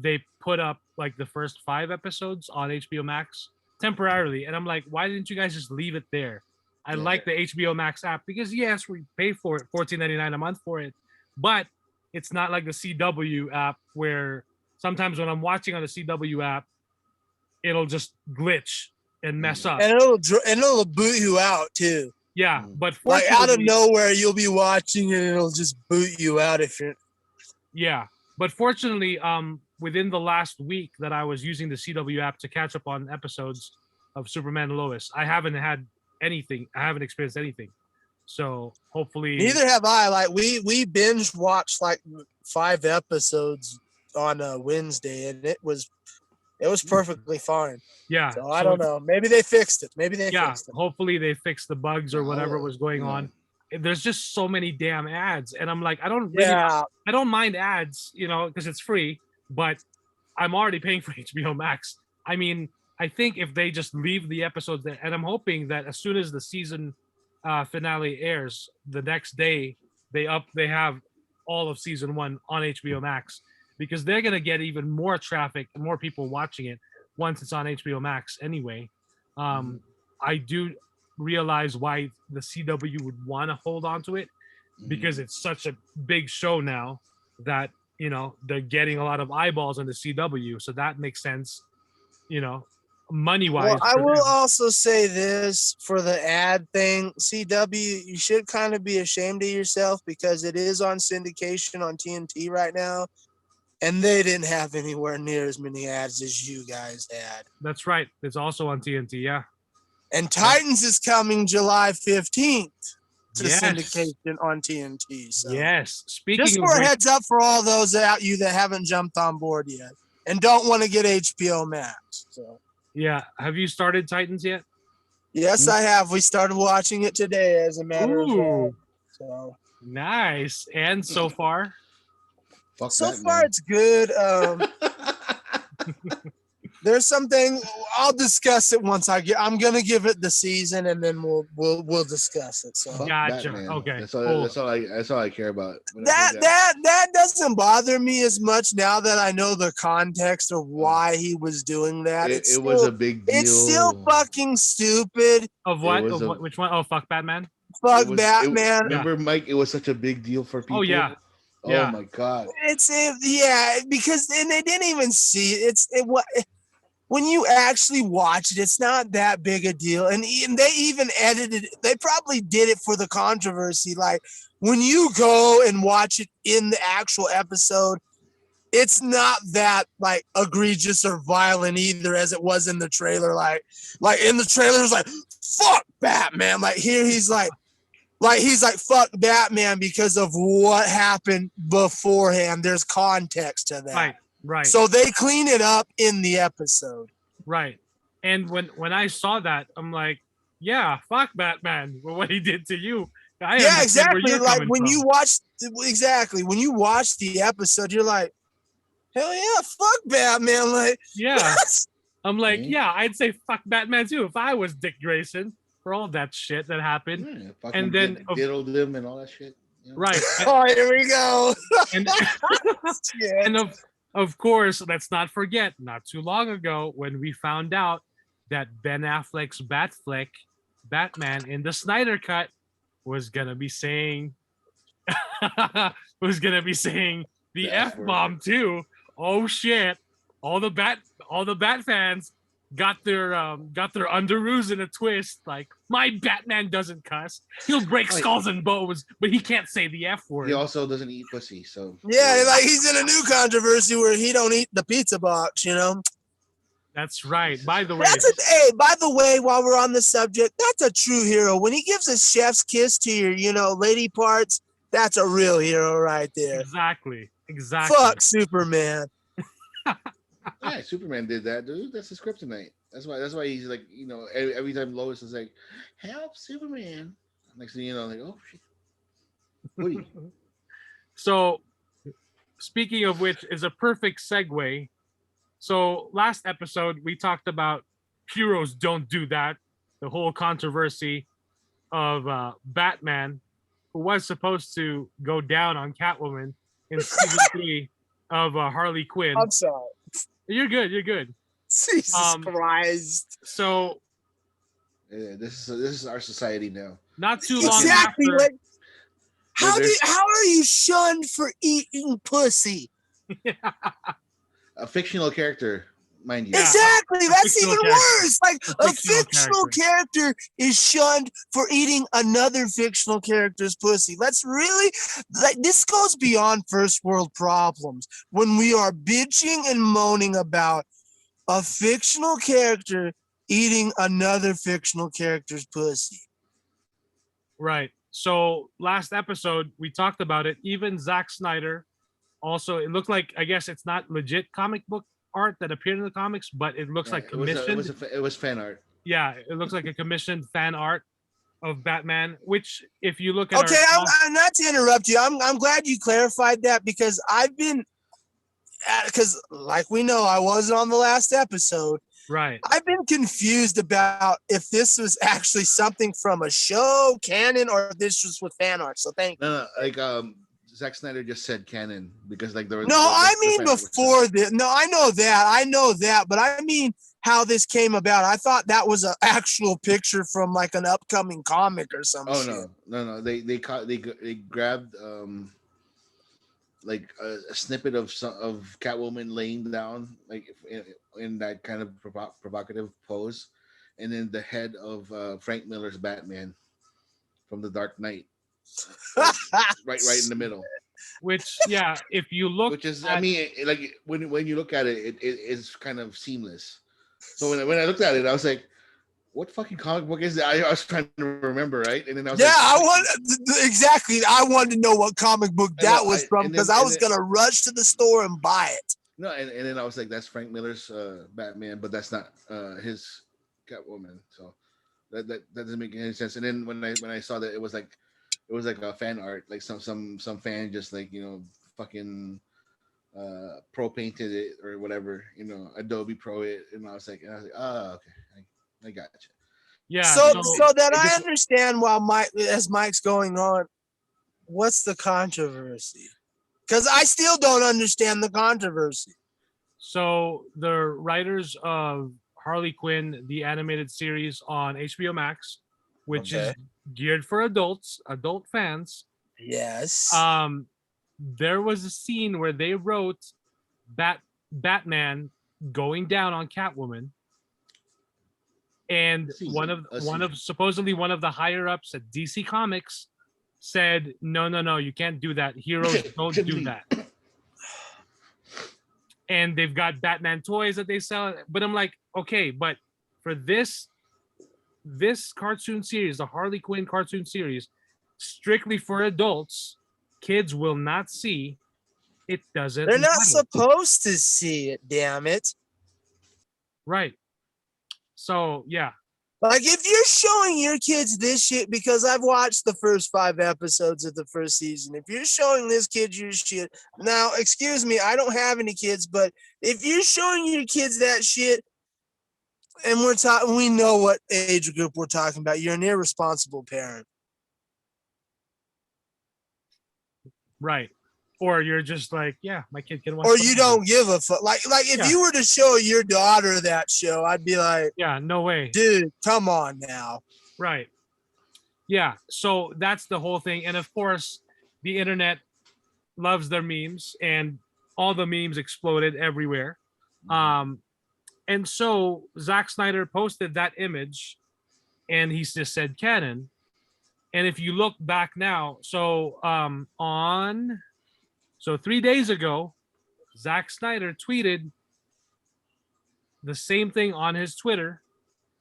They put up like the first 5 episodes on HBO Max temporarily, and I'm like, why didn't you guys just leave it there? I like the HBO Max app because yes, we pay for it, $14.99 a month for it, but it's not like the CW app where sometimes when I'm watching on the CW app, it'll just glitch and mess up, and it'll boot you out too. Yeah, but like out of nowhere, you'll be watching it and it'll just boot you out if you're. Yeah, but fortunately, within the last week that I was using the CW app to catch up on episodes of Superman and Lois, I haven't had anything. I haven't experienced anything. So hopefully, neither have I. Like we binge watched like 5 episodes on a Wednesday, and it was perfectly fine. Yeah. So I don't know. Maybe they fixed it. Maybe they fixed it. Hopefully they fixed the bugs or whatever was going on. There's just so many damn ads, and I'm like, I don't mind ads, because it's free, but I'm already paying for HBO Max. I mean, I think if they just leave the episodes there, and I'm hoping that as soon as the season finale airs, the next day they have all of season 1 on HBO Max, because they're gonna get even more traffic and more people watching it once it's on HBO Max anyway. I do realize why the CW would want to hold on to it, because it's such a big show now that they're getting a lot of eyeballs on the CW, so that makes sense, money wise. Well, I will also say this for the ad thing, CW, you should kind of be ashamed of yourself, because it is on syndication on TNT right now, and they didn't have anywhere near as many ads as you guys had. That's right. It's also on TNT, yeah. And Titans is coming July 15th to syndication on TNT. So. Yes. Just for a heads up for all those out you that haven't jumped on board yet and don't want to get HBO Max. So. Yeah. Have you started Titans yet? Yes, I have. We started watching it today, as a matter of fact. So. Nice. And so far? So far, it's good. There's something I'll discuss it once I'm gonna give it the season, and then we'll discuss it. So gotcha. Batman. Okay. That's all I care about. That doesn't bother me as much now that I know the context of why he was doing that. It was a big deal. It's still fucking stupid. Of what? Which one? Oh, fuck Batman. Fuck Batman. Remember, Mike? It was such a big deal for people. Oh yeah. Oh my god. Because and they didn't even see it. When you actually watch it, it's not that big a deal. And they even edited it. They probably did it for the controversy. Like, when you go and watch it in the actual episode, it's not that, like, egregious or violent either as it was in the trailer. Like in the trailer, it was like, fuck Batman. Like, here he's like, fuck Batman because of what happened beforehand. There's context to that. Right. So they clean it up in the episode. Right. And when I saw that, I'm like, yeah, fuck Batman for what he did to you. Exactly. Like when you watch the episode, you're like, hell yeah, fuck Batman. Like, yeah. I'm like, yeah, I'd say fuck Batman too if I was Dick Grayson for all that shit that happened. Yeah, and then diddled him and all that shit. Right. Oh, here we go. and of course, let's not forget, not too long ago, when we found out that Ben Affleck's Batfleck, Batman in the Snyder Cut, was gonna be saying the F-bomb too. Oh shit! All the Bat fans got their underoos in a twist. Like, my Batman doesn't cuss. He'll break skulls and bones, but he can't say the F word. He also doesn't eat pussy, so yeah, like he's in a new controversy where he don't eat the pizza box. That's right. By the way, while we're on the subject, that's a true hero. When he gives a chef's kiss to your, lady parts, that's a real hero right there. Exactly. Fuck Superman. Yeah, Superman did that, dude. That's his kryptonite. That's why he's like, every time Lois is like, help Superman. Next thing you know, like, oh shit. Woody. So, speaking of which, is a perfect segue. So last episode we talked about heroes don't do that. The whole controversy of Batman, who was supposed to go down on Catwoman in season 3 of Harley Quinn. I'm sorry. You're good. Jesus Christ. So yeah, this is our society now. Not too long exactly. after. Like, how are you shunned for eating pussy? A fictional character, mind you. Exactly. That's even worse. Like, a fictional character is shunned for eating another fictional character's pussy. Let's really, this goes beyond first world problems when we are bitching and moaning about a fictional character eating another fictional character's pussy. Right. So last episode we talked about it. Even Zack Snyder also, it looked like, I guess it's not legit comic book art that appeared in the comics, but it looks like commissioned. It was fan art. Yeah, it looks like a commissioned fan art of Batman. Which, if you look at okay, I'm not to interrupt you. I'm glad you clarified that because I've been because like we know I wasn't on the last episode. Right. I've been confused about if this was actually something from a show, canon, or if this was with fan art. So thank you. No, like Zack Snyder just said canon because like there was I mean before this. No, I know that, but I mean how this came about. I thought that was an actual picture from like an upcoming comic or something. Oh no. They grabbed like a snippet of Catwoman laying down like in that kind of provocative pose, and then the head of Frank Miller's Batman from The Dark Knight, right in the middle. Which, yeah, if you look, which is, I mean, like when you look at it, it is kind of seamless. So when I looked at it, I was like, what fucking comic book is that? I was trying to remember, right? And then I was exactly. I wanted to know what comic book that was from because I was gonna rush to the store and buy it. No, and then I was like, that's Frank Miller's Batman, but that's not his Catwoman. So that doesn't make any sense. And then when I saw that it was like a fan art, like some fan just like, you know, fucking pro painted it or whatever, you know, Adobe Pro it, and I was like, oh, okay, I got you. Yeah. So that I understand while Mike's going on, what's the controversy? Because I still don't understand the controversy. So the writers of Harley Quinn, the animated series on HBO Max, which is geared for adult fans. Yes. There was a scene where they wrote Batman going down on Catwoman, and one of supposedly one of the higher ups at DC Comics said, no, you can't do that. Heroes don't do that. And they've got Batman toys that they sell, but I'm like, okay, but for this cartoon series, the Harley Quinn cartoon series, strictly for adults, kids will not see. It doesn't. They're not supposed to see it. Damn it. Right. So yeah. Like if you're showing your kids this shit, because I've watched the first 5 episodes of the first season. If you're showing this kid your shit, now excuse me, I don't have any kids, but if you're showing your kids that shit, and we know what age group we're talking about, you're an irresponsible parent. Right. Or you're just like, yeah, my kid can watch. Or you don't give a fuck. Like if you were to show your daughter that show, I'd be like, yeah, no way. Dude, come on now. Right. Yeah. So that's the whole thing. And of course, the internet loves their memes, and all the memes exploded everywhere. And so Zack Snyder posted that image, and he just said canon. And if you look back now, so 3 days ago, Zack Snyder tweeted the same thing on his Twitter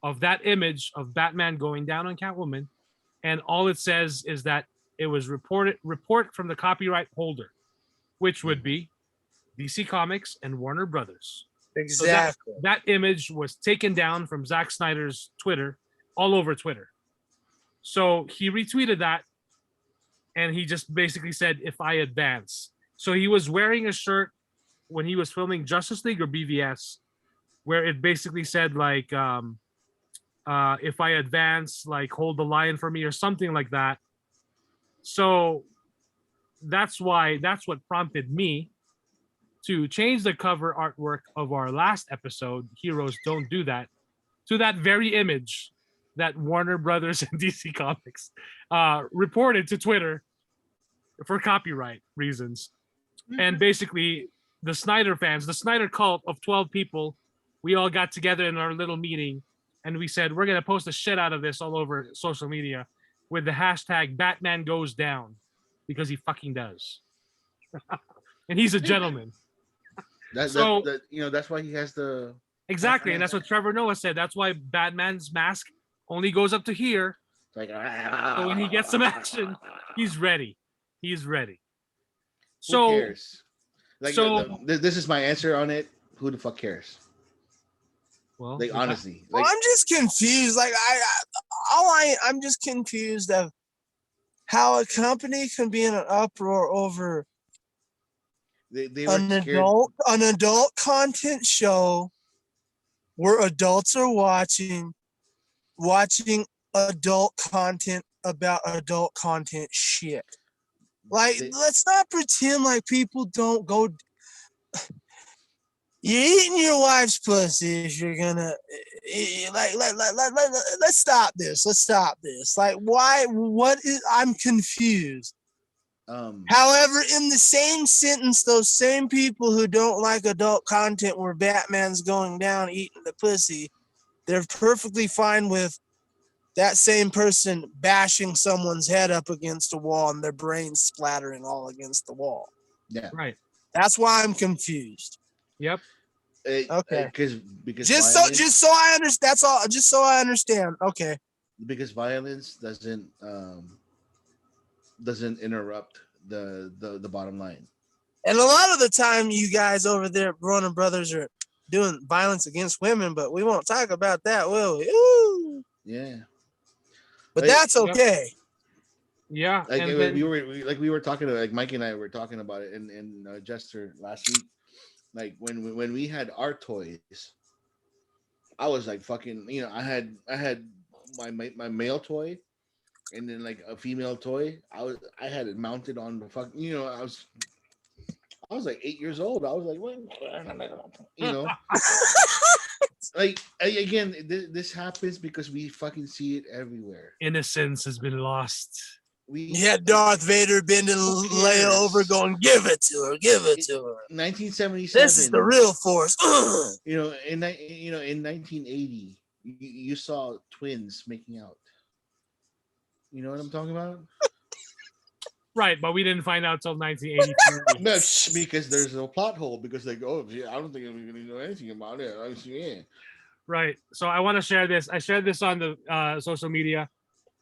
of that image of Batman going down on Catwoman, and all it says is that it was report from the copyright holder, which would be DC Comics and Warner Brothers. Exactly. So that image was taken down from Zack Snyder's Twitter, all over Twitter. So he retweeted that, and he just basically said, if I advance. So he was wearing a shirt when he was filming Justice League or BVS, where it basically said like, if I advance, like hold the line for me or something like that. So that's what prompted me to change the cover artwork of our last episode, Heroes Don't Do That, to that very image that Warner Brothers and DC Comics reported to Twitter for copyright reasons. And basically, the Snyder fans, the Snyder cult of 12 people, we all got together in our little meeting, and we said, we're going to post the shit out of this all over social media with the hashtag Batman Goes Down, because he fucking does. And he's a gentleman. That's why he has the... Exactly, and that's what Trevor Noah said. That's why Batman's mask only goes up to here. Like, so when he gets some action, he's ready. He's ready. Who cares? Like, so this is my answer on it. Who the fuck cares? Well, like honestly, like, well, I'm just confused. Like I'm just confused of how a company can be in an uproar over they were scared. an adult content show where adults are watching adult content about adult content shit. Like, let's not pretend like people don't go. You're eating your wife's pussy if you're gonna let's stop this. Let's stop this. Like, why? What is? I'm confused. However, in the same sentence, those same people who don't like adult content where Batman's going down eating the pussy, they're perfectly fine with that same person bashing someone's head up against a wall and their brains splattering all against the wall. Yeah. Right. That's why I'm confused. Yep. Okay. Because just so I understand. That's all. Just so I understand. Okay. Because violence doesn't interrupt the bottom line. And a lot of the time, you guys over there, Ronan Brothers, are doing violence against women, but we won't talk about that, will we? Ooh. Yeah. But that's okay. Yeah. Like, and then, we were talking about, like, Mike and I were talking about it in Jester last week. Like, when we had our toys, I was like, fucking, I had my male toy, and then, like, a female toy. I had it mounted on the fucking, I was like 8 years old. I was like, what? Like, again, this happens because we fucking see it everywhere. Innocence has been lost. We had Darth Vader bending Leia over, going, "Give it to her, give it to her." 1977. This is the real Force. In 1980, you saw twins making out. You know what I'm talking about? Right, but we didn't find out till 1982. No, because there's a plot hole. Because they go, I don't think I'm going to know anything about it. Right. So I want to share this. I shared this on the social media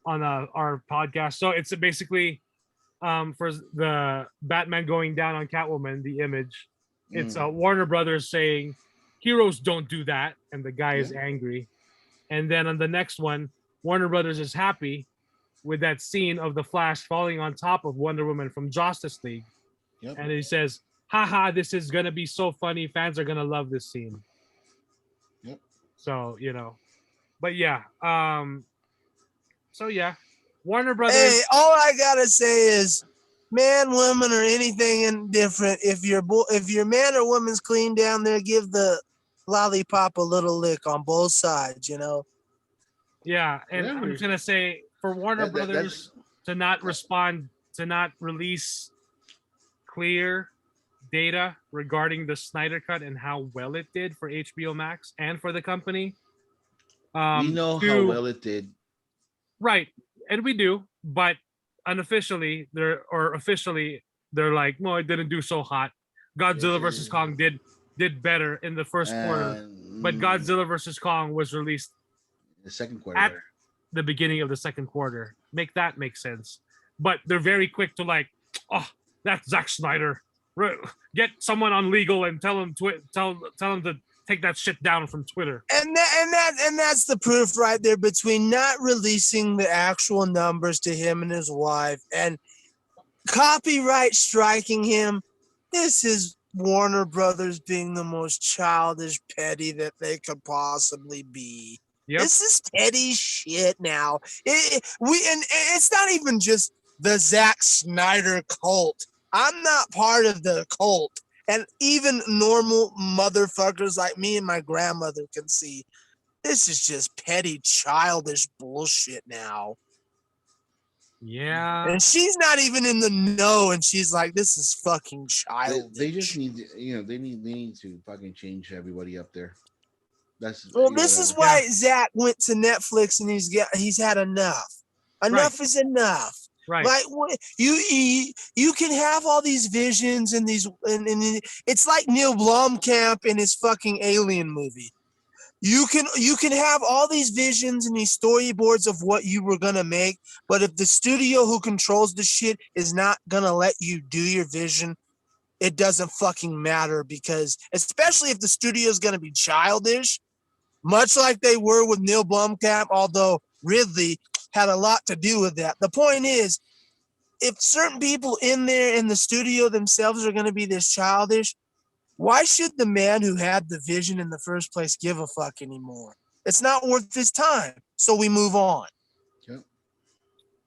on our podcast. So it's basically for the Batman going down on Catwoman, the image. It's Warner Brothers saying heroes don't do that, and the guy is angry. And then on the next one, Warner Brothers is happy with that scene of the Flash falling on top of Wonder Woman from Justice League. Yep. And he says, haha, this is going to be so funny. Fans are going to love this scene. Yep. So, but yeah. So yeah, Warner Brothers. Hey, all I got to say is, man, woman, or anything indifferent, if your man or woman's clean down there, give the lollipop a little lick on both sides, Yeah, and I'm just going to say, for Warner Brothers to not respond, to not release clear data regarding the Snyder Cut and how well it did for HBO Max and for the company. We know how well it did. Right, and we do, but unofficially, officially, they're like, no, it didn't do so hot. Godzilla vs. Kong did better in the first quarter, but Godzilla vs. Kong was released the second quarter. At the beginning of the second quarter. Make that make sense. But they're very quick to like, oh, that's Zack Snyder. Get someone on legal and tell him to take that shit down from Twitter. And that's the proof right there between not releasing the actual numbers to him and his wife and copyright striking him. This is Warner Brothers being the most childish, petty that they could possibly be. Yep. This is petty shit now. It's not even just the Zack Snyder cult. I'm not part of the cult. And even normal motherfuckers like me and my grandmother can see this is just petty, childish bullshit now. Yeah. And she's not even in the know, and she's like, this is fucking childish. They just need, they need to fucking change everybody up there. This is why Zach went to Netflix and he's had enough. Enough is enough. Right. Like you can have all these visions and these and it's like Neil Blomkamp in his fucking Alien movie. You can have all these visions and these storyboards of what you were gonna make, but if the studio who controls the shit is not gonna let you do your vision, it doesn't fucking matter, because especially if the studio is going to be childish, much like they were with Neil Blomkamp, although Ridley had a lot to do with that. The point is, if certain people in there in the studio themselves are going to be this childish, why should the man who had the vision in the first place give a fuck anymore? It's not worth his time. So we move on.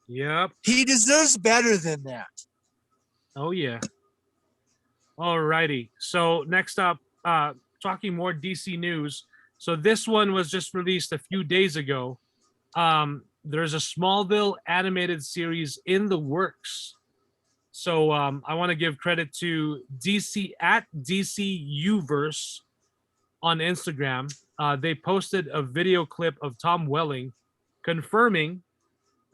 Yep. He deserves better than that. Oh, yeah. Alrighty. So next up, talking more DC news. So this one was just released a few days ago. There's a Smallville animated series in the works. So I want to give credit to DC at DCUverse on Instagram. They posted a video clip of Tom Welling confirming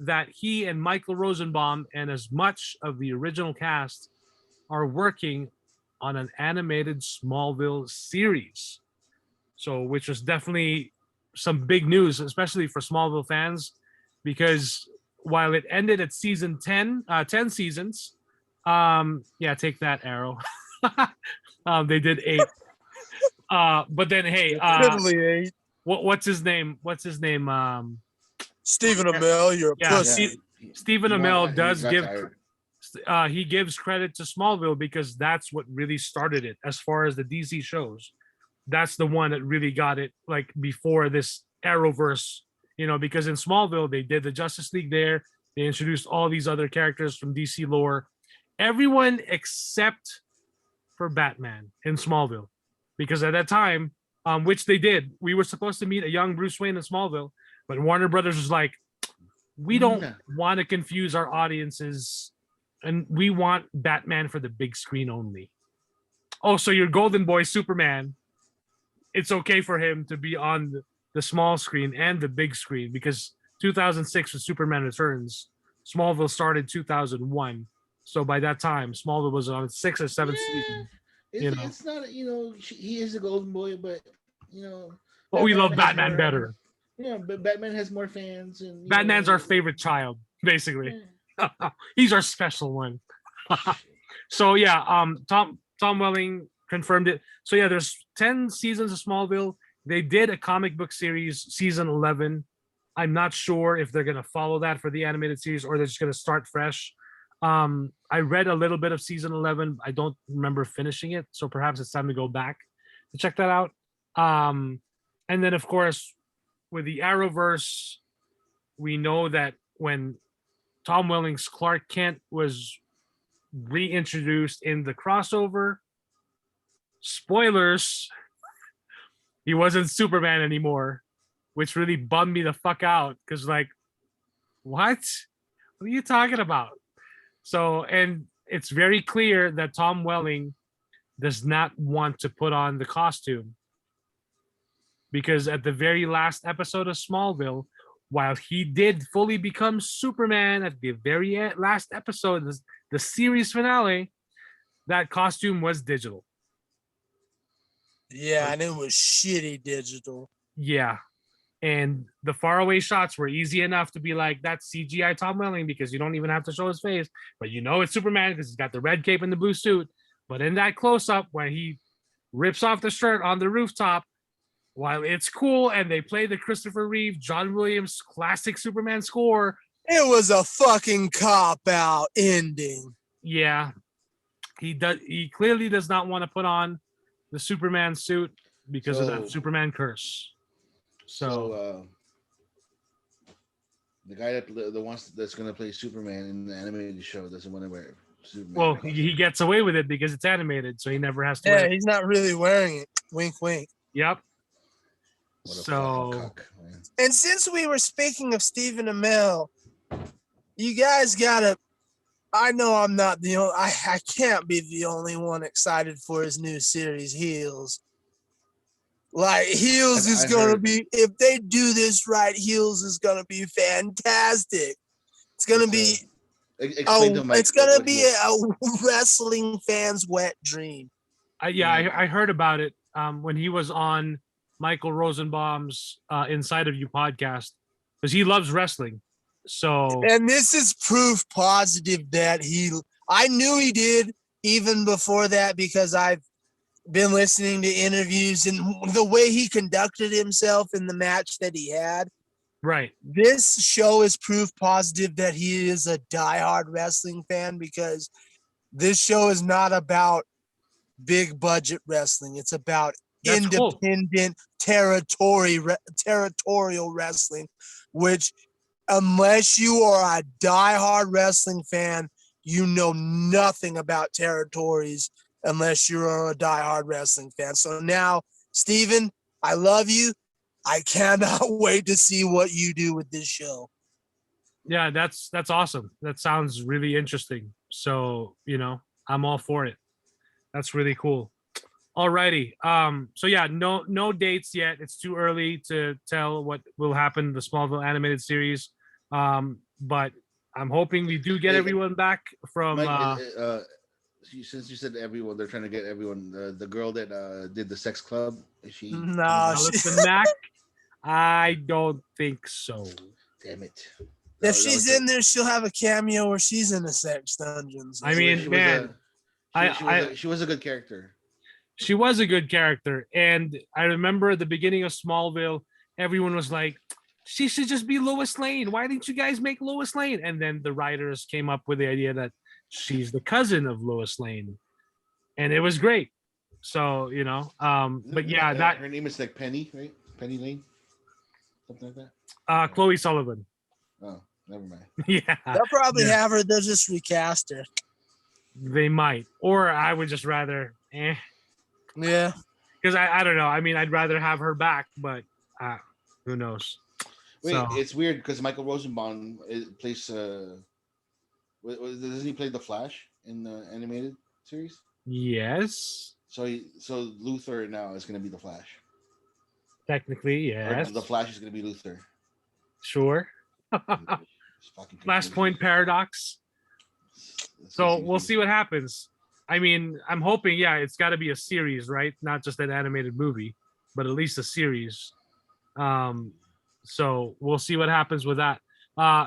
that he and Michael Rosenbaum and as much of the original cast are working on an animated Smallville series. So, which was definitely some big news, especially for Smallville fans, because while it ended at season 10, 10 seasons, yeah, take that, Arrow. They did 8. But then, hey, what's his name? Stephen Amell, you're a pussy. Stephen Amell does give he gives credit to Smallville because that's what really started it as far as the DC shows. That's the one that really got it, like, before this Arrowverse, because in Smallville they did the Justice League there. They introduced all these other characters from DC lore. Everyone except for Batman in Smallville, because at that time, which they did, we were supposed to meet a young Bruce Wayne in Smallville, but Warner Brothers was like, we don't want to confuse our audiences, and we want Batman for the big screen only. Oh, so your Golden Boy Superman, it's okay for him to be on the small screen and the big screen, because 2006 was Superman Returns. Smallville started 2001. So by that time, Smallville was on its 6th or 7th season. It's not, he is a Golden Boy, but, but we love Batman better. Yeah, but Batman has more fans. And Batman's our favorite child, basically. Yeah. He's our special one. So yeah, Tom Welling confirmed it. So yeah, there's 10 seasons of Smallville. They did a comic book series, season 11. I'm not sure if they're gonna follow that for the animated series or they're just gonna start fresh. I read a little bit of season 11. I don't remember finishing it, so perhaps it's time to go back to check that out. And then of course, with the Arrowverse, we know that when Tom Welling's Clark Kent was reintroduced in the crossover, spoilers, he wasn't Superman anymore, which really bummed me the fuck out, because like, what are you talking about? So, and it's very clear that Tom Welling does not want to put on the costume, because at the very last episode of Smallville, while he did fully become Superman at the very last episode, the series finale, that costume was digital. Yeah, and it was shitty digital. Yeah. And the faraway shots were easy enough to be like, that's CGI Tom Welling, because you don't even have to show his face, but it's Superman because he's got the red cape and the blue suit. But in that close-up, when he rips off the shirt on the rooftop, while it's cool and they play the Christopher Reeve, John Williams classic Superman score, it was a fucking cop-out ending. Yeah. He clearly does not want to put on the Superman suit because of that Superman curse. So the guy that's going to play Superman in the animated show doesn't want to wear Superman. Well, he gets away with it because it's animated, so he never has to. Yeah, he's not really wearing it. Wink, wink. Yep. And since we were speaking of Stephen Amell, you guys gotta. I know I'm not the only. I can't be the only one excited for his new series, Heels. Like, Heels is gonna be, if they do this right, Heels is gonna be fantastic. It's gonna be it's gonna be a wrestling fan's wet dream. I heard about it when he was on Michael Rosenbaum's Inside of You podcast, because he loves wrestling. So, and this is proof positive that I knew he did, even before that, because I've been listening to interviews and the way he conducted himself in the match that he had. Right. This show is proof positive that he is a diehard wrestling fan, because this show is not about big budget wrestling. It's about independent territorial wrestling, which, unless you are a diehard wrestling fan, you know nothing about territories unless you're a diehard wrestling fan. So now, Steven, I love you. I cannot wait to see what you do with this show. Yeah, that's awesome. That sounds really interesting. So, I'm all for it. That's really cool. Alrighty. So yeah, no dates yet. It's too early to tell what will happen in the Smallville animated series. But I'm hoping we do get everyone back from Mike, since you said everyone, they're trying to get everyone. The girl that did the sex club, is she? No, Allison Mack? I don't think so. Damn it. If she's in there, she'll have a cameo where she's in a sex dungeon. I mean, man, she was a good character. She was a good character, and I remember at the beginning of Smallville, everyone was like, "She should just be Lois Lane. Why didn't you guys make Lois Lane?" And then the writers came up with the idea that she's the cousin of Lois Lane, and it was great. So but yeah, that her name is like Penny, right? Penny Lane, something like that. Chloe Sullivan. Oh. Never mind. Yeah, they'll probably have her. They'll just recast her. They might, or I would just rather, Yeah, because I don't know. I mean, I'd rather have her back, but who knows? Wait, it's weird because Michael Rosenbaum plays. Doesn't he play the Flash in the animated series? Yes. So Luthor now is going to be the Flash. Technically, yes. Or the Flash is going to be Luthor. Sure. Flashpoint paradox. So we'll see what happens. I mean, I'm hoping, it's got to be a series, right? Not just an animated movie, but at least a series. So we'll see what happens with that.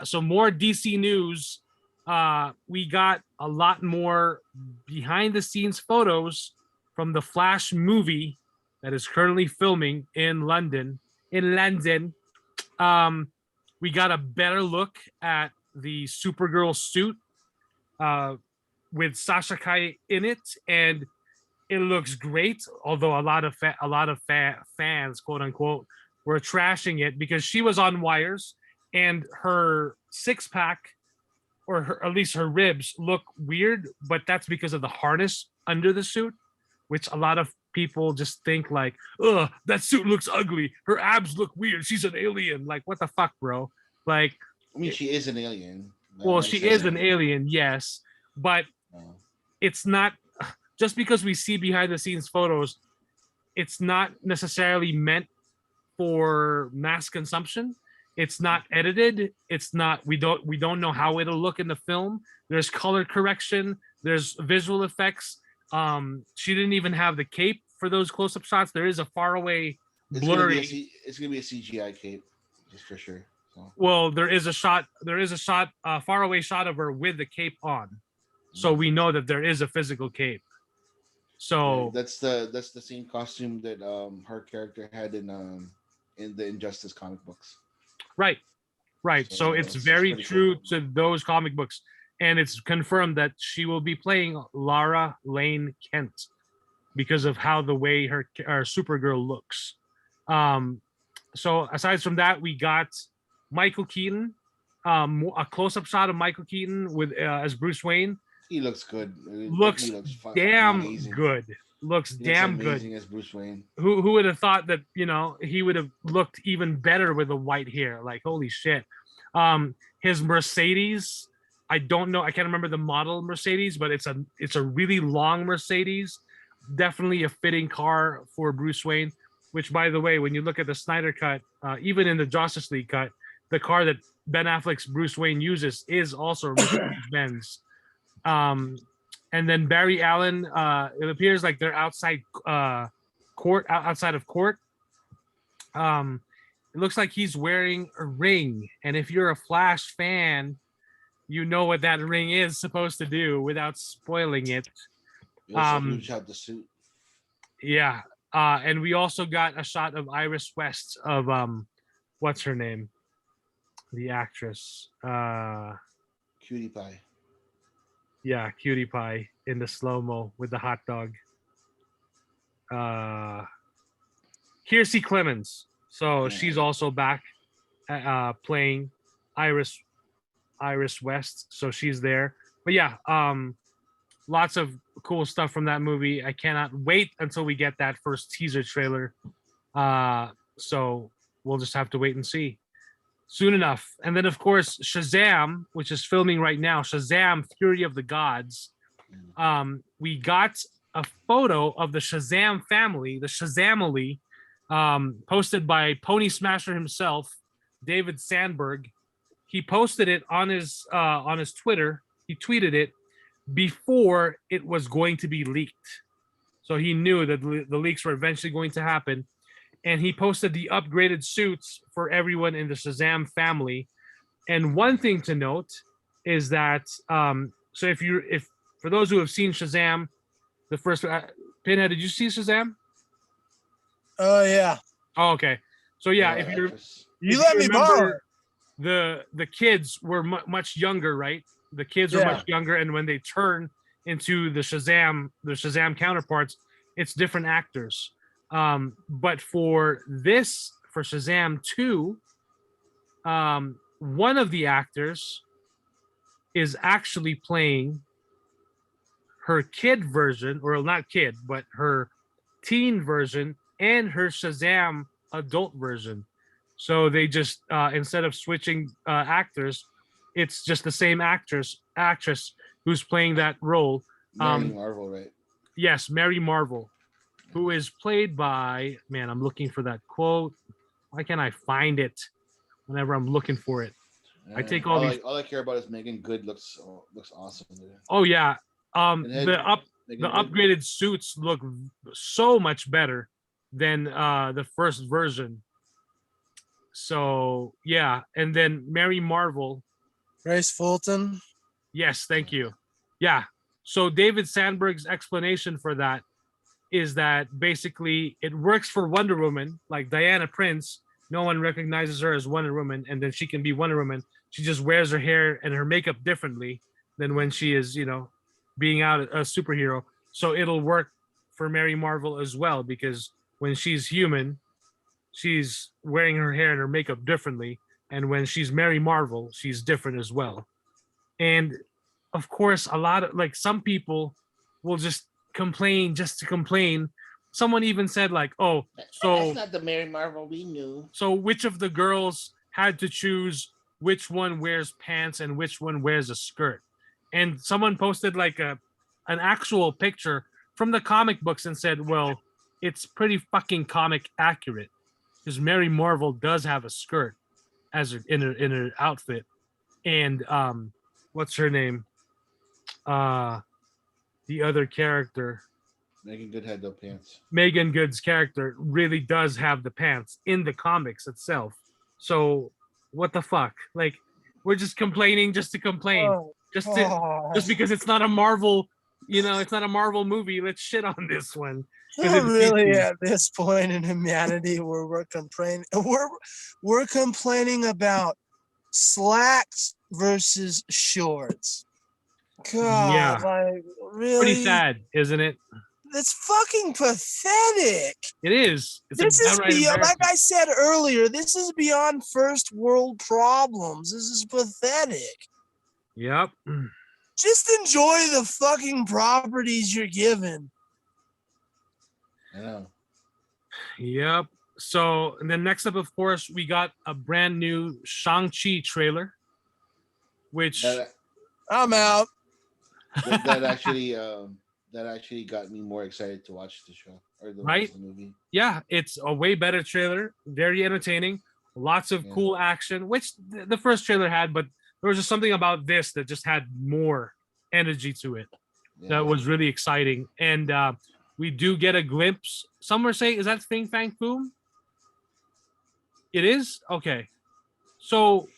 So more DC news. We got a lot more behind the scenes photos from the Flash movie that is currently filming in London. We got a better look at the Supergirl suit with Sasha Kai in it, and it looks great. Although a lot of fans, quote unquote, were trashing it because she was on wires and her six pack, or at least her ribs, look weird. But that's because of the harness under the suit, which a lot of people just think like, "Ugh, that suit looks ugly. Her abs look weird. She's an alien." Like, what the fuck, bro? Like, I mean, she is an alien. Well, she is an alien, yes, but it's not just because we see behind the scenes photos. It's not necessarily meant for mass consumption. It's not edited. It's not. We don't know how it'll look in the film. There's color correction. There's visual effects. She didn't even have the cape for those close-up shots. There is a faraway blurry. It's gonna be a CGI cape, just for sure. So. Well, there is a shot, faraway shot of her with the cape on, so we know that there is a physical cape. So that's the same costume that her character had in the Injustice comic books. Right. So it's very true to those comic books, and it's confirmed that she will be playing Lara Lane Kent because of how the way her Supergirl looks. So aside from that, we got Michael Keaton, a close-up shot of Michael Keaton with as Bruce Wayne. He looks good. Looks damn amazing. Good. Looks damn good. As Bruce Wayne. Who would have thought that he would have looked even better with the white hair? Like, holy shit. His Mercedes, I don't know. I can't remember the model Mercedes, but it's a really long Mercedes. Definitely a fitting car for Bruce Wayne. Which, by the way, when you look at the Snyder cut, even in the Justice League cut, the car that Ben Affleck's Bruce Wayne uses is also Mercedes-Benz. And then Barry Allen, it appears like they're outside court. It looks like he's wearing a ring, and if you're a Flash fan, you know what that ring is supposed to do without spoiling it. We also shot the suit. Yeah. And we also got a shot of Iris West of what's her name? The actress. Cutie Pie. Yeah, Cutie Pie in the slow-mo with the hot dog. Kiersey Clemens. So she's also back playing Iris West. So she's there. But yeah, lots of cool stuff from that movie. I cannot wait until we get that first teaser trailer. So we'll just have to wait and see soon enough. And then of course Shazam, which is filming right now, Shazam Fury of the Gods. We got a photo of the Shazam family, the Shazamily, posted by Pony Smasher himself, David Sandberg. He posted it on his Twitter. He tweeted it before it was going to be leaked. So he knew that the leaks were eventually going to happen. And he posted the upgraded suits for everyone in the Shazam family. And one thing to note is that so if for those who have seen Shazam, the first Pinhead, did you see Shazam? Oh yeah. Oh, okay. So yeah, if you let me borrow it. The kids were much younger, right? The kids were much younger, and when they turn into the Shazam counterparts, it's different actors. But for Shazam 2, one of the actors is actually playing her kid version, or not kid, but her teen version and her Shazam adult version. So they just instead of switching actors, it's just the same actress who's playing that role. Mary Marvel, right? Yes, Mary Marvel, who is played by, man, I'm looking for that quote. Why can't I find it whenever I'm looking for it? I take all these. All I care about is Megan Good looks awesome. Oh yeah, the upgraded suits look so much better than the first version. So yeah, and then Mary Marvel, Grace Fulton. Yes, thank you. Yeah. So David Sandberg's explanation for that is that basically it works for Wonder Woman, like Diana Prince. No one recognizes her as Wonder Woman, and then she can be Wonder Woman. She just wears her hair and her makeup differently than when she is, being out a superhero. So it'll work for Mary Marvel as well, because when she's human, she's wearing her hair and her makeup differently, and when she's Mary Marvel, she's different as well. And of course, a lot of some people will just complain just to complain. Someone even said "Oh, so that's not the Mary Marvel we knew." So which of the girls had to choose which one wears pants and which one wears a skirt? And someone posted an actual picture from the comic books and said, "Well, it's pretty fucking comic accurate because Mary Marvel does have a skirt in her outfit, and what's her name? The other character." Megan Good had no pants. Megan Good's character really does have the pants in the comics itself. So what the fuck? We're just complaining just to complain. Just because it's not a Marvel, it's not a Marvel movie. Let's shit on this one. We're really at this point in humanity where we're complaining. We're complaining about slacks versus shorts. God, yeah. Really? Pretty sad, isn't it? It's fucking pathetic. It is. This is beyond, like I said earlier, this is beyond first world problems. This is pathetic. Yep. Just enjoy the fucking properties you're given. I know. Yep. So, and then next up, of course, we got a brand new Shang Chi trailer, which I'm out. That actually got me more excited to watch the show or the movie. Yeah, it's a way better trailer, very entertaining, lots of cool action, which the first trailer had, but there was just something about this that just had more energy to it. That was really exciting. And we do get a glimpse. Some were saying, is that Fing Fang Foom? It is? Okay. So,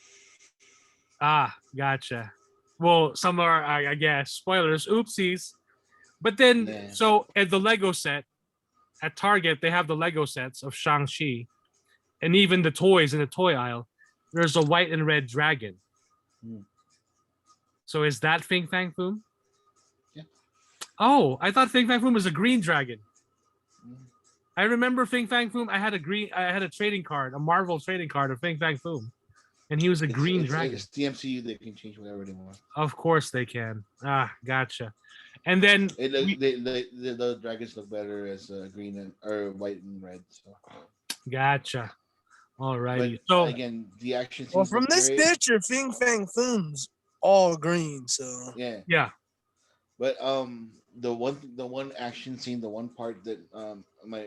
gotcha. Well, some are, I guess, spoilers, oopsies. But then, Yeah. so at the Lego set at Target, they have the Lego sets of Shang Chi, and even the toys in the toy aisle. There's a white and red dragon. Hmm. So is that Fing Fang Foom? Yeah. Oh, I thought Fing Fang Foom was a green dragon. Hmm. I remember Fing Fang Foom. I had a trading card, a Marvel trading card of Fing Fang Foom, and he was a green dragon. It's the MCU. They can change whatever they want. Of course they can. Ah, gotcha. And then The dragons look better as green and or white and red. So. Gotcha. All But righty. So again, the action Well, scenes from look this great. picture, Fing Fang Foom's all green. So Yeah. yeah, But the one action scene, the one part that my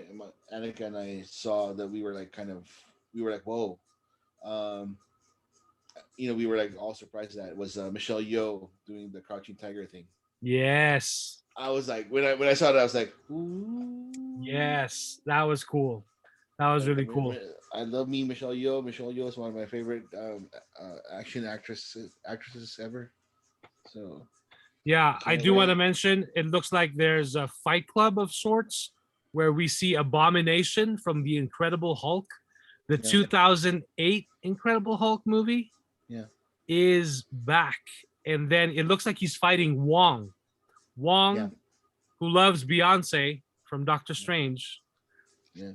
Annika and I saw that we were like whoa, um we were like all surprised at was Michelle Yeoh doing the Crouching Tiger thing. yes, I was like when I saw that I was like ooh. yes, that was cool. That was Like, really cool. I love me Michelle Yeoh. Michelle Yeoh is one of my favorite action actresses ever. So Yeah, I can't do want to wait. mention it looks like there's a fight club of sorts where we see Abomination from the Incredible Hulk. The Yeah. 2008 Incredible Hulk movie Yeah. is back. And then it looks like he's fighting Wong. Yeah. Wong, who loves Beyonce from Doctor Strange, Yeah.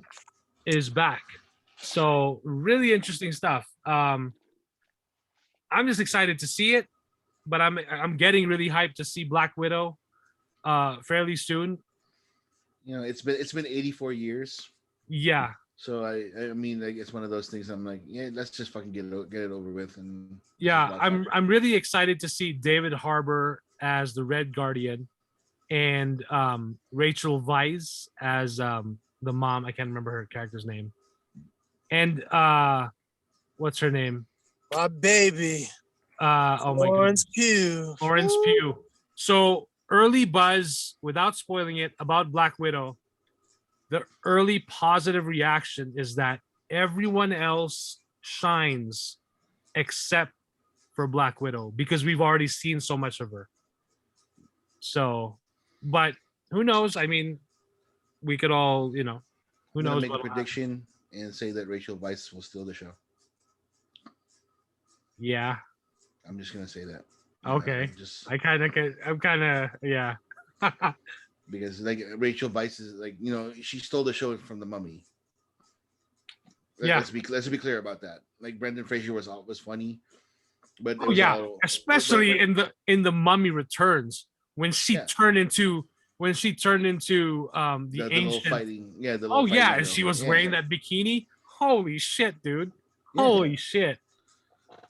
is back. So really interesting stuff. I'm just excited to see it, but I'm getting really hyped to see Black Widow fairly soon. It's been 84 years. Yeah, So I mean like it's one of those things I'm like, yeah, let's just fucking get it over with and let's just yeah. watch it. I'm really excited to see David Harbour as the Red Guardian and Rachel Weisz as the mom. I can't remember her character's name. And what's her name? my baby, Oh my Florence goodness. Pugh. Florence Pugh. So early buzz, without spoiling it, about Black Widow. The early positive reaction is that everyone else shines except for Black Widow because we've already seen so much of her. So, but who knows? I mean, we could all, who I'm gonna knows make a what'll happen. prediction and say that Rachel Weisz will steal the show. Yeah. I'm just gonna say that. Okay. Just I'm kind of, yeah. because like Rachel Weisz is like she stole the show from the Mummy. Yeah. Let's be clear about that. Like Brendan Fraser was funny, but it Oh was yeah, all especially but- in the Mummy Returns when she Yeah. turned into the the little ancient. fighting. Yeah, the Oh little yeah, fighting and girl. she was Yeah. wearing that bikini. Holy shit, dude! Yeah. Holy shit!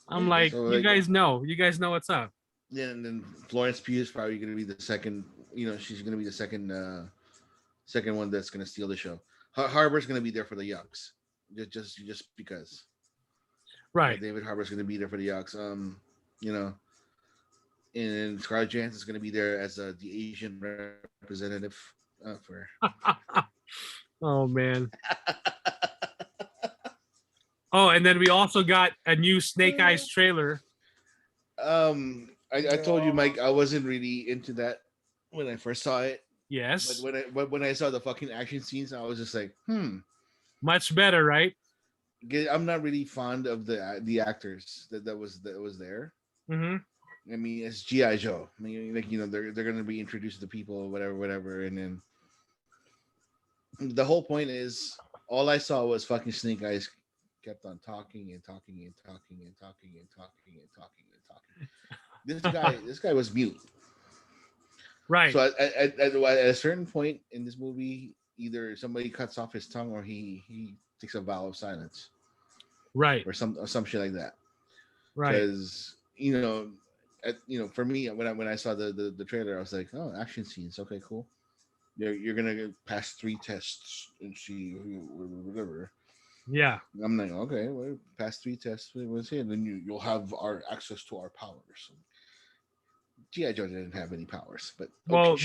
I'm Yeah, like, so, you guys know what's up. Yeah, and then Florence Pugh is probably going to be the second. She's going to be the second one that's going to steal the show. Harbor's going to be there for the yucks, just because. Right. David Harbour's going to be there for the yucks. And Scarlett Johansson's going to be there as the Asian representative for. Oh man. Oh, and then we also got a new Snake Eyes trailer. I told you, Mike, I wasn't really into that when I first saw it. Yes. But when I saw the fucking action scenes, I was just like, much better, right? I'm not really fond of the actors that was there. Mm-hmm. I mean, it's GI Joe. I mean, like they're gonna be introduced to people, whatever, and then the whole point is all I saw was fucking Snake Eyes kept on talking and talking and talking and talking and talking and talking and talking. This guy was mute. Right. So at a certain point in this movie, either somebody cuts off his tongue or he takes a vow of silence. Right. Or some shit like that. Right. Because for me when I saw the trailer, I was like, oh, action scenes, okay, cool. You're gonna pass 3 tests and see whatever. Yeah. I'm like, okay, well, pass 3 tests. What's here? Then you'll have our access to our powers. G.I. Joe didn't have any powers, but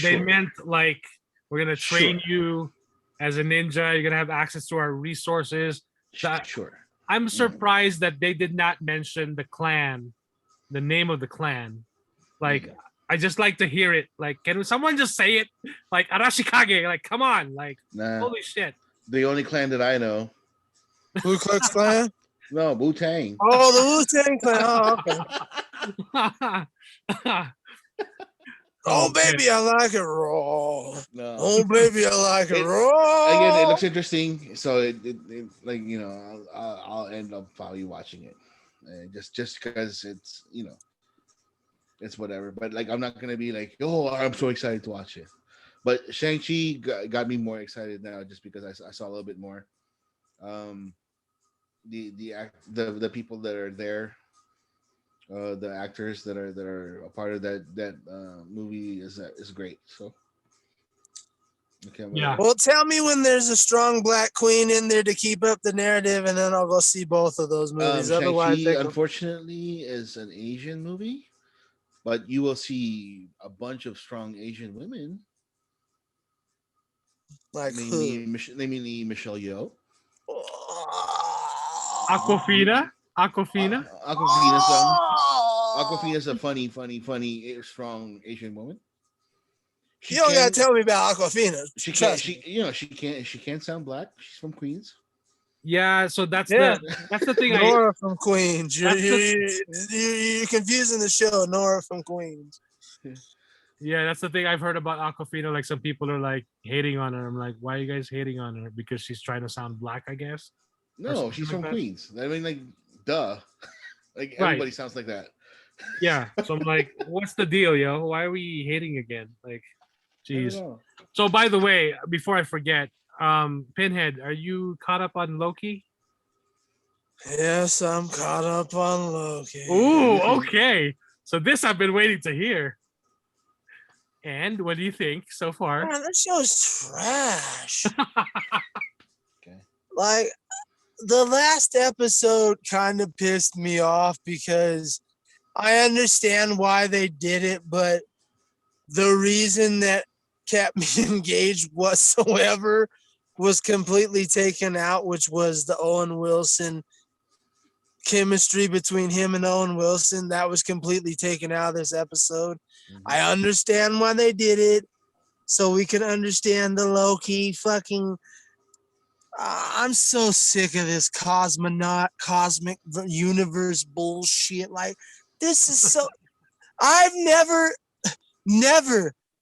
they meant like we're gonna train you as a ninja. You're gonna have access to our resources. Sure. I'm surprised that they did not mention the clan, the name of the clan. Like I just like to hear it. Like, can someone just say it? Like Arashikage. Like, come on. Like, holy shit. The only clan that I know. Ku Klux Klan? No, Wu-Tang. Oh, the Wu-Tang Clan. Oh, okay. Oh, baby, I like it raw. No. Oh, baby, I like it raw. Again, it looks interesting. So it like, you know, I'll end up probably watching it, just because it's, you know, it's whatever. But like, I'm not gonna be like, oh, I'm so excited to watch it. But Shang Chi got me more excited now, just because I saw a little bit more. The people that are there, the actors that are a part of that movie is great. So okay, yeah. Well, tell me when there's a strong black queen in there to keep up the narrative, and then I'll go see both of those movies. Otherwise, Shang-Chi, unfortunately, is an Asian movie, but you will see a bunch of strong Asian women. Like namely Michelle Yeoh. Aquafina. Aquafina's a funny, strong Asian woman. You don't gotta tell me about Aquafina. She can't sound black. She's from Queens. Yeah, so that's the thing. Nora from Queens. You're confusing the show. Nora from Queens. Yeah, that's the thing I've heard about Aquafina. Like, some people are like hating on her. I'm like, why are you guys hating on her? Because she's trying to sound black, I guess. No, she's from Queens. I mean, like, duh. Like, everybody sounds like that. Yeah. So I'm like, what's the deal, yo? Why are we hating again? Like, jeez. So, by the way, before I forget, Pinhead, are you caught up on Loki? Yes, I'm caught up on Loki. Ooh, okay. So this I've been waiting to hear. And what do you think so far? Man, that show is trash. Okay. Like, the last episode kind of pissed me off because I understand why they did it, but the reason that kept me engaged whatsoever was completely taken out, which was the Owen Wilson chemistry between him and Owen Wilson. That was completely taken out of this episode. Mm-hmm. I understand why they did it, so we can understand the low-key fucking... I'm so sick of this cosmic universe bullshit. Like, this is so... I've never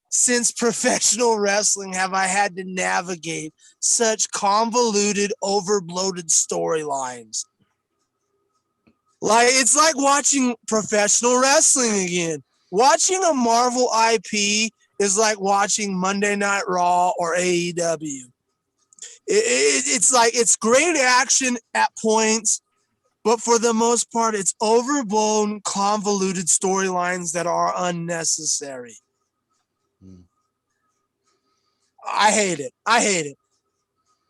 since professional wrestling have I had to navigate such convoluted, overbloated storylines. Like, it's like watching professional wrestling again. Watching a Marvel IP is like watching Monday Night Raw or AEW. It's like, it's great action at points, but for the most part, it's overblown, convoluted storylines that are unnecessary. I hate it.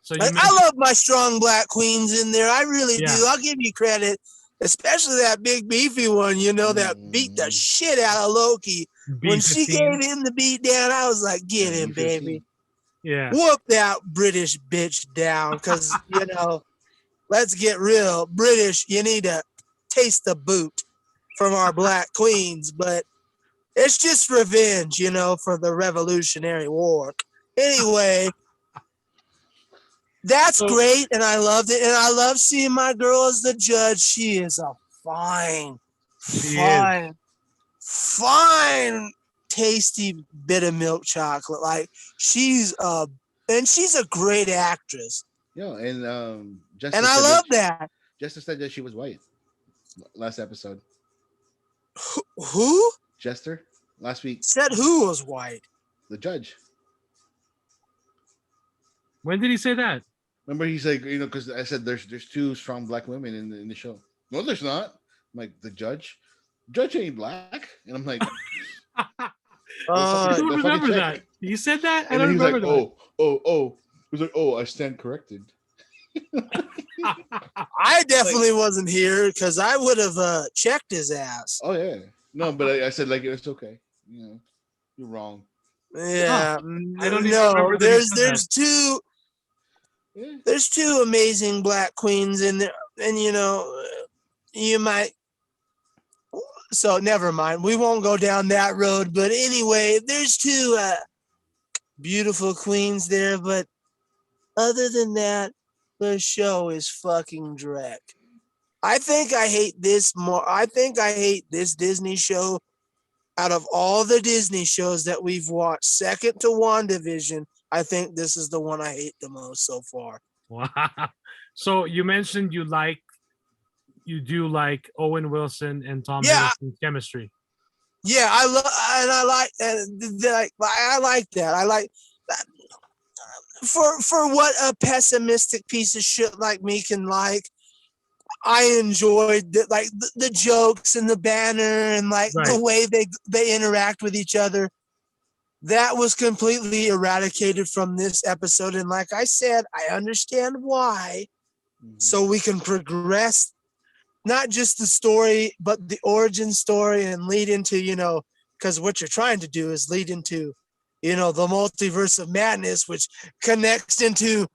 So I love my strong black queens in there. I really do. I'll give you credit, especially that big beefy one, you know, that beat the shit out of Loki. B-15. When she gave him the beat down, I was like, get him, baby. Yeah. Whoop that British bitch down, because, you know, let's get real. British, you need to taste the boot from our black queens, but it's just revenge, you know, for the Revolutionary War. Anyway, that's great, and I loved it, and I love seeing my girl as the judge. She is a fine, tasty bit of milk chocolate. Like, she's a great actress. Yeah, and Justice, and I love that. Justice said that she was white last episode. Who? Jester last week said who was white? The judge. When did he say that? Remember, he's like, you know, because I said there's two strong black women in the show. No, there's not. I'm like, the judge ain't black, and I'm like, I don't remember that. You said that? I don't remember that. Oh. He was like, oh, I stand corrected. I definitely wasn't here because I would have checked his ass. Oh yeah, no, but I said, like, it's okay. You know, you're wrong. Yeah, I don't know. There's two. Yeah. There's two amazing black queens in there, and you know, you might. so never mind. We won't go down that road. But anyway, there's two beautiful queens there. But other than that, the show is fucking dreck. I think I hate this more. I think I hate this Disney show out of all the Disney shows that we've watched. Second to WandaVision, I think this is the one I hate the most so far. Wow. So you mentioned you do like Owen Wilson and Tom Hiddleston's chemistry. Yeah, I like that. I like that. For what a pessimistic piece of shit like me can like. I enjoyed the jokes and the banner and the way they interact with each other. That was completely eradicated from this episode. And like I said, I understand why. So we can progress not just the story, but the origin story and lead into, because what you're trying to do is lead into, the multiverse of madness, which connects into,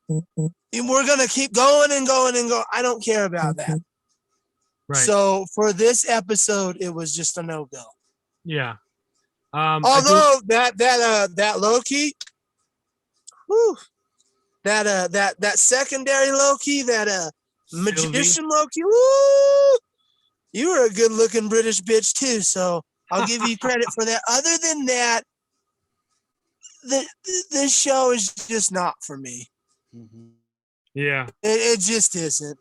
we're going to keep going and going and going. I don't care about that. Right. So for this episode, it was just a no-go. Yeah. Although that Loki, whew, that secondary Loki, that magician Loki, woo, you were a good-looking British bitch too. So I'll give you credit for that. Other than that, this show is just not for me. Yeah, it just isn't.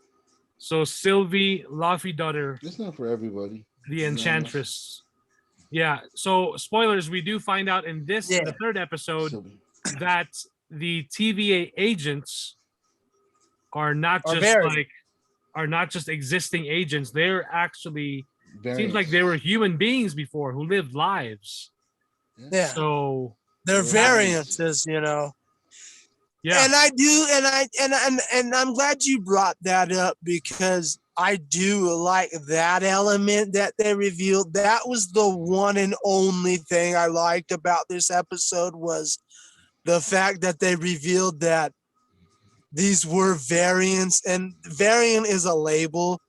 So Sylvie Laufey-Daughter, it's not for everybody. The Enchantress. Yeah. So spoilers, we do find out in the third episode that the TVA agents are not just existing agents. They're actually seems like they were human beings before who lived lives. Yeah. So they're variances, Yeah. And I'm glad you brought that up because I do like that element that they revealed. That was the one and only thing I liked about this episode was the fact that they revealed that these were variants, and variant is a label.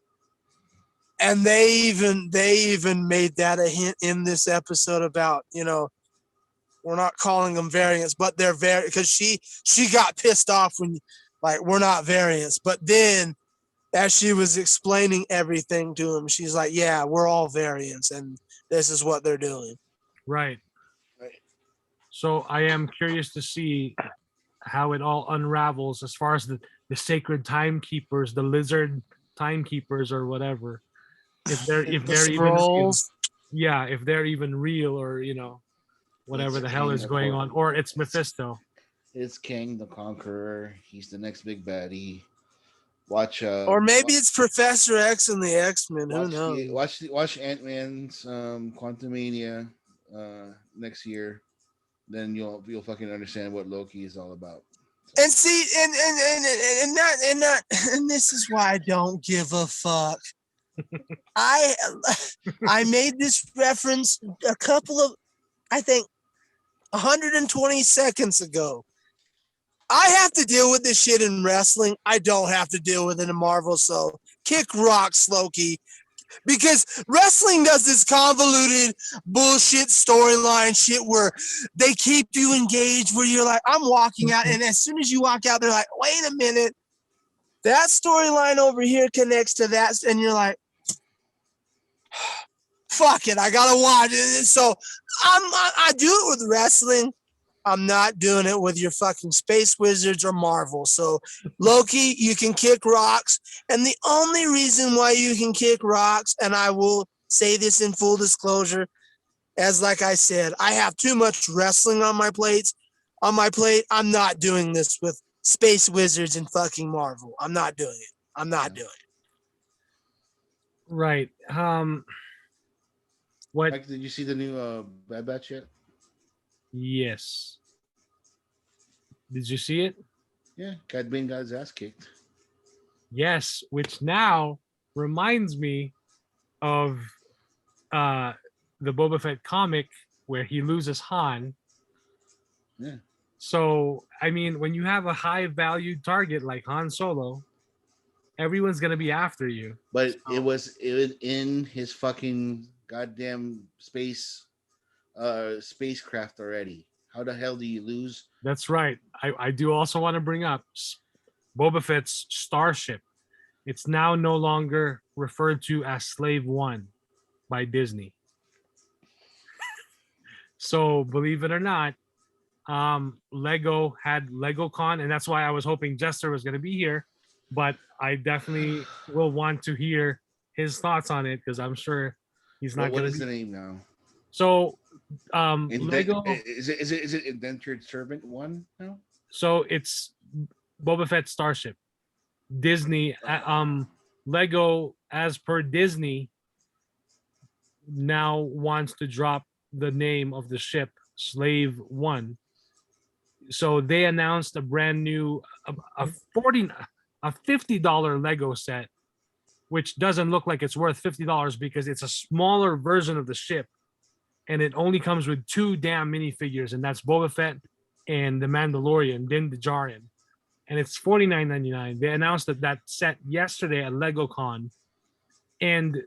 And they even made that a hint in this episode about, we're not calling them variants, but they're because she got pissed off when we're not variants. But then as she was explaining everything to him, she's like, yeah, we're all variants and this is what they're doing. Right. So I am curious to see how it all unravels as far as the sacred timekeepers, the lizard timekeepers or whatever. If they're even if they're even real or whatever the hell is going on, or it's Mephisto. It's King the Conqueror. He's the next big baddie. Watch, or maybe it's Professor X and the X-Men. Who knows? Watch Ant-Man's Quantumania next year. Then you'll fucking understand what Loki is all about. So. And see, and this is why I don't give a fuck. I made this reference a couple of, I think, 120 seconds ago. I have to deal with this shit in wrestling. I don't have to deal with it in Marvel. So kick rocks, Loki. Because wrestling does this convoluted bullshit storyline shit where they keep you engaged, where you're like, I'm walking out, and as soon as you walk out, they're like, wait a minute. That storyline over here connects to that. And you're like, fuck it, I gotta watch it. So I do it with wrestling. I'm not doing it with your fucking Space Wizards or Marvel. So Loki, you can kick rocks. And the only reason why you can kick rocks, and I will say this in full disclosure, as like I said, I have too much wrestling on my plate. I'm not doing this with Space Wizards and fucking Marvel. I'm not doing it. I'm not doing it. Right. What? Mike, did you see the new Bad Batch yet? Yes. Did you see it? Yeah, Cad Bane got his ass kicked. Yes, which now reminds me of the Boba Fett comic where he loses Han. Yeah. So, I mean, when you have a high-valued target like Han Solo, everyone's gonna be after you. But it was in his fucking goddamn spacecraft already. How the hell do you lose? That's right. I do also want to bring up Boba Fett's starship. It's now no longer referred to as Slave One by Disney. So believe it or not, Lego had LegoCon, and that's why I was hoping Jester was going to be here. But I definitely will want to hear his thoughts on it because I'm sure he's not. What is the name now? So, Lego is it Indentured Servant 1 now? So it's Boba Fett Starship. Disney, Lego, as per Disney, now wants to drop the name of the ship Slave One. So they announced a brand new a $50 Lego set, which doesn't look like it's worth $50 because it's a smaller version of the ship, and it only comes with 2 damn minifigures, and that's Boba Fett and the Mandalorian, Din Djarin, and it's $49.99. They announced that set yesterday at LegoCon, and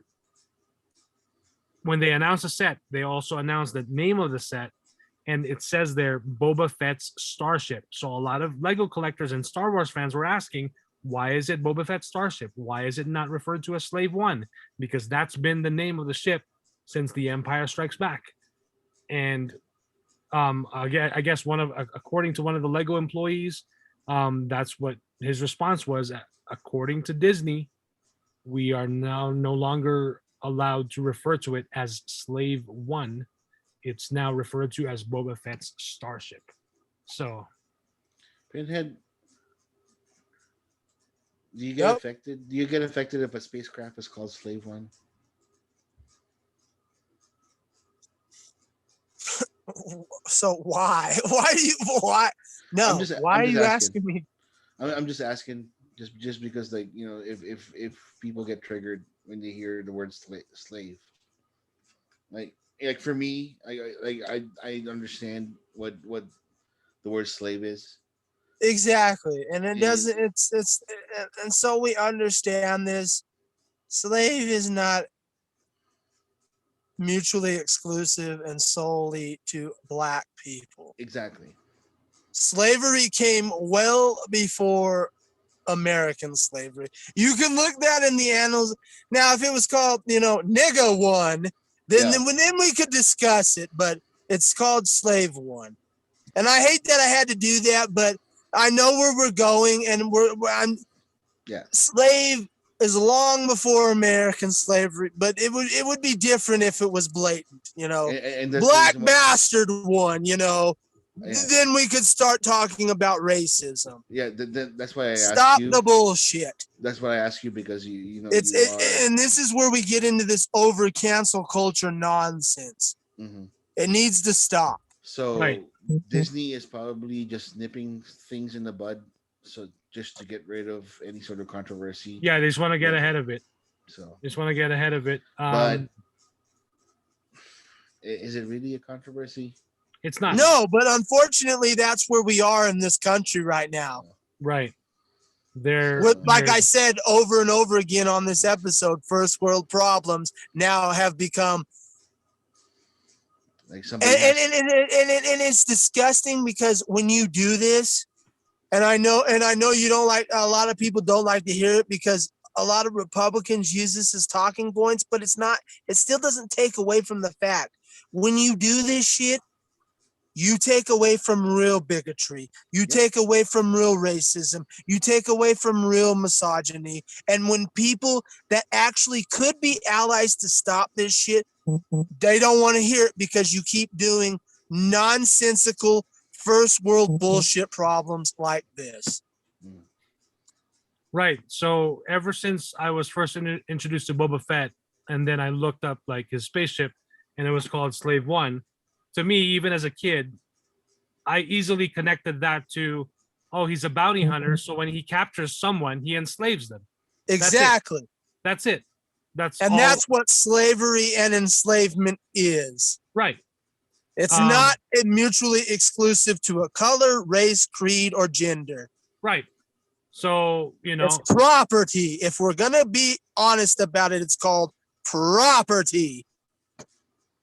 when they announced the set, they also announced the name of the set, and it says there Boba Fett's Starship. So a lot of Lego collectors and Star Wars fans were asking, why is it Boba Fett's Starship? Why is it not referred to as Slave One? Because that's been the name of the ship since The Empire Strikes Back. And I guess according to one of the Lego employees, that's what his response was. According to Disney, we are now no longer allowed to refer to it as Slave One. It's now referred to as Boba Fett's Starship. So, Pinhead, do you get affected? Do you get affected if a spacecraft is called Slave One? So why? Why? No. Why are you asking me? I'm just asking, just because, like, you know, if people get triggered when they hear the word slave, like for me, I understand what the word slave is. Exactly, and it doesn't. It's and so we understand this. Slave is not mutually exclusive and solely to Black people. Exactly. Slavery came well before American slavery. You can look that in the annals. Now, if it was called, Nigga One, then we could discuss it, but it's called Slave One. And I hate that I had to do that, but I know where we're going, and slave is long before American slavery, but it would be different if it was blatant, And Black bastard one, Then we could start talking about racism. Yeah, that's why I stop the bullshit. That's why I ask you, because you know and this is where we get into this over cancel culture nonsense. Mm-hmm. It needs to stop. So Disney is probably just nipping things in the bud, so just to get rid of any sort of controversy. Yeah, they just want to get ahead of it. So just want to get ahead of it. But is it really a controversy? It's not. No, but unfortunately, that's where we are in this country right now. Right. I said over and over again on this episode, first world problems now have become like something. And it's disgusting because when you do this, and I know you don't like, a lot of people don't like to hear it because a lot of Republicans use this as talking points, but it still doesn't take away from the fact when you do this shit, you take away from real bigotry. You take away from real racism. You take away from real misogyny. And when people that actually could be allies to stop this shit, they don't want to hear it because you keep doing nonsensical first world bullshit problems like this. Right. So ever since I was first introduced to Boba Fett, and then I looked up like his spaceship, and it was called Slave One. To me, even as a kid, I easily connected that to, he's a bounty hunter. So when he captures someone, he enslaves them. Exactly. That's it. That's what slavery and enslavement is. Right. It's not mutually exclusive to a color, race, creed, or gender. Right. So, it's property. If we're gonna be honest about it, it's called property.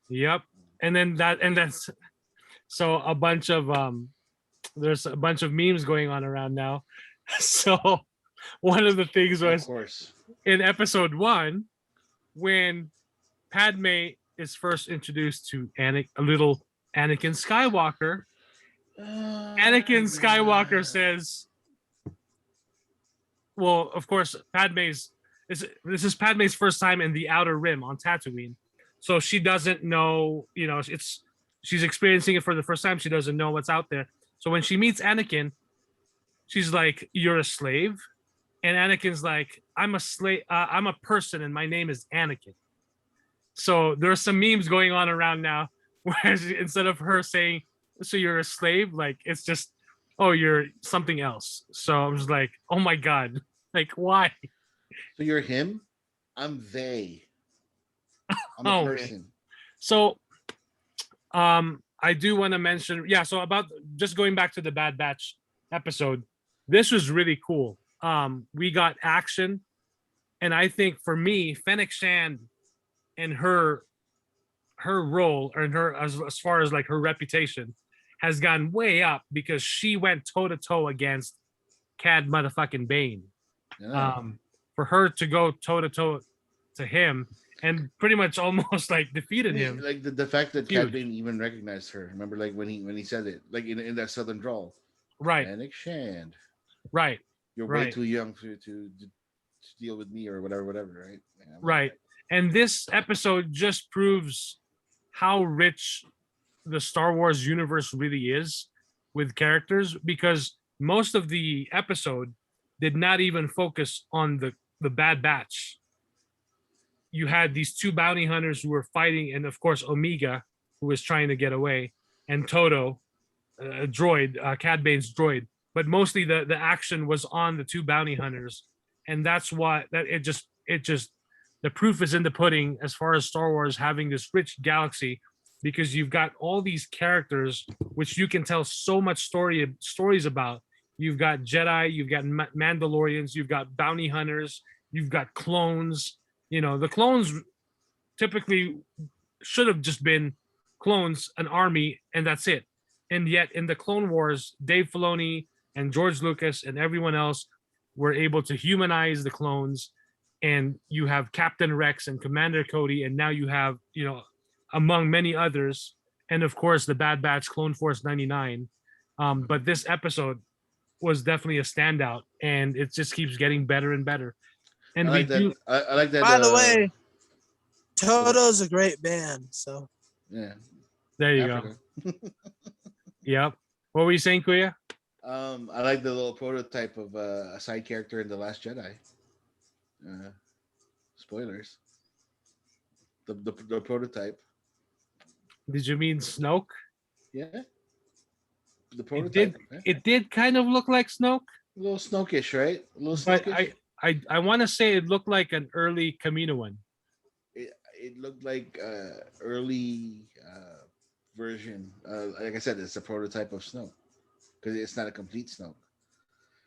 Yep. And then that's so a bunch of there's a bunch of memes going on around now. So one of the things was, of course, in episode 1, when Padme is first introduced to a little Anakin Skywalker. Anakin Skywalker says, well, of course, this is Padme's first time in the Outer Rim on Tatooine. So she doesn't know, she's experiencing it for the first time. She doesn't know what's out there. So when she meets Anakin, she's like, "You're a slave?" And Anakin's like, "I'm a slave. I'm a person, and my name is Anakin." So there's some memes going on around now where instead of her saying, "So you're a slave," like it's just, "Oh, you're something else." So I was like, "Oh my god, like why?" So you're him? I'm they. I'm a person. So, I do want to mention, so about just going back to the Bad Batch episode, this was really cool. We got action, and I think for me, Fennec Shand and her role, or her as far as like her reputation, has gone way up because she went toe to toe against Cad motherfucking Bane. Yeah. For her to go toe to toe to him and pretty much almost like defeated him. Like the fact that Cad Bane even recognized her. Remember, like when he said it, like in that southern drawl, right? Fennec Shand, right? You're way too young to deal with me or whatever, right? Yeah, right. And this episode just proves how rich the Star Wars universe really is with characters, because most of the episode did not even focus on the Bad Batch. You had these 2 bounty hunters who were fighting, and of course Omega, who was trying to get away, and Toto, a droid, Cad Bane's droid. But mostly the action was on the 2 bounty hunters, and that's why it just the proof is in the pudding as far as Star Wars having this rich galaxy, because you've got all these characters which you can tell so much stories about. You've got Jedi, you've got Mandalorians, you've got bounty hunters, you've got clones. The clones typically should have just been clones, an army, and that's it. And yet in the Clone Wars, Dave Filoni and George Lucas and everyone else were able to humanize the clones. And you have Captain Rex and Commander Cody, and now you have, among many others, and of course the Bad Batch, Clone Force 99. But this episode was definitely a standout, and it just keeps getting better and better. And I like that. I like that. By the way, Toto's a great band. So yeah, there you go. Yep. What were you saying, Kuya? I like the little prototype of a side character in The Last Jedi. Spoilers. The prototype. Did you mean Snoke? Yeah. The prototype. It did kind of look like Snoke. A little Snokish, right? A little Snokish. But I want to say it looked like an early Kaminoan. It looked like early version. Like I said, it's a prototype of Snoke, because it's not a complete Snoke.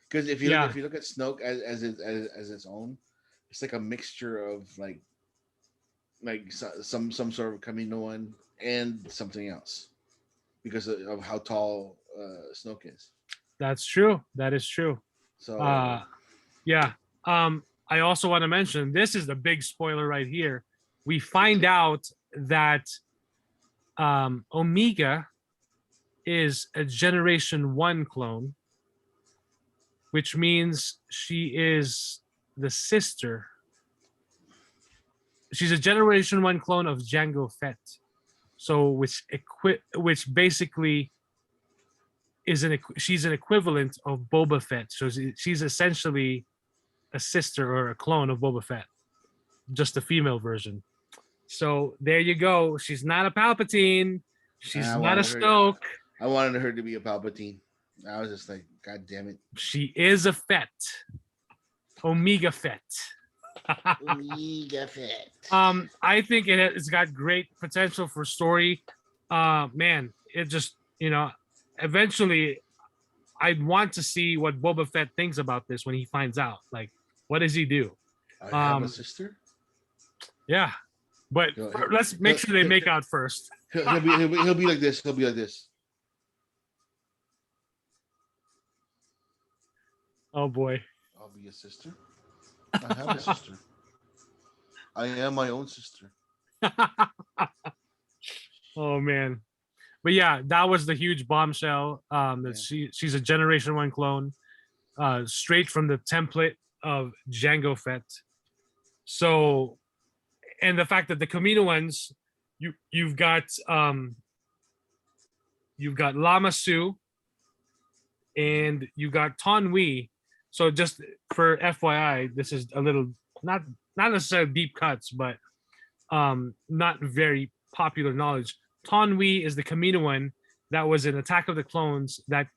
Because if you look at Snoke as its own, it's like a mixture of like some sort of Kaminoan and something else, because of how tall Snoke is. That's true. That is true. So yeah. I also want to mention, this is the big spoiler right here. We find out that Omega is a Generation 1 clone, which means she is the sister. She's a Generation 1 clone of Jango Fett. So which basically is she's an equivalent of Boba Fett. So she's essentially a sister or a clone of Boba Fett, just a female version. So there you go. She's not a Palpatine. She's not a Snoke. I wanted her to be a Palpatine. I was just like, God damn it. She is a Fett. Omega Fett. Omega Fett. I think it's got great potential for story. Man, it just, eventually I'd want to see what Boba Fett thinks about this when he finds out. Like, what does he do? I have a sister. Yeah, but let's make sure they make out first. He'll be like this. He'll be like this. Oh boy. I'll be a sister. I have a sister. I am my own sister. Oh man. But yeah, that was the huge bombshell. That she's a Generation 1 clone, straight from the template of Jango Fett. So, and the fact that the Kaminoans, you've got Lama Su, and you got Ton Wee. So just for FYI, this is a little not necessarily deep cuts, but not very popular knowledge. Ton Wee is the Kaminoan that was in Attack of the Clones that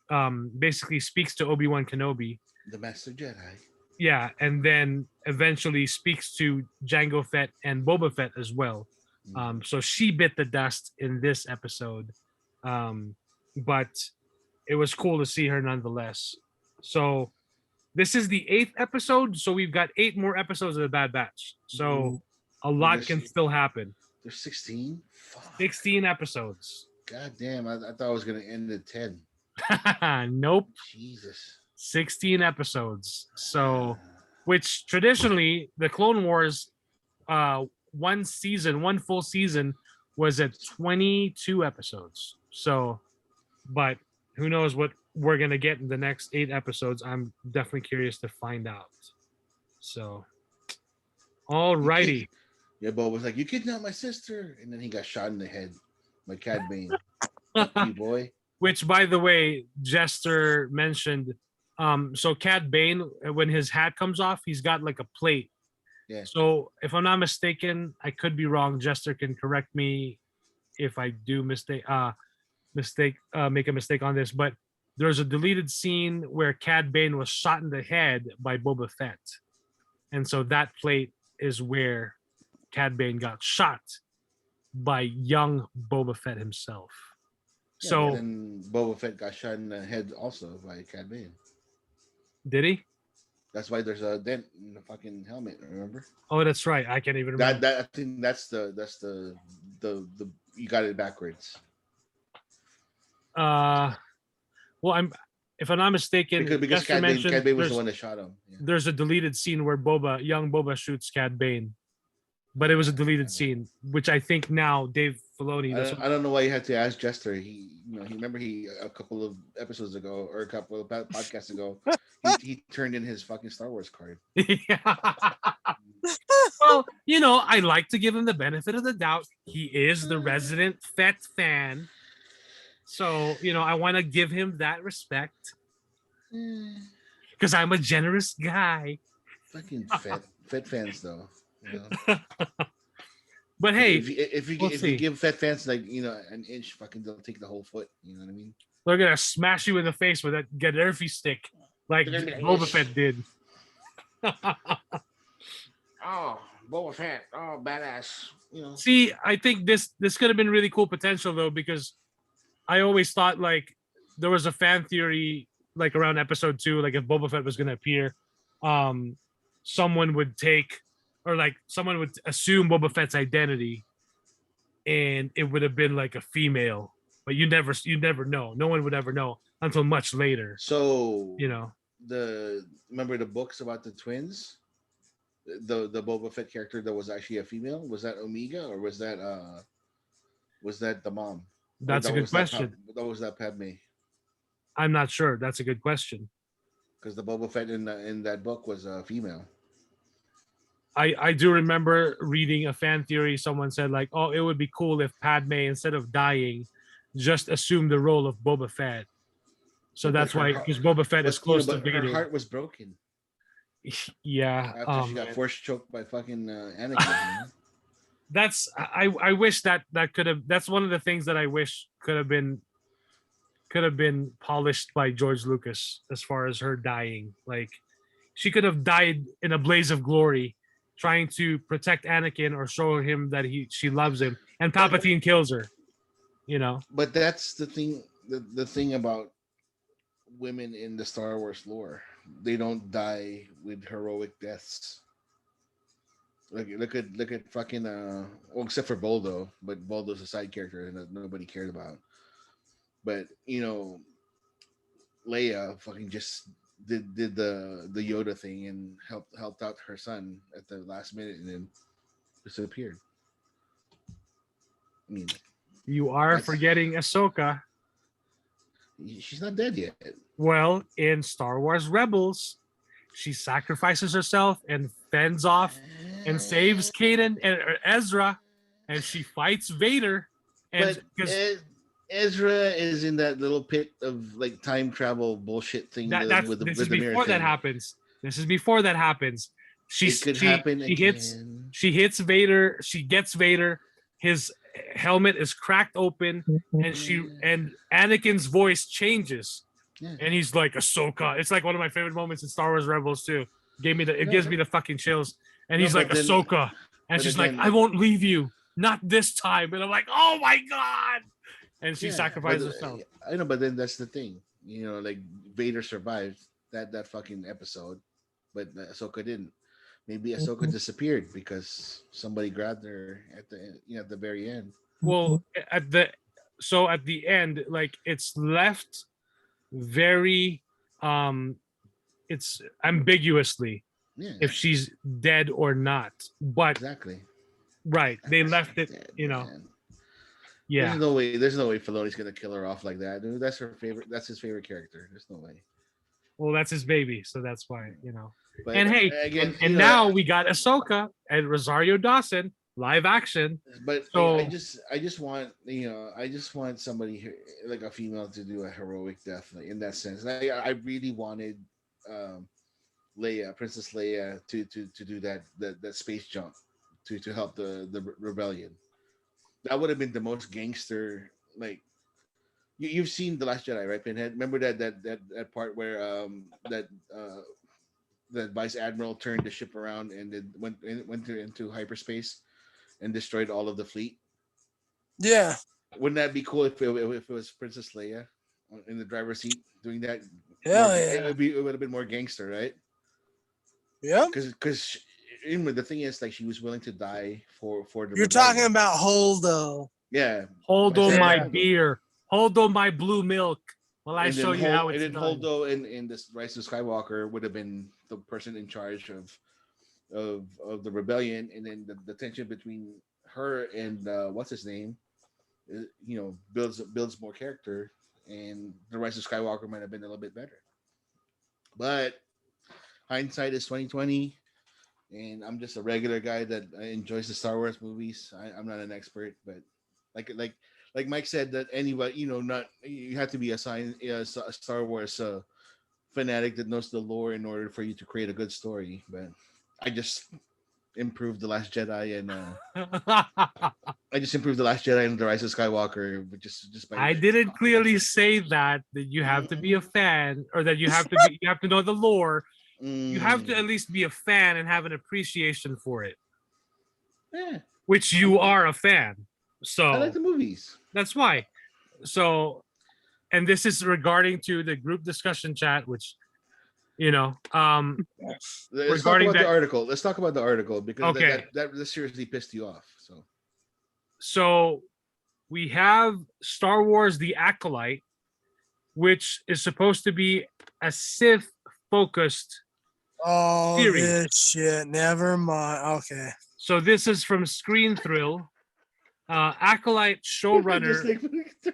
basically speaks to Obi-Wan Kenobi, the Master Jedi. Yeah, and then eventually speaks to Jango Fett and Boba Fett as well. So she bit the dust in this episode, but it was cool to see her nonetheless. So this is the 8th episode, so we've got 8 more episodes of the Bad Batch. So a lot can still happen. There's 16? Fuck. 16 episodes. God damn, I thought I was going to end at 10. Nope. Jesus. 16 episodes. So, which traditionally, the Clone Wars, one full season was at 22 episodes. So, but who knows what we're going to get in the next 8 episodes. I'm definitely curious to find out. So, alrighty. Yeah, Bo was like, "You kidnapped my sister," and then he got shot in the head by Cad Bane. Fuck you, boy. Which, by the way, Jester mentioned. So Cad Bane, when his hat comes off, he's got like a plate. Yeah. So if I'm not mistaken, I could be wrong. Jester can correct me if I do make a mistake on this. But there's a deleted scene where Cad Bane was shot in the head by Boba Fett, and so that plate is where Cad Bane got shot by young Boba Fett himself. Yeah, so then Boba Fett got shot in the head also by Cad Bane. Did he? That's why there's a dent in the fucking helmet. Remember? Oh, that's right. I can't even remember. That I think that's the you got it backwards. Well, if I'm not mistaken, because Cad Bane was the one that shot him. Yeah. There's a deleted scene where young Boba shoots Cad Bane, but it was a deleted scene, which I think now Dave Filoni. I don't know why you had to ask Jester. He remember a couple of episodes ago or a couple of podcasts ago, he turned in his fucking Star Wars card. Well, I like to give him the benefit of the doubt. He is the resident Fett fan. So, I want to give him that respect. Because I'm a generous guy. Fucking Fett fans, though. But hey, if you give Fett fans an inch, fucking they'll take the whole foot. You know what I mean? They're gonna smash you in the face with that Gaddafi stick, like Boba Fett did. Oh, Boba Fett! Oh, badass! See, I think this could have been really cool potential though, because I always thought like there was a fan theory like around episode 2, like if Boba Fett was gonna appear, someone would assume Boba Fett's identity, and it would have been like a female, but you never know. No one would ever know until much later. So remember the books about the twins, the Boba Fett character that was actually a female. Was that Omega or was that the mom? That's a good question. Was that Padme? I'm not sure. That's a good question. Because the Boba Fett in that book was a female. I do remember reading a fan theory. Someone said like, "Oh, it would be cool if Padme, instead of dying, just assumed the role of Boba Fett." So that's why, because Boba Fett is close to Vader. Her heart was broken. Yeah. After she got force choked by fucking Anakin. That's I wish that could have. That's one of the things that I wish could have been polished by George Lucas as far as her dying. Like, she could have died in a blaze of glory, trying to protect Anakin or show him that she loves him, and Palpatine kills her. But that's the thing. The thing about women in the Star Wars lore. They don't die with heroic deaths. Look at fucking well, except for Boldo, but Boldo's a side character that nobody cared about. But Leia fucking just did the Yoda thing and helped out her son at the last minute and then disappeared. I mean, You are that's forgetting Ahsoka. she's not dead yet. Well, in Star Wars Rebels, she sacrifices herself and fends off and saves Kaden and Ezra, and she fights Vader. And But because Ezra is in that little pit of like time travel bullshit thing with this is the mirror before that thing. happens. This is before that happens. It could happen again. She hits Vader. She gets Vader. His helmet is cracked open, and Anakin's voice changes, and he's like Ahsoka. It's like one of my favorite moments in Star Wars Rebels too. It gives me the fucking chills. And he's like Ahsoka, and she's like, "I won't leave you, not this time." And I'm like, "Oh my god!" And she sacrifices herself. I know, but then that's the thing. Like Vader survived that fucking episode, but Ahsoka didn't. Maybe Ahsoka disappeared because somebody grabbed her at the very end. Well, at the end, like it's left very it's ambiguously if she's dead or not. But exactly. Right. They left it, dead, Man. Yeah. There's no way Filoni's gonna kill her off like that. Dude, that's his favorite character. There's no way. Well, that's his baby, so that's why, But and hey, again, now we got Ahsoka and Rosario Dawson live action. But so I just want somebody here, like a female, to do a heroic death in that sense. I really wanted Princess Leia to do that space jump to help the rebellion. That would have been the most gangster. Like you've seen The Last Jedi, right, Pinhead? Remember that part where the vice admiral turned the ship around and then went into hyperspace and destroyed all of the fleet. Yeah. Wouldn't that be cool if it was Princess Leia in the driver's seat doing that? Yeah, It would have been more gangster, right? Yeah. Because the thing is, like, she was willing to die for the. You're talking about Holdo. Yeah. Holdo my beer. Holdo my blue milk. Well, I show you how it's done. And then Holdo in this Rise of Skywalker would have been the person in charge of the rebellion, and then the tension between her and what's his name, builds more character, and the Rise of Skywalker might have been a little bit better. But hindsight is 2020, and I'm just a regular guy that enjoys the Star Wars movies. I'm not an expert, but like Mike said, that anybody, you have to be a Star Wars fanatic that knows the lore in order for you to create a good story. But I just improved The Last Jedi and The Rise of Skywalker, but just by. I didn't clearly say that you have to be a fan, or that you have to know the lore. You have to at least be a fan and have an appreciation for it. Yeah. Which you are a fan. So I like the movies. That's why. So, and this is regarding to the group discussion chat, which, Let's talk about the article. Let's talk about the article because that seriously pissed you off. So we have Star Wars: The Acolyte, which is supposed to be a Sith focused series. This shit. Never mind. Okay. So this is from Screen Thrill. Acolyte showrunner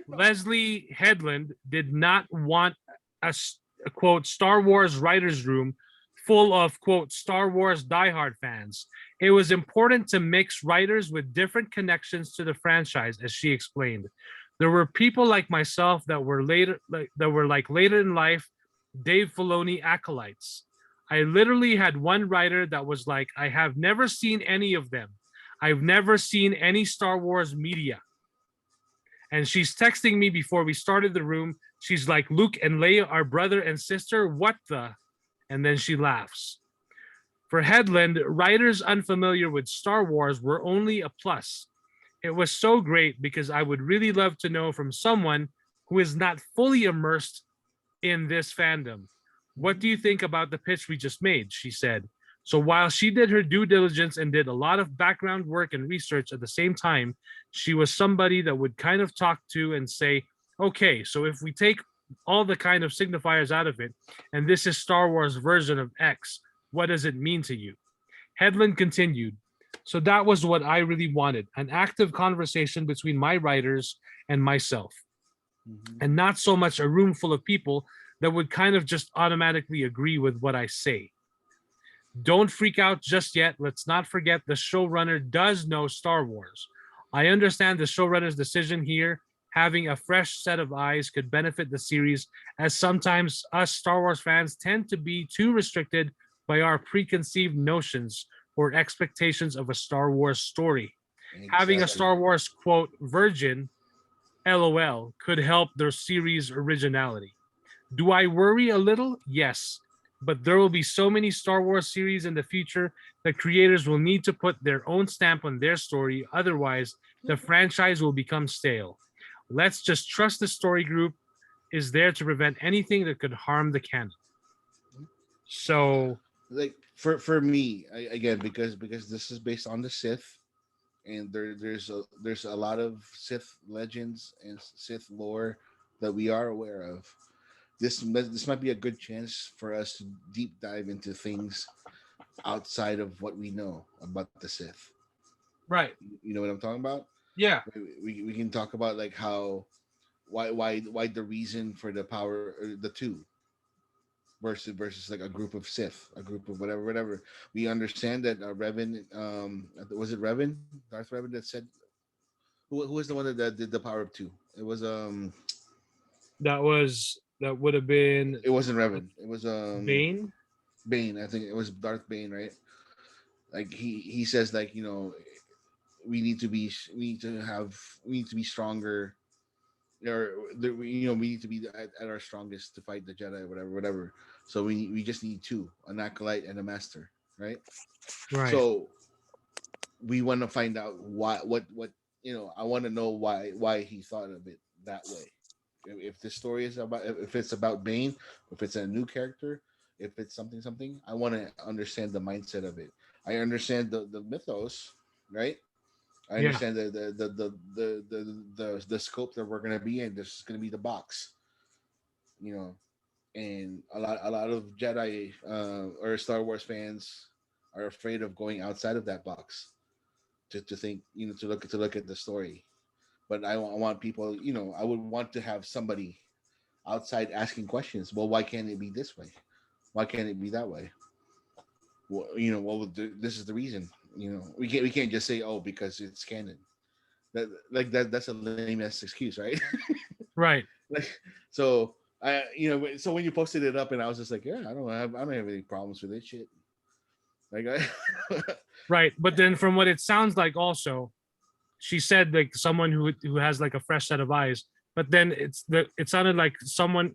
Leslie Headland did not want a quote Star Wars writers room full of quote Star Wars diehard fans. It was important to mix writers with different connections to the franchise, as she explained. There were people like myself that were later in life Dave Filoni acolytes. I literally had one writer that was like, I have never seen any of them. I've never seen any Star Wars media. And she's texting me before we started the room. She's like, Luke and Leia are brother and sister. What the? And then she laughs. For Headland, writers unfamiliar with Star Wars were only a plus. It was so great because I would really love to know from someone who is not fully immersed in this fandom. What do you think about the pitch we just made? She said. So while she did her due diligence and did a lot of background work and research at the same time, she was somebody that would kind of talk to and say, okay, so if we take all the kind of signifiers out of it, and this is Star Wars version of X, what does it mean to you? Headland continued. So that was what I really wanted, an active conversation between my writers and myself, and not so much a room full of people that would kind of just automatically agree with what I say. Don't freak out just yet. Let's not forget the showrunner does know Star Wars. I understand the showrunner's decision here. Having a fresh set of eyes could benefit the series, as sometimes us Star Wars fans tend to be too restricted by our preconceived notions or expectations of a Star Wars story. Having a Star Wars quote virgin, LOL, could help their series originality. Do I worry a little? Yes. But there will be so many Star Wars series in the future that creators will need to put their own stamp on their story. Otherwise, the franchise will become stale. Let's just trust the story group is there to prevent anything that could harm the canon. So, like for me, again, because this is based on the Sith, and there's a lot of Sith legends and Sith lore that we are aware of. This might be a good chance for us to deep dive into things outside of what we know about the Sith. right. You know what I'm talking about? Yeah. We can talk about like how why the reason for the power the two versus like a group of Sith, a group of whatever. We understand that Revan, was it Revan, Darth Revan, that said who was the one that did the power of two? It was That would have been it wasn't Revan. It was Bane. Bane. I think it was Darth Bane, right? Like he says like we need to have we need to be stronger, or we need to be at our strongest to fight the Jedi, whatever. So we just need two, an acolyte and a master, right? Right. So we want to find out why what I want to know why he thought of it that way. If this story is about, if it's about Bane, if it's a new character, if it's something, I want to understand the mindset of it. I understand the mythos, right? I Yeah. understand the scope that we're gonna be in. This is gonna be the box, you know, and a lot of Jedi or Star Wars fans are afraid of going outside of that box to think, to look at the story. But I want people, I would want to have somebody outside asking questions. Well, why can't it be this way? Why can't it be that way? Well, this is the reason. We can't just say, oh, because it's canon. That's a lame ass excuse, right? Right. Like, so so when you posted it up, and I was just like, yeah, I don't have any problems with this shit. Like, Right. But then from what it sounds like also, she said like someone who has like a fresh set of eyes, but then it sounded like someone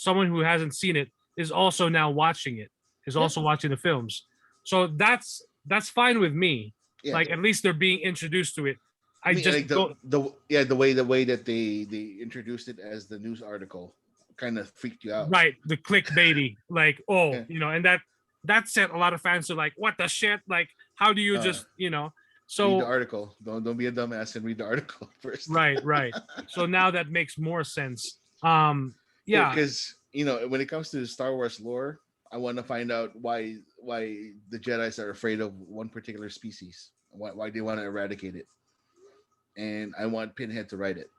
who hasn't seen it is also now watching it, is yeah, also watching the films. So that's fine with me. yeah. Like at least they're being introduced to it. I I mean, like just don't. the way that they introduced it as the news article kind of freaked you out. Right, the clickbaity, like, Yeah. and that set a lot of fans to like, what the shit? Like, how do you Uh, just, Read the so article. Don't be a dumbass and read the article first. right. So now that makes more sense. Yeah, Because when it comes to Star Wars lore, I want to find out why the Jedi's are afraid of one particular species, why they want to eradicate it, and I want Pinhead to write it.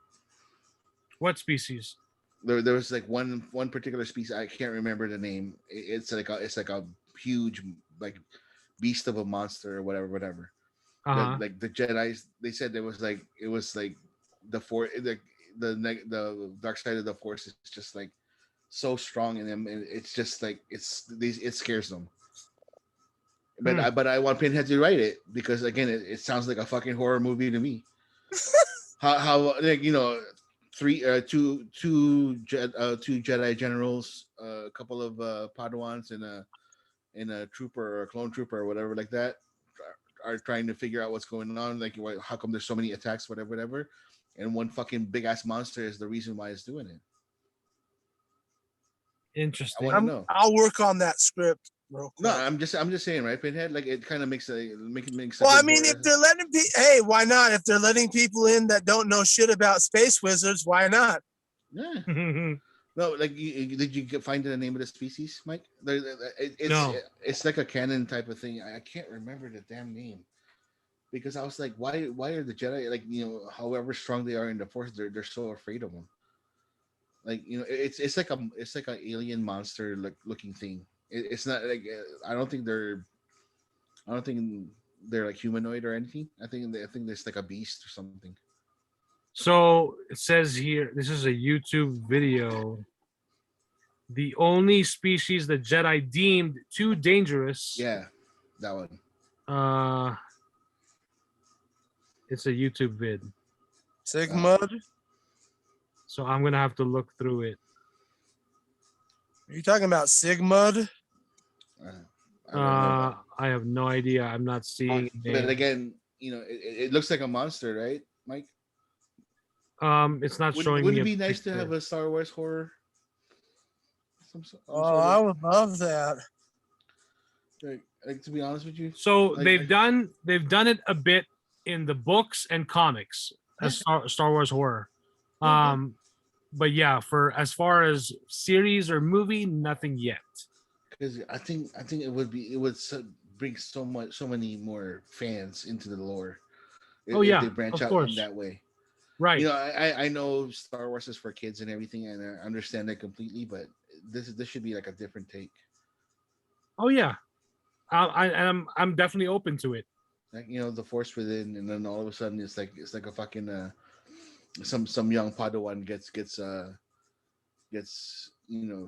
what species? There was like one particular species, I can't remember the name. It's like a huge, like, beast of a monster or whatever. Uh-huh. Like the Jedi's, they said it was like the force, the dark side of the force is just like so strong in them, and it's just like it scares them. But Hmm. I want Pinhead to write it, because again, it sounds like a fucking horror movie to me. How like three two Jedi generals, a couple of Padawans, and a trooper or a clone trooper or whatever like that are trying to figure out what's going on. Like, how come there's so many attacks, whatever, and one fucking big ass monster is the reason why it's doing it. Interesting. I want to know. I'll work on that script real quick. No, I'm just saying, right, Pinhead? Like it kind of makes a Well, I mean, if they're letting hey, why not? If they're letting people in that don't know shit about space wizards, why not? Yeah. No, like did you find the name of the species, Mike? No. It's like a canon type of thing. I can't remember the damn name because I was like, why are the Jedi like however strong they are in the Force, they're so afraid of them. Like it's like an alien monster looking thing. It's not like I don't think they're like humanoid or anything. I think there's like a beast or something. So it says here, this is a YouTube video. The only species the Jedi deemed too dangerous. Yeah, that one. It's a YouTube vid. Sigmund? So I'm gonna have to look through it. Are you talking about Sigmund? I have no idea. I'm not seeing. But again, it looks like a monster, right, Mike? It's not showing. Wouldn't it be nice to have a Star Wars horror? I would love that. Like to be honest with you. So they've done it a bit in the books and comics as Star Wars horror. But yeah, for as far as series or movie, nothing yet. Because I think it would bring so many more fans into the lore. If they branch out in that way. Right. I know Star Wars is for kids and everything, and I understand that completely. But this should be like a different take. Oh yeah, I'm definitely open to it. Like the Force within, and then all of a sudden it's like a fucking some young Padawan gets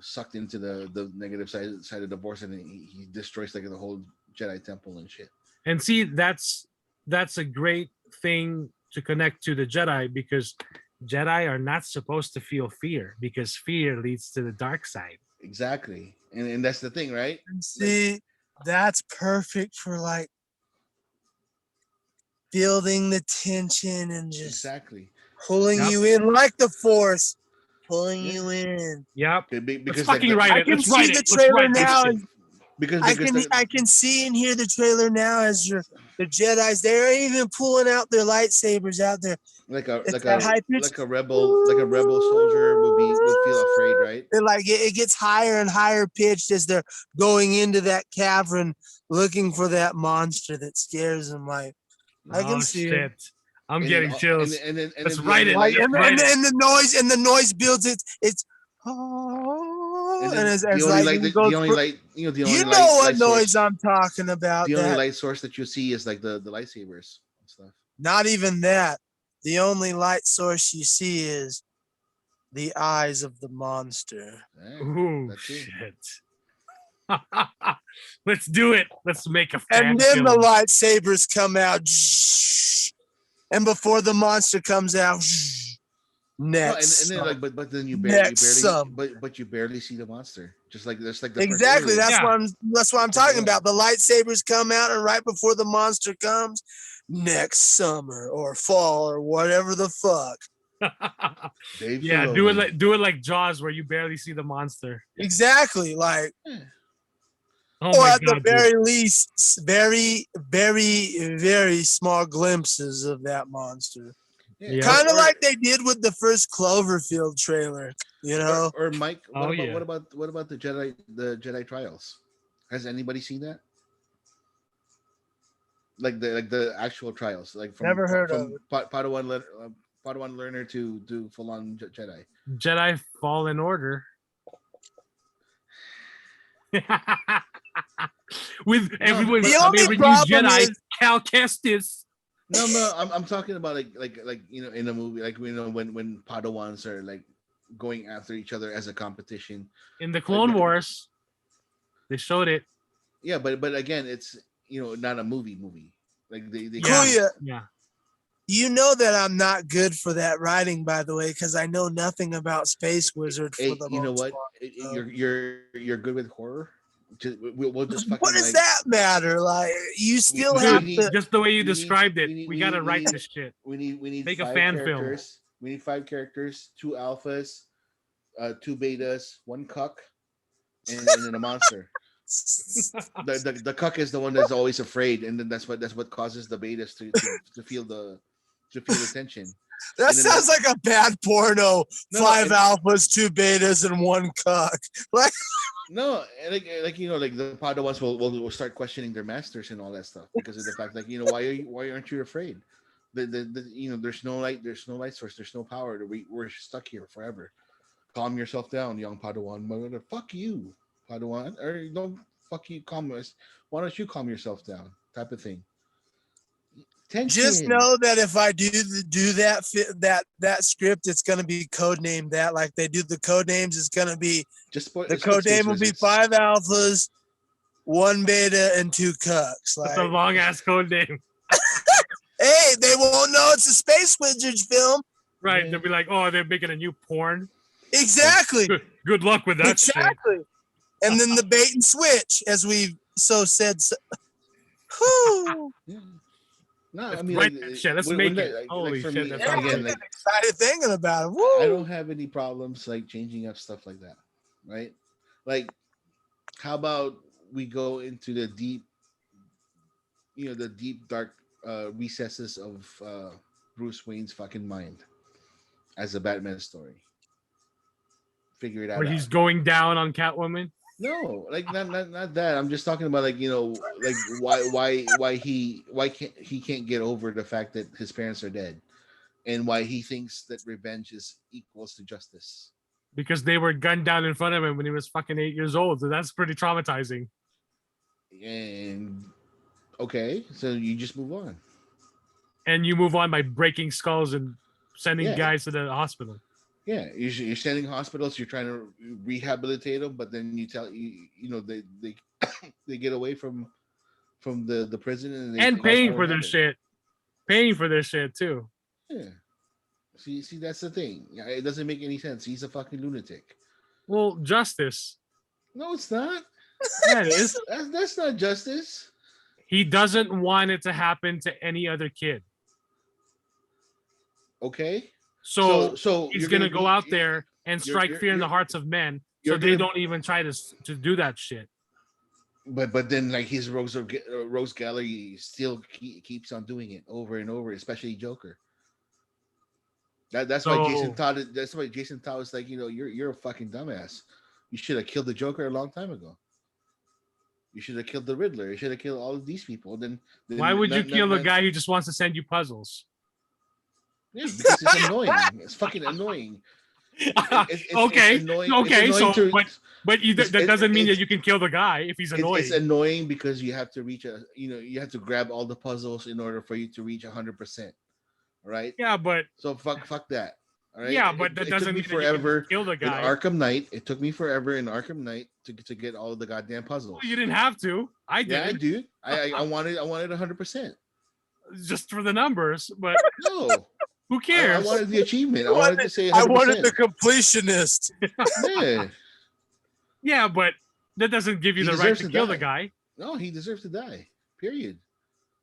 sucked into the negative side of the Force, and he destroys like the whole Jedi temple and shit. And see, that's a great thing to connect to the Jedi, because Jedi are not supposed to feel fear, because fear leads to the dark side. Exactly, and that's the thing, right? See, that's perfect for like building the tension and just pulling you in like the Force, pulling you in. Yep. Because fucking right. I can see the trailer now. Because I can see and hear the trailer now as the Jedi's. They're even pulling out their lightsabers out there. Like a rebel soldier would feel afraid, right? They're like it gets higher and higher pitched as they're going into that cavern looking for that monster that scares them. Like I can see it. I'm getting chills. And the noise builds. It's you know what noise I'm talking about. The only light source that you see is like the lightsabers and stuff. Not even that. The only light source you see is the eyes of the monster. Ooh, shit. Let's do it. Let's make a fan And then film. the lightsabers come out. And before the monster comes out, next. And then but then you barely see the monster. Just like there's like the exactly. That's what I'm talking about. The lightsabers come out, and right before the monster comes, next summer or fall or whatever the fuck. Do it like Jaws, where you barely see the monster. Exactly, like. Or at the very least, very, very, very small glimpses of that monster. Yeah. Kind of like they did with the first Cloverfield trailer, Or Mike, what about the Jedi trials? Has anybody seen that? Like the actual trials, like from never heard of Padawan learner to full on Jedi. Jedi Fallen Order. With everyone, the only problem Jedi, is Cal Kestis. No, I'm talking about like in a movie, like when Padawans are like going after each other as a competition. In the Clone Wars, they showed it. Yeah, but again, it's not a movie. Like they yeah. You know that I'm not good for that writing, by the way, because I know nothing about Space Wizard. You know what? You're good with horror. We'll just fucking. What does that matter? Like you still have to. Just the way you described it. We gotta write this shit. We need make a fan film. We need 5 characters, 2 alphas, 2 betas, 1 cuck, and then a monster. The cuck is the one that's always afraid, and then that's what causes the betas to feel the tension. That sounds like a bad porno. No, 5 alphas, 2 betas, and 1 cuck. Like no, like like the Padawans will start questioning their masters and all that stuff because of the fact like why aren't you afraid? The there's no light source, there's no power. We're stuck here forever. Calm yourself down, young Padawan. Fuck you, Padawan, or don't fuck you. Why don't you calm yourself down? Type of thing. Tension. Just know that if I do that script, it's gonna be codenamed that. Like they do the code names, it's gonna be the code name will be 5 alphas, 1 beta, and 2 cucks. Like, that's a long ass code name. Hey, they won't know it's a Space Wizards film. Right? Yeah. They'll be like, oh, they're making a new porn. Exactly. Good luck with that. Exactly. Shit. And then the bait and switch, as we've said. Yeah. No, I mean, let's make it. Holy shit! Me, that's again, excited thinking about it. Woo. I don't have any problems like changing up stuff like that, right? Like, how about we go into the deep, dark recesses of Bruce Wayne's fucking mind as a Batman story. Figure it out. Where he's going down on Catwoman. No, like not that. I'm just talking about like like why he can't get over the fact that his parents are dead, and why he thinks that revenge is equals to justice. Because they were gunned down in front of him when he was fucking 8 years old, so that's pretty traumatizing. And okay, so you just move on. And you move on by breaking skulls and sending guys to the hospital. Yeah, you're sending hospitals. You're trying to rehabilitate them, but then you tell they they get away from the prison and paying for their shit, too. Yeah, see, that's the thing. It doesn't make any sense. He's a fucking lunatic. Well, justice. No, it's not. That is. That's not justice. He doesn't want it to happen to any other kid. Okay. So he's gonna go out there and strike fear in the hearts of men, so they don't even try to do that shit. But then like his Rose Gallery still keeps on doing it over and over, especially Joker. That's why Jason Todd. That's why Jason Todd was like, you're a fucking dumbass. You should have killed the Joker a long time ago. You should have killed the Riddler. You should have killed all of these people. Then why would you kill a guy who just wants to send you puzzles? Yeah, because it's annoying. It's fucking annoying. Okay. That doesn't mean that you can kill the guy if he's annoying. It's annoying because you have to reach you have to grab all the puzzles in order for you to reach 100%. Right? Yeah, but so fuck that. All right. Yeah, but that doesn't mean forever that you can kill the guy. In Arkham Knight, it took me forever in Arkham Knight to get all of the goddamn puzzles. Well, you didn't have to. I did. Yeah, I do. I wanted 100%. Just for the numbers, but no. Who cares? I wanted the achievement. I wanted to say 100%. I wanted the completionist. Yeah. Yeah, but that doesn't give you the right to kill the guy. No, he deserves to die. Period.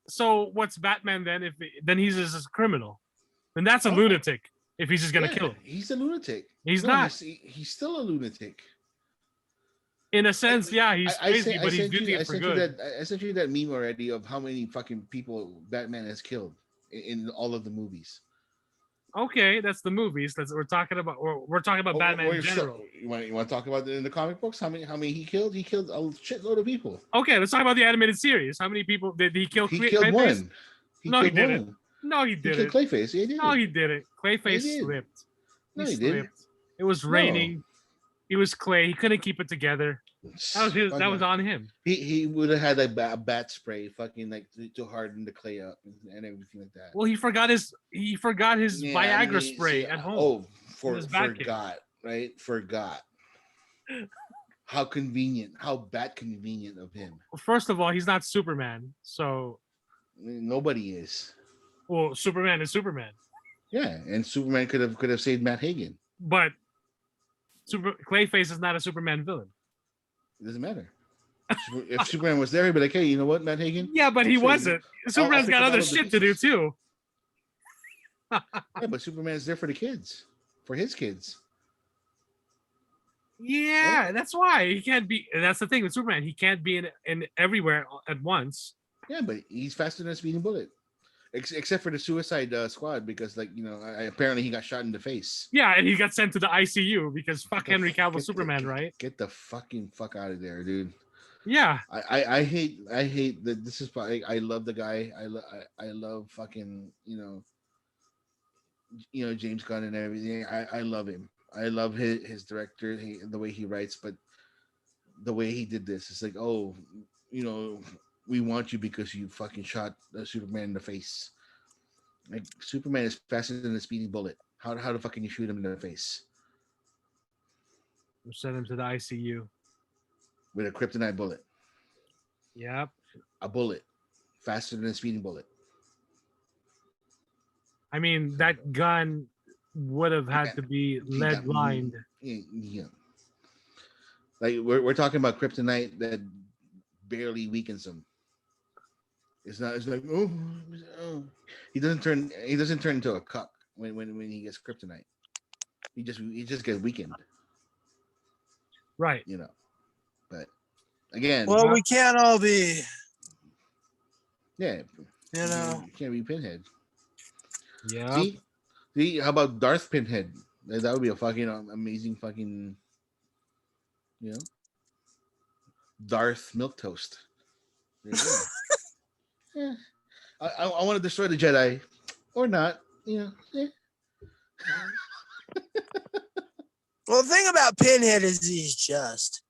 So what's Batman then? Then he's just a criminal. Then that's a lunatic. If he's just gonna kill him, he's a lunatic. He's not. He's still a lunatic. In a sense, he's crazy, but he's doing it for good. I sent you that meme already of how many fucking people Batman has killed in all of the movies. Okay, that's the movies. We're talking about. We're talking about Batman in general. You want to talk about it in the comic books? How many he killed? He killed a shitload of people. Okay, let's talk about the animated series. How many people did he kill? He killed one. No, he didn't. No, he didn't. He killed Clayface. Yeah, he did. No, he didn't. Clayface slipped. No, he didn't. It was raining. He was Clay. He couldn't keep it together. That was on him. He would have had a bat spray, fucking like to harden the clay up and everything like that. Well, he forgot his Viagra spray at home. Oh, forgot, right? Forgot. How convenient! How bat convenient of him. Well, first of all, he's not Superman, so nobody is. Well, Superman is Superman. Yeah, and Superman could have saved Matt Hagen. But Clayface is not a Superman villain. It doesn't matter. If Superman was there, he'd be like, "Hey, you know what, Matt Hagen?" Yeah, but he wasn't. Superman's got other shit to do too. Yeah, but Superman's there for the kids, for his kids. Yeah, that's why he can't be. And that's the thing with Superman. He can't be in everywhere at once. Yeah, but he's faster than a speeding bullet. Except for the Suicide Squad, because apparently he got shot in the face. Yeah, and he got sent to the ICU because fuck Henry Cavill Superman, right? Get the fucking fuck out of there, dude. Yeah, I hate that. This is I love the guy. I love fucking James Gunn and everything. I love him. I love his director, the way he writes, but the way he did this, it's like, oh, we want you because you fucking shot Superman in the face. Like, Superman is faster than a speeding bullet. How the fuck can you shoot him in the face send him to the ICU with a kryptonite bullet? Yep. A bullet faster than a speeding bullet. I mean, that gun would have had to be lead lined. Yeah. Like, we're talking about kryptonite that barely weakens him. It's not. It's like, oh. He doesn't turn into a cuck when he gets kryptonite. He just gets weakened. Right. But again, well, we can't all be. Yeah. You can't be Pinhead. Yeah. See, how about Darth Pinhead? That would be a fucking amazing fucking, Darth MilqueToast. There you go. Yeah. I want to destroy the Jedi, or not. Yeah. Well, the thing about Pinhead is he's just.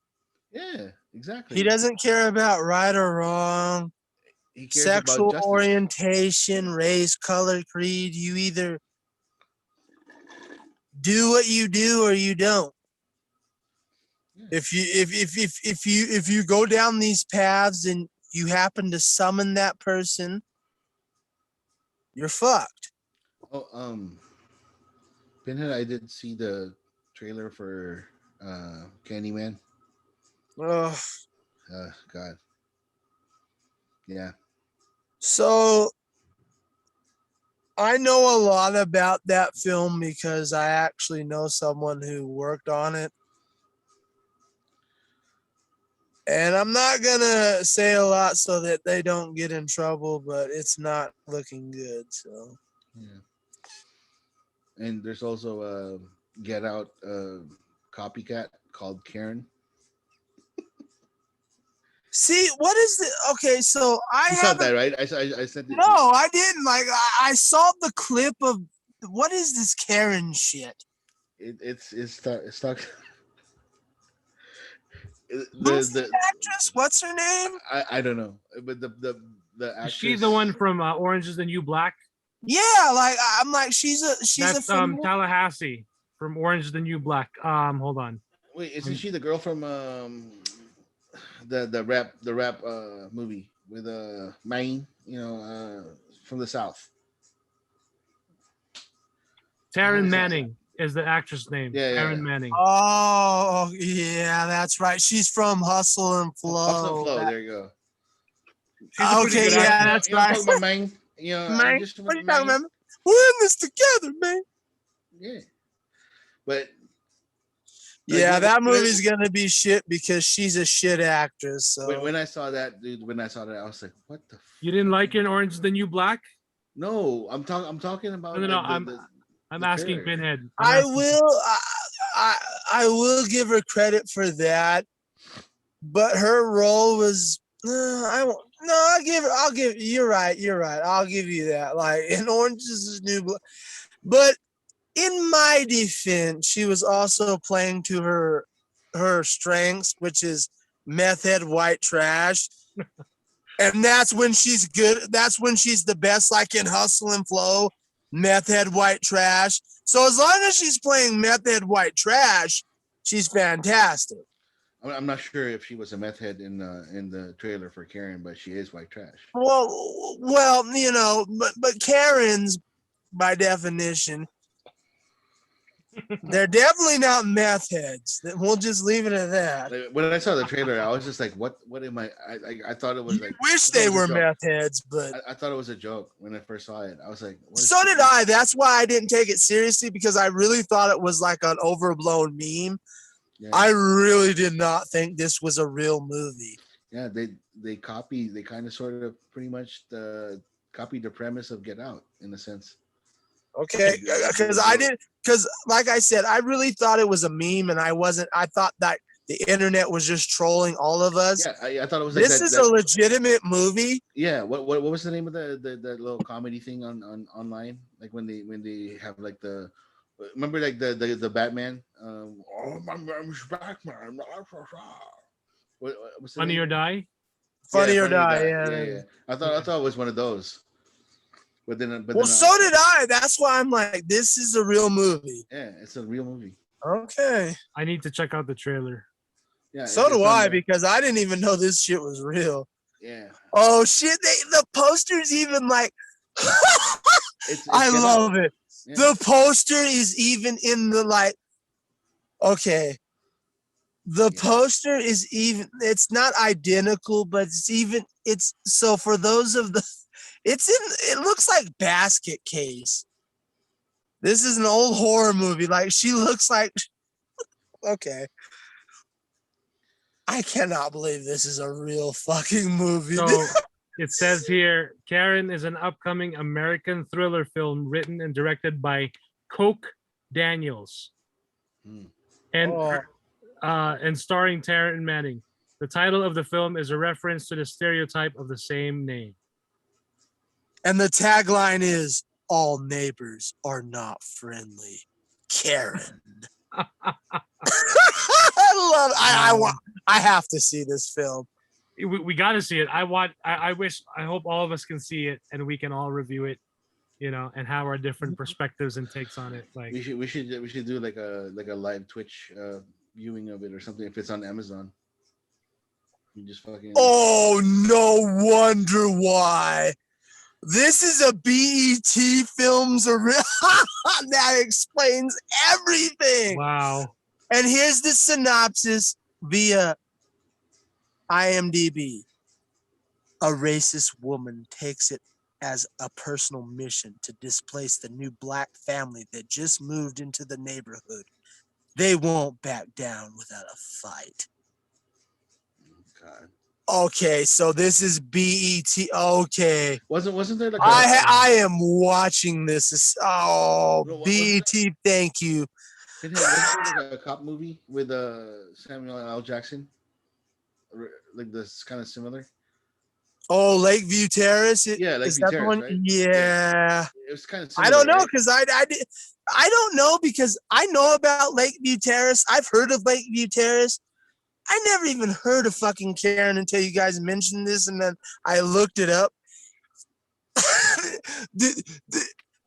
Yeah, exactly. He doesn't care about right or wrong. He cares sexual about orientation, race, color, creed. You either do what you do or you don't. Yeah. If you go down these paths and you happen to summon that person, you're fucked. Oh, Pinhead, I did see the trailer for Candyman. Oh, God. Yeah. So I know a lot about that film because I actually know someone who worked on it. And I'm not going to say a lot so that they don't get in trouble, but it's not looking good. So, yeah. And there's also a Get Out copycat called Karen. See, what is the okay? So you saw that, right? I said no, I didn't. Like I saw the clip of what is this Karen shit? It's stuck. Who's the actress? What's her name? I don't know, but the actress. Is she the one from Orange Is the New Black? Yeah, like I'm like she's That's Tallahassee from Orange Is the New Black. Hold on. Wait, isn't she the girl from the rap movie with Maine, from the South? Taryn Manning is the actress name. Yeah, Taryn Manning. Oh, yeah, that's right. She's from Hustle and Flow. Hustle and Flow, there you go. Okay, yeah, that's right. I'm talking about Maine. Maine? What are you talking about? We're in this together, man. Yeah. But yeah, that movie's gonna be shit because she's a shit actress. So when I saw that, dude, I was like, "What the?" You didn't like it, Orange Is the New Black? No, I'm talking about. No. I'm asking trailer. Pinhead. I will give her credit for that, but her role was. I'll give. You're right. I'll give you that. Like in Orange Is the New Black, but. In my defense, she was also playing to her strengths, which is meth head white trash. And that's when she's good. That's when she's the best, like in Hustle and Flow, meth head white trash. So as long as she's playing meth head white trash, she's fantastic. I'm not sure if she was a meth head in the trailer for Karen, but she is white trash. Well, but Karens, by definition, they're definitely not meth heads. We'll just leave it at that. When I saw the trailer, I was just like, "What am I?" I thought it was like. Wish they were meth heads, but I thought it was a joke when I first saw it. I was like, "So did I." That's why I didn't take it seriously because I really thought it was like an overblown meme. Yeah. I really did not think this was a real movie. Yeah, they kind of sort of pretty much copied the premise of Get Out in a sense. Okay, because like I said, I really thought it was a meme, and I thought that the internet was just trolling all of us. Yeah, I thought it was like this is a legitimate movie. Yeah, what was the name of the little comedy thing on online? Like when they have like remember like the Batman? Oh, my name's Batman. What's Funny or Die? Funny or Die. Yeah. I thought it was one of those. But then so did I. That's why I'm like, this is a real movie. Yeah, it's a real movie. Okay. I need to check out the trailer. Yeah. So do I, because I didn't even know this shit was real. Yeah. Oh shit! The poster's even like. I love it. Yeah. The poster is even in the like. Okay. The poster is even. It's not identical, but it's so for those of the. It looks like Basket Case. This is an old horror movie. Like she looks like. Okay. I cannot believe this is a real fucking movie. So it says here, Karen is an upcoming American thriller film written and directed by Coke Daniels, and starring Taryn Manning. The title of the film is a reference to the stereotype of the same name. And the tagline is, "All neighbors are not friendly." Karen. I love it. I have to see this film. We got to see it. I hope all of us can see it and we can all review it, and have our different perspectives and takes on it. Like we should do like a live Twitch viewing of it or something if it's on Amazon. You just fucking. Oh, no wonder why. This is a BET Films that explains everything. Wow. And here's the synopsis via IMDb. A racist woman takes it as a personal mission to displace the new black family that just moved into the neighborhood. They won't back down without a fight. God. Okay, so this is BET. Okay, wasn't there like I am watching this. BET, thank you. Pinhead, wasn't there like a cop movie with Samuel L. Jackson? Like this kind of similar. Oh, Lakeview Terrace. Lakeview Terrace, right? Yeah. It was kind of similar. I don't know because I don't know because I know about Lakeview Terrace. I've heard of Lakeview Terrace. I never even heard of fucking Karen until you guys mentioned this, and then I looked it up.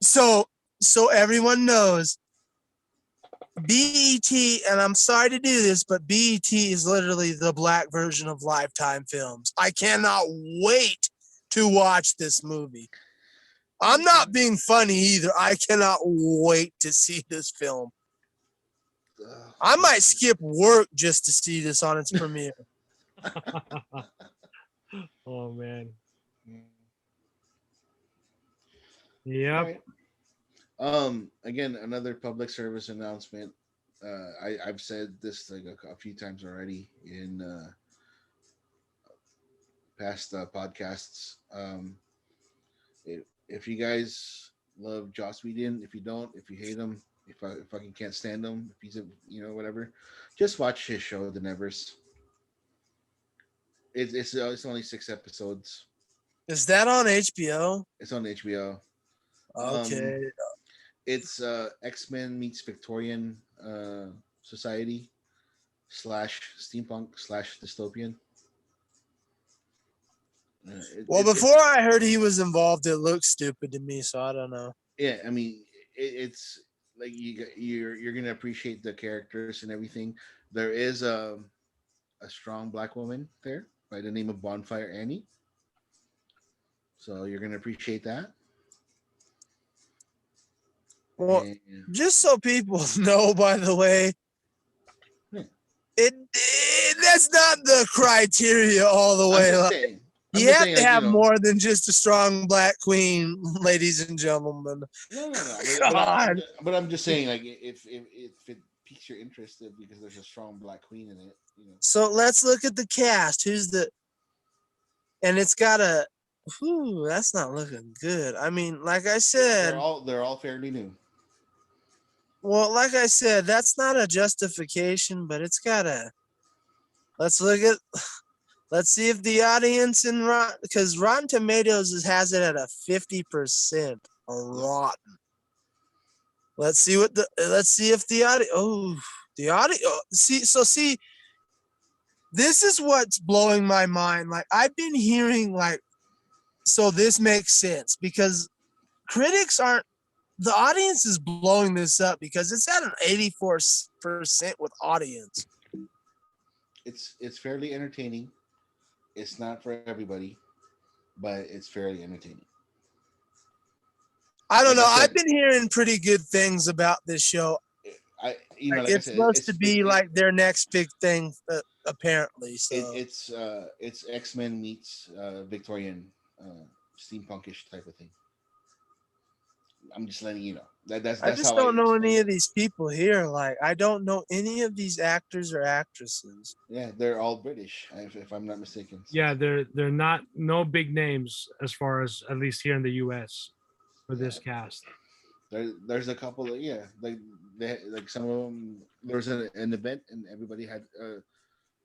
So everyone knows BET, and I'm sorry to do this, but BET is literally the black version of Lifetime Films. I cannot wait to watch this movie. I'm not being funny either. I cannot wait to see this film. I might skip work just to see this on its premiere. Oh man. Yep. Right. Again, another public service announcement. I've said this like a few times already in past podcasts. If you guys love Joss Whedon, if you don't, if you hate him, if I fucking can't stand him, if he's whatever, just watch his show, The Nevers. It's only 6 episodes. Is that on HBO? It's on HBO. Okay. It's X-Men meets Victorian society / steampunk / dystopian. Before I heard he was involved, it looked stupid to me, so I don't know. Yeah, I mean, it's like you're gonna appreciate the characters and everything. There is a strong black woman there by the name of Bonfire Annie, so you're gonna appreciate that. Well, just so people know, by the way, that's not the criteria all the way. You have to have more than just a strong black queen, ladies and gentlemen. No. But I'm just saying, like, if piques your interest because there's a strong black queen in it. So let's look at the cast. And it's got a. Whew, that's not looking good. I mean, like I said, they're all fairly new. well, like I said, that's not a justification, but it's got a. Let's look at. Let's see if the audience in because Rotten Tomatoes has it at a 50% rotten. Let's see what the. Let's see if the audio. Oh, the audio. See. This is what's blowing my mind. Like I've been hearing like. So this makes sense because critics aren't. The audience is blowing this up because it's at an 84% with audience. It's fairly entertaining. It's not for everybody, but it's fairly entertaining. I don't know. I've been hearing pretty good things about this show. It's supposed to be like their next big thing, apparently. So it's X-Men meets Victorian steampunkish type of thing. I'm just letting you know. That's I just don't know any of these people here. Like I don't know any of these actors or actresses. Yeah, they're all British, if I'm not mistaken. So. Yeah, they're not no big names as far as at least here in the U.S. for this cast. There's a couple of like some of them. There was an event and everybody had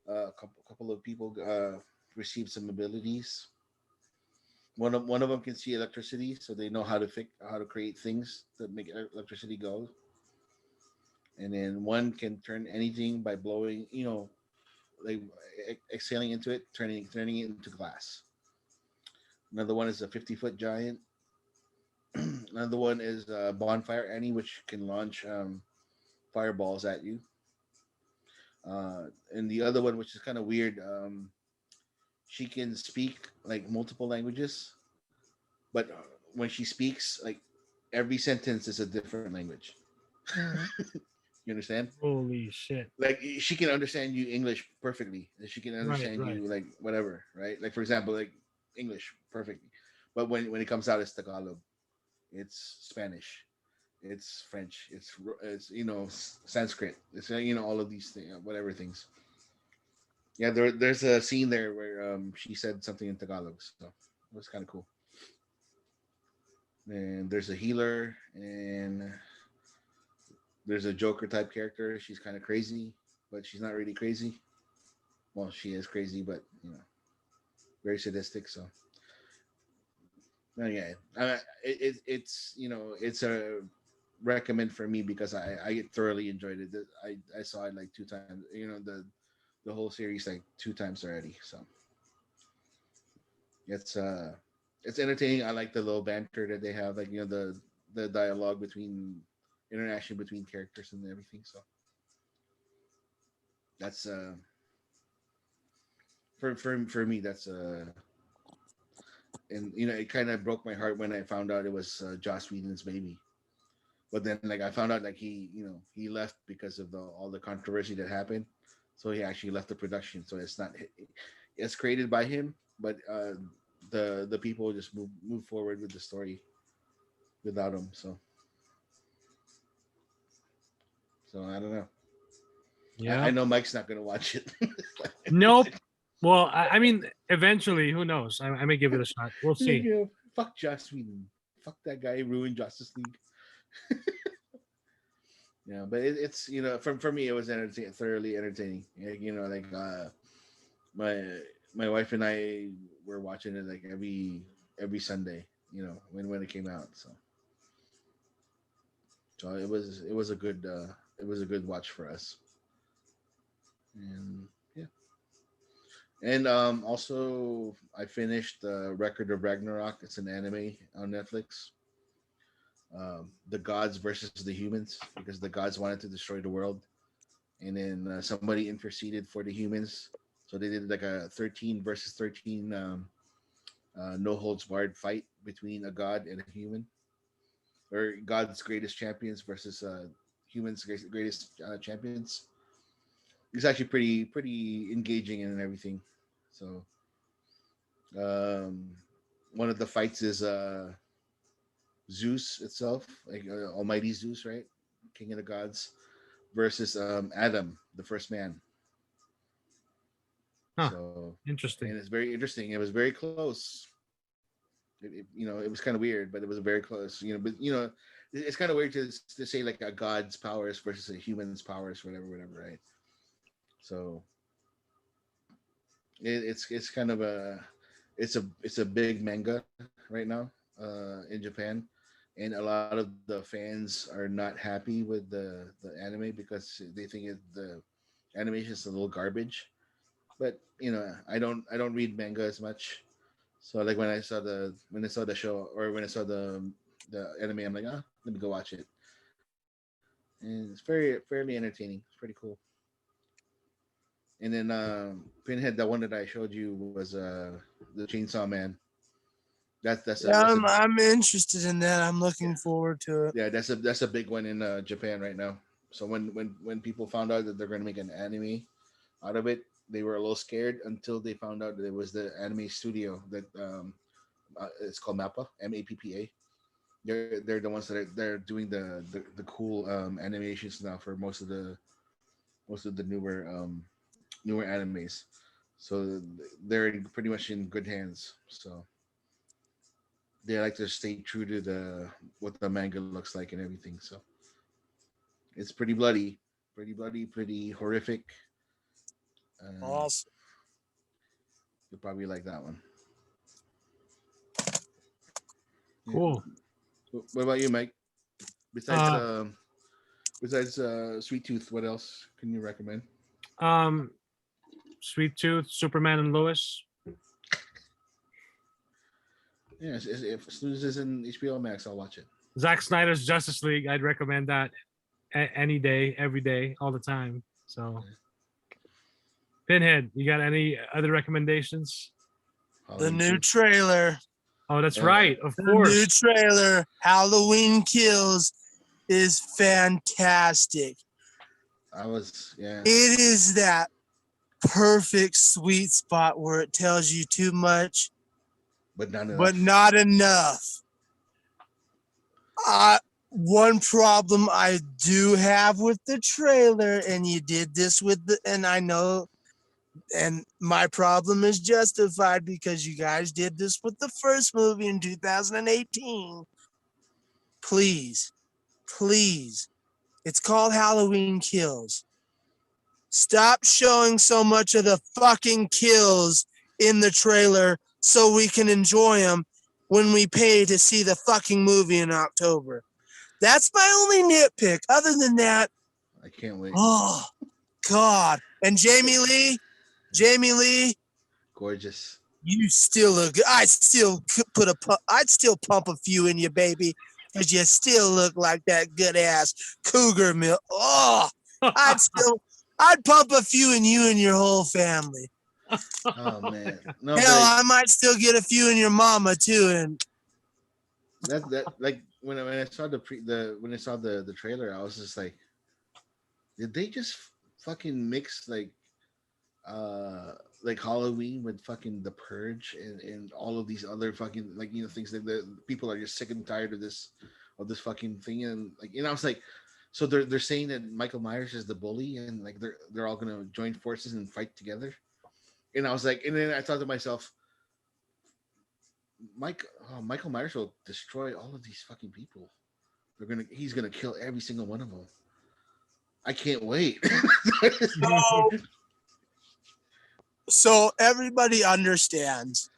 a couple of people received some abilities. One of them can see electricity, so they know how to create things that make electricity go. And then one can turn anything by blowing, like exhaling into it, turning it into glass. Another one is a 50-foot giant. Another one is Bonfire Annie, which can launch fireballs at you. And the other one, which is kind of weird, she can speak like multiple languages, but when she speaks, like every sentence is a different language. You understand? Holy shit! Like she can understand you English perfectly, and she can understand Right. you like whatever, right? Like for example, like English perfectly, but when it comes out, it's Tagalog, it's Spanish, it's French, it's Sanskrit, it's all of these things, whatever things. Yeah, there's a scene there where she said something in Tagalog, so it was kind of cool. And there's a healer, and there's a Joker type character. She's kind of crazy, but she's not really crazy. Well, she is crazy, but very sadistic. So, yeah, it's a recommend for me because I thoroughly enjoyed it. I saw it like 2 times. The whole series like 2 times already. So it's it's entertaining. I like the little banter that they have, like the dialogue between interaction between characters and everything. So that's for me that's and it kind of broke my heart when I found out it was Joss Whedon's baby. But then like I found out like he left because of all the controversy that happened. So he actually left the production. So it's created by him, but the people just move forward with the story without him. So I don't know. Yeah. I know Mike's not gonna watch it. Nope. Well, I mean, eventually, who knows? I may give it a shot. We'll see. Fuck Joss Whedon. Fuck that guy. Ruined Justice League. Yeah, but it's for me it was thoroughly entertaining. Like my my wife and I were watching it like every Sunday. When it came out. So it was a good watch for us. And yeah. And also I finished the Record of Ragnarok. It's an anime on Netflix. The gods versus the humans, because the gods wanted to destroy the world, and then somebody interceded for the humans. So they did like a 13 versus 13 no holds barred fight between a god and a human, or God's greatest champions versus humans' greatest champions. It's actually pretty engaging and everything. So um, one of the fights is Zeus itself, like Almighty Zeus, right? King of the gods, versus Adam, the first man. Huh. So, and Interesting. it's very interesting. It was very close. It was kind of weird, but it was very close. It's kind of weird to say like a god's powers versus a human's powers, whatever, right? So it's kind of a big manga right now in Japan, and a lot of the fans are not happy with the anime because they think the animation is a little garbage. But I don't read manga as much. So like when I saw the show, or when I saw the anime, I'm like, let me go watch it. And it's fairly entertaining. It's pretty cool. And then Pinhead, the one that I showed you was the Chainsaw Man. Yeah, That's a I'm interested in that. I'm looking forward to it. yeah, that's a big one in Japan right now. So when people found out that they're going to make an anime out of it, they were a little scared until they found out that it was the anime studio that it's called Mappa, MAPPA. They're the ones that they're doing the cool animations now for most of the newer animes. So they're pretty much in good hands. So they like to stay true to the what the manga looks like and everything. So it's pretty horrific. Uh, Awesome. you'll probably like that one. Yeah. Cool. What about you, Mike? Besides Uh, um, besides Sweet Tooth, what else can you recommend? um, Sweet Tooth, Superman and Lois. Yeah, if as soon as it's in HBO Max, I'll watch it. Zack Snyder's Justice League. I'd recommend that any day, every day, all the time. So, Pinhead, you got any other recommendations? The Halloween new too. trailer. Oh, that's Yeah, right. Of The new course. trailer, Halloween Kills, is fantastic. Yeah. It is that perfect sweet spot where it tells you too much, But not but enough. not enough. One problem I do have with the trailer, and you did this and I know, and my problem is justified because you guys did this with the first movie in 2018. Please, please. It's called Halloween Kills. Stop showing so much of the fucking kills in the trailer so we can enjoy them when we pay to see the fucking movie in October. That's my only nitpick. Other than that, I can't wait. oh, God. And Jamie Lee, Gorgeous. you still look good. I'd still pump a few in you, baby, because you still look like that good ass cougar milk. Oh, I'd pump a few in you and your whole family. Oh man, no, Hell, but I might still get a few in your mama too. And that like when I saw when I saw the trailer, I was just like, did they just fucking mix like Halloween with fucking The Purge and all of these other fucking things that the people are just sick and tired of this fucking thing, and I was like, so they're saying that Michael Myers is the bully, and like they're all gonna join forces and fight together. And I was like, and then I thought to myself, Michael Myers will destroy all of these fucking people. He's gonna kill every single one of them. I can't wait. so everybody understands,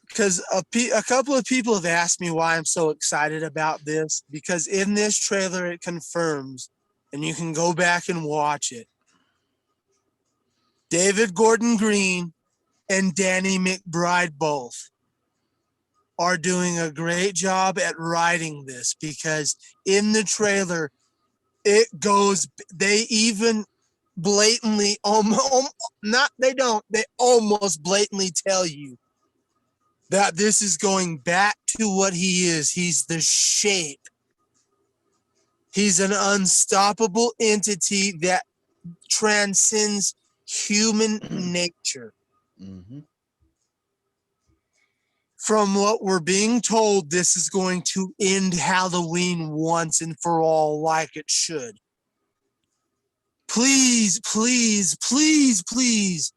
because a couple of people have asked me why I'm so excited about this, because in this trailer it confirms, and you can go back and watch it, David Gordon Green and Danny McBride both are doing a great job at writing this, because in the trailer they even blatantly they almost blatantly tell you that this is going back to what he is. He's the shape. He's an unstoppable entity that transcends human nature. Mm-hmm. From what we're being told, this is going to end Halloween once and for all, like it should. please, please, please, please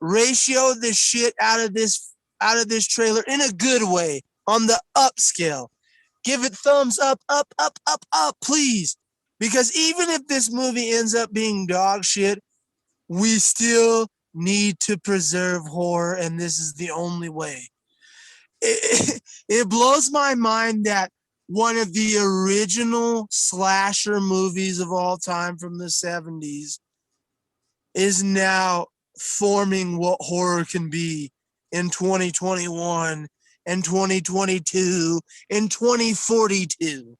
ratio the shit out of this trailer in a good way, on the upscale. Give it thumbs up, up, up, up, up, please. Because even if this movie ends up being dog shit, we still need to preserve horror, and this is the only way. It blows my mind that one of the original slasher movies of all time from the 70s is now forming what horror can be in 2021 and 2022 and 2042.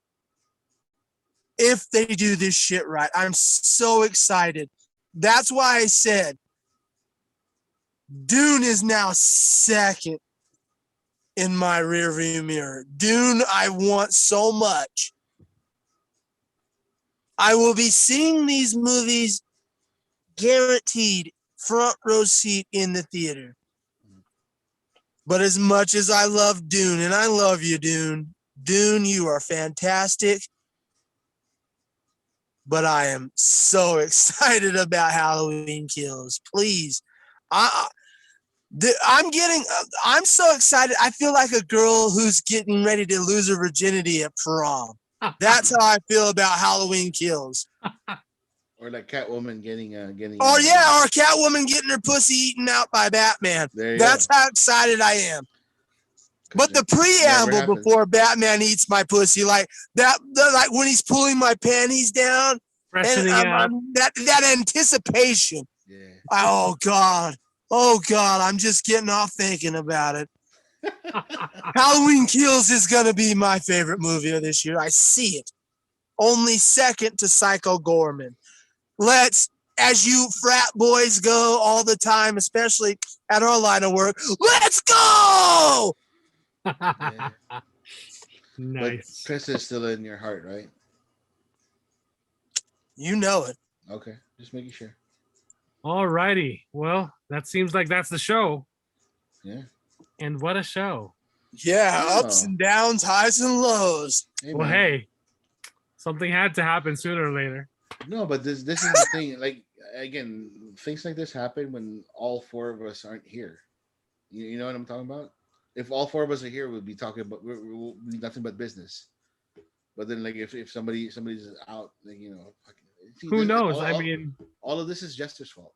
If they do this shit right. I'm so excited. That's why I said Dune is now second in my rearview mirror. Dune, I want so much. I will be seeing these movies guaranteed front row seat in the theater. But as much as I love Dune, and I love you, Dune, you are fantastic. But I am so excited about Halloween Kills. Please. I'm so excited. I feel like a girl who's getting ready to lose her virginity at prom. That's how I feel about Halloween Kills. Or like Catwoman getting. Or Catwoman getting her pussy eaten out by Batman. That's how excited I am. But the preamble before Batman eats my pussy, like that, like when he's pulling my panties down, and that anticipation. Yeah. Oh God, I'm just getting off thinking about it. Halloween Kills is gonna be my favorite movie of this year. I see it. Only second to Psycho Gorman. Let's, as you frat boys go all the time, especially at our line of work, let's go! Yeah. Nice. But Chris is still in your heart, right? You know it. Okay, just making sure. All righty. Well, that seems like that's the show. Yeah. And what a show. Yeah, ups and downs, highs and lows. Hey, well, hey, something had to happen sooner or later. No, but this is the thing. Like, again, things like this happen when all four of us aren't here. You know what I'm talking about? If all four of us are here, we'll be talking about we'll be nothing but business. But then, like, if somebody's out, like, you know, who knows? All of this is Jester's fault.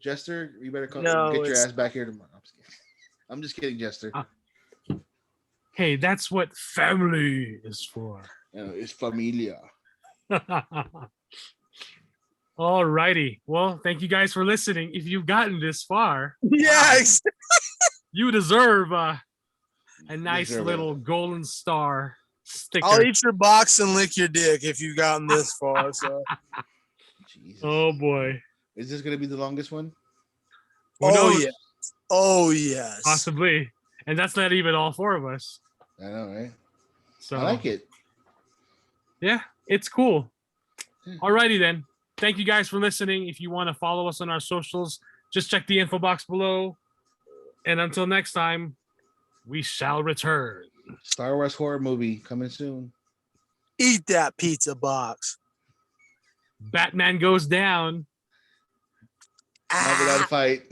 Jester, you better get your ass back here tomorrow. I'm just kidding, Jester. Hey, that's what family is for. It's familia. All righty. Well, thank you guys for listening. If you've gotten this far, yes, you deserve a nice little golden star sticker. I'll eat your box and lick your dick if you've gotten this far. So, Jesus. Oh boy, is this gonna be the longest one? Oh yes, possibly. And that's not even all four of us. I know, right? So I like it. Yeah, it's cool. Alrighty then. Thank you guys for listening. If you want to follow us on our socials, just check the info box below. And until next time, we shall return. Star Wars horror movie coming soon. Eat that pizza box. Batman goes down. Not without a fight.